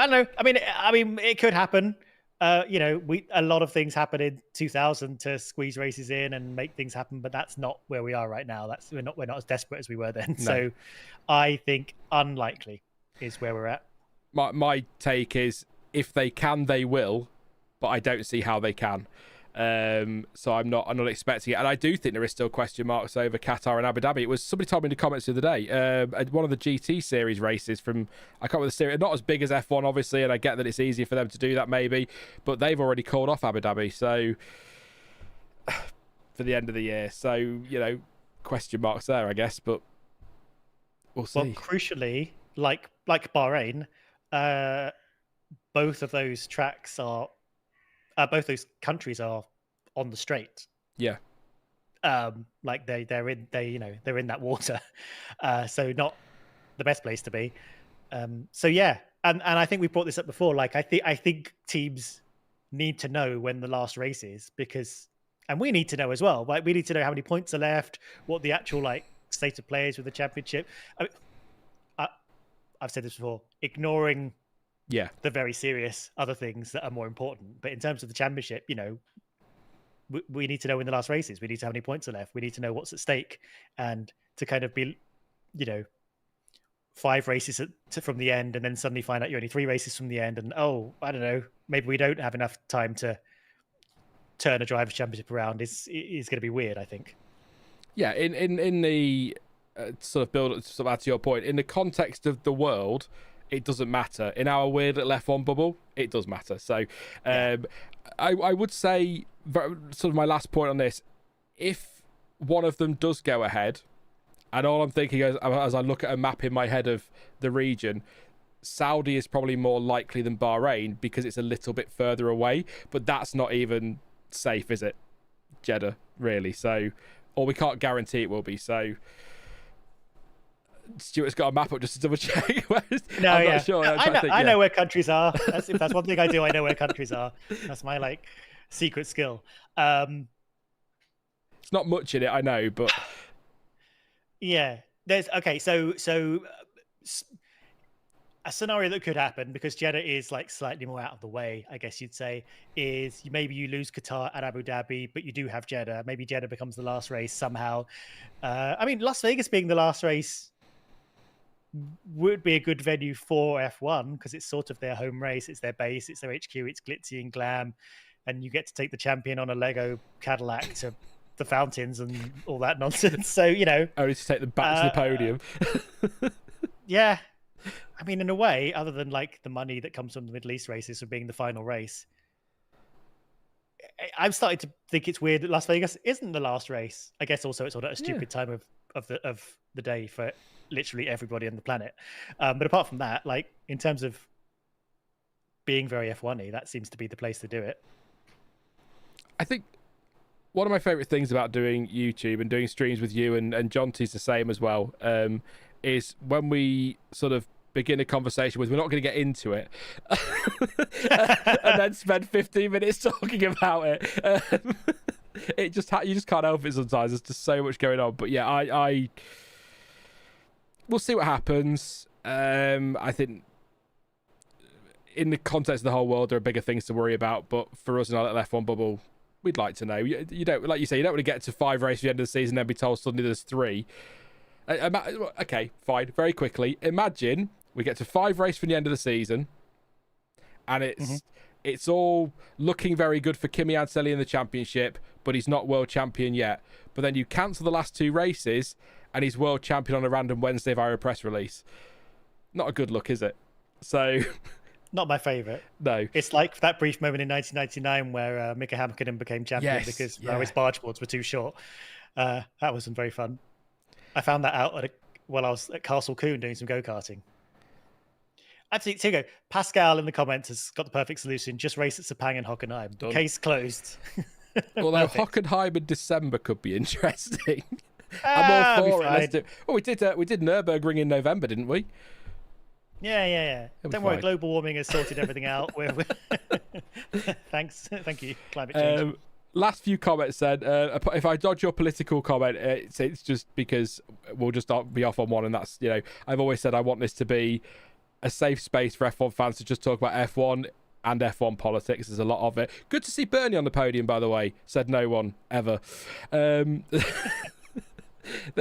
I mean, it could happen. You know, a lot of things happened in 2000 to squeeze races in and make things happen, but that's not where we are right now. We're not as desperate as we were then. No. So I think unlikely is where we're at. My take is, if they can, they will. but I don't see how they can. So I'm not expecting it, and I do think there is still question marks over Qatar and Abu Dhabi. It was somebody told me in the comments the other day, one of the GT series races from, I can't remember the series, not as big as F1 obviously, and I get that it's easier for them to do that maybe, but they've already called off Abu Dhabi, so for the end of the year. So, you know, question marks there, I guess, but we'll see. Well, crucially, like Bahrain, both of those tracks are, both those countries are on the straight. Yeah. Like they're in that water, so not the best place to be. So yeah, and I think we brought this up before. Like I think teams need to know when the last race is, and we need to know as well. Like we need to know how many points are left, what the actual like state of play is with the championship. I've said this before, ignoring the very serious other things that are more important. But in terms of the championship, you know, we need to know when the last race is. We need to know how many points are left. We need to know what's at stake, and to kind of be, you know, 5 races from the end, and then suddenly find out you're only 3 races from the end, and I don't know, maybe we don't have enough time to turn a drivers' championship around. Is going to be weird, I think. Yeah, in the sort of add to your point, in the context of the world, it doesn't matter. In our weird little F1 bubble, it does matter. So I would say, sort of my last point on this, if one of them does go ahead, and all I'm thinking as I look at a map in my head of the region, Saudi is probably more likely than Bahrain because it's a little bit further away, but that's not even safe, is it? Jeddah, really. So, or we can't guarantee it will be. So Stuart's got a map up just to double check. Not sure. I know where countries are. If that's one thing I do, I know where countries are. That's my like secret skill. It's not much in it, I know, but yeah, there's So a scenario that could happen, because Jeddah is like slightly more out of the way, I guess you'd say, is maybe you lose Qatar and Abu Dhabi, but you do have Jeddah. Maybe Jeddah becomes the last race somehow. I mean, Las Vegas being the last race would be a good venue for F1 because it's sort of their home race, it's their base, it's their HQ, it's glitzy and glam, and you get to take the champion on a Lego Cadillac to the fountains and all that nonsense. So, you know, only to take them back to the podium. Yeah, I mean, in a way, other than like the money that comes from the Middle East races for being the final race, I'm starting to think it's weird that Las Vegas isn't the last race. I guess also it's sort of a stupid time of the day for literally everybody on the planet. But apart from that, like in terms of being very F1-y, that seems to be the place to do it. I think one of my favorite things about doing YouTube and doing streams with you, and Jonty's the same as well, is when we sort of begin a conversation with, we're not going to get into it, and then spend 15 minutes talking about it. You just can't help it sometimes. There's just so much going on. But yeah, I we'll see what happens. I think in the context of the whole world, there are bigger things to worry about. But for us in our little F1 bubble, we'd like to know. You don't, like you say, you don't want to get to 5 races at the end of the season and then be told suddenly there's 3. Okay, fine. Very quickly, imagine we get to 5 races from the end of the season, and it's all looking very good for Kimi Antonelli in the championship, but he's not world champion yet. But then you cancel the last 2 races, and he's world champion on a random Wednesday via a press release. Not a good look, is it? So, not my favourite. No. It's like that brief moment in 1999 where Mika Häkkinen became champion because Ferrari's barge boards were too short. That wasn't very fun. I found that out while I was at Castle Coombe doing some go-karting. Actually, here you go. Pascal in the comments has got the perfect solution. Just race at Sepang and Hockenheim. Done. Case closed. Although Hockenheim in December could be interesting. I'm all for it. Let's do. Oh, we did Nürburgring in November, didn't we? Yeah. Don't worry, global warming has sorted everything out. Thanks. Thank you, climate change. Last few comments said, if I dodge your political comment, it's just because we'll just be off on one, and that's, you know, I've always said I want this to be a safe space for F1 fans to just talk about F1 and F1 politics. There's a lot of it. Good to see Bernie on the podium, by the way. Said no one ever. They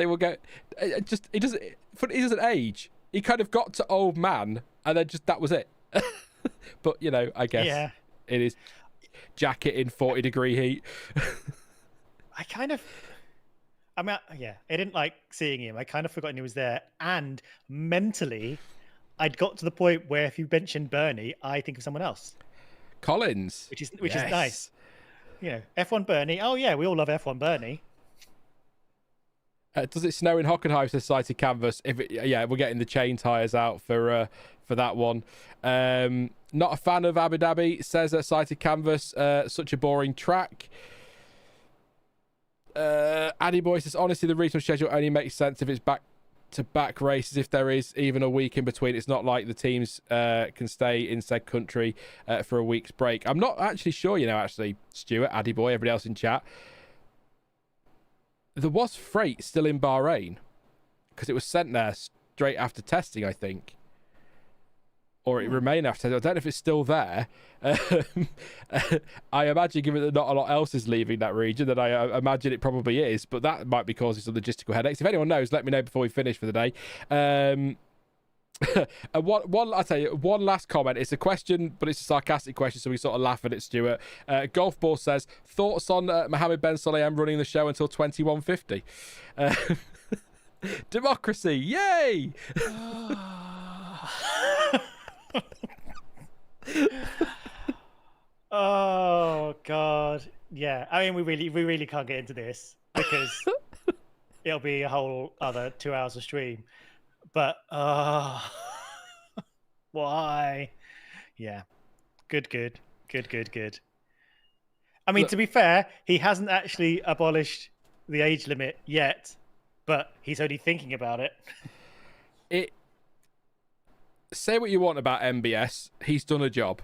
will go. He doesn't age. He kind of got to old man, and then just that was it. But you know, I guess it is. jacket in 40-degree heat. I didn't like seeing him. I kind of forgotten he was there. And mentally, I'd got to the point where if you mentioned Bernie, I think of someone else. Collins. Which is nice. You know, F1 Bernie. Oh, yeah, we all love F1 Bernie. Does it snow in Hockenheim, says Sighted Canvas? We're getting the chain tyres out for that one. Not a fan of Abu Dhabi, says Sighted Canvas. Such a boring track. Addy Boy says, honestly, the regional schedule only makes sense if it's back-to-back races. If there is even a week in between, it's not like the teams can stay in said country for a week's break. I'm not actually sure, Stuart, Addy Boy, everybody else in chat. There was freight still in Bahrain because it was sent there straight after testing, I think. Or it remained after. I don't know if it's still there. I imagine, given that not a lot else is leaving that region, that I imagine it probably is. But that might be causing some logistical headaches. If anyone knows, let me know before we finish for the day. I'll tell you, one last comment. It's a question, but it's a sarcastic question, so we sort of laugh at it, Stuart. Golf Ball says, thoughts on Mohammed Ben Sulayem running the show until 2150? Democracy, yay! Oh God, yeah. I mean, we really can't get into this because it'll be a whole other 2 hours of stream. But why? Yeah, good. I mean, Look, to be fair, he hasn't actually abolished the age limit yet, but he's only thinking about it. Say what you want about MBS, he's done a job.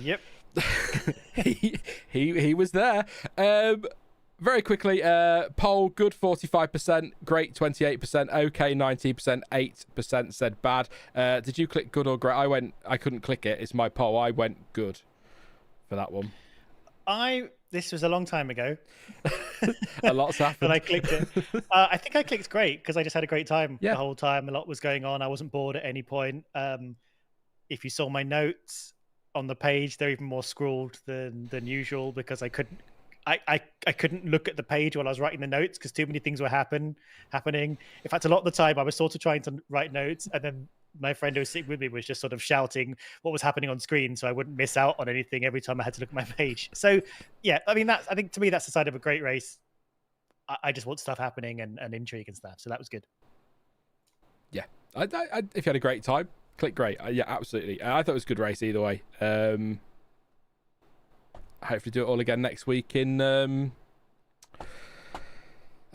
Yep. he was there. Very quickly, poll, good 45%, great 28%, okay 19%, 8% said bad. Did you click good or great? I couldn't click it. It's my poll. I went good for that one. This was a long time ago. A lot's happened. And I clicked it. I think I clicked great because I just had a great time the whole time. A lot was going on. I wasn't bored at any point. If you saw my notes on the page, they're even more scrawled than usual because I couldn't look at the page while I was writing the notes because too many things were happening. In fact, a lot of the time I was sort of trying to write notes and then my friend who was sitting with me was just sort of shouting what was happening on screen so I wouldn't miss out on anything every time I had to look at my page. So yeah, I mean, I think to me that's the side of a great race. I just want stuff happening and intrigue and stuff. So that was good. Yeah, if you had a great time, click great. Yeah, absolutely. I thought it was a good race either way. Hopefully do it all again next week in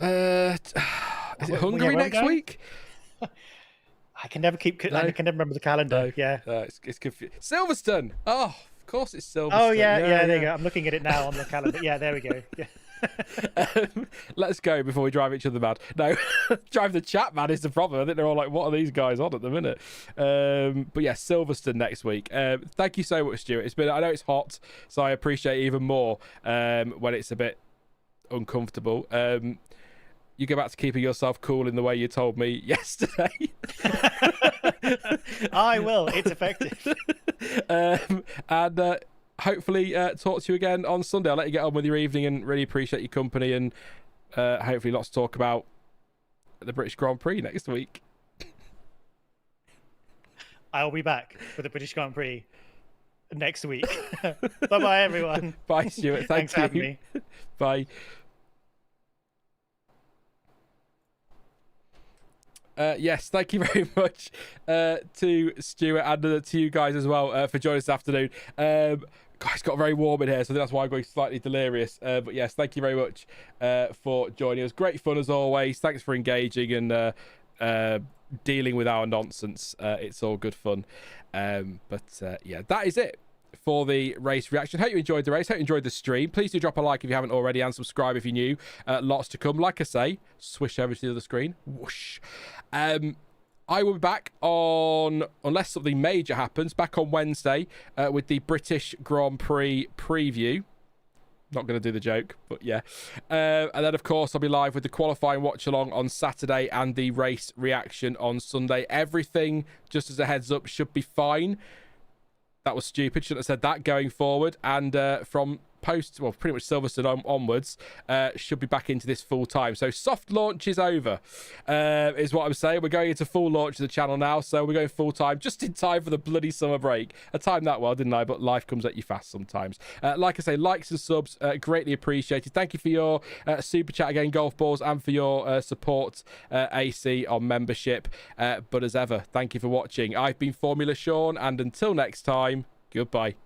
is it Hungary next week? I can never remember the calendar. Yeah. It's confusing. Silverstone. Oh, of course it's Silverstone. Oh yeah, there you go. I'm looking at it now on the calendar. Yeah, there we go. Yeah. Let's go before we drive each other mad. No, drive the chat mad is the problem. I think they're all like, what are these guys on at the minute? But yeah, Silverstone next week. Thank you so much, Stuart. I know it's hot, so I appreciate it even more when it's a bit uncomfortable. You go back to keeping yourself cool in the way you told me yesterday. I will. It's effective. And hopefully talk to you again on Sunday. I'll let you get on with your evening and really appreciate your company and hopefully lots to talk about the British Grand Prix next week. I'll be back for the British Grand Prix next week. Bye-bye, everyone. Bye, Stuart. Thanks for having me. Bye. Yes, thank you very much to Stuart and to you guys as well for joining us this afternoon. Guys, got very warm in here, so that's why I'm going slightly delirious. But yes, thank you very much for joining us. Great fun as always. Thanks for engaging and dealing with our nonsense. It's all good fun. But yeah, that is it for the race reaction. Hope you enjoyed the race. Hope you enjoyed the stream. Please do drop a like if you haven't already and subscribe if you're new. Lots to come. Like I say, swish over to the other screen. Whoosh. I will be back on, unless something major happens, back on Wednesday with the British Grand Prix preview. Not going to do the joke, but yeah. And then, of course, I'll be live with the qualifying watch-along on Saturday and the race reaction on Sunday. Everything, just as a heads up, should be fine. That was stupid. Shouldn't have said that going forward. And from pretty much Silverstone onwards, should be back into this full time. So soft launch is over, is what I'm saying. We're going into full launch of the channel now, so we're going full time just in time for the bloody summer break. I timed that well, didn't I? But life comes at you fast sometimes. Like I say, likes and subs, greatly appreciated. Thank you for your super chat again, Golf Balls, and for your support, AC, on membership. But as ever, thank you for watching. I've been Formula Sean, and until next time, goodbye.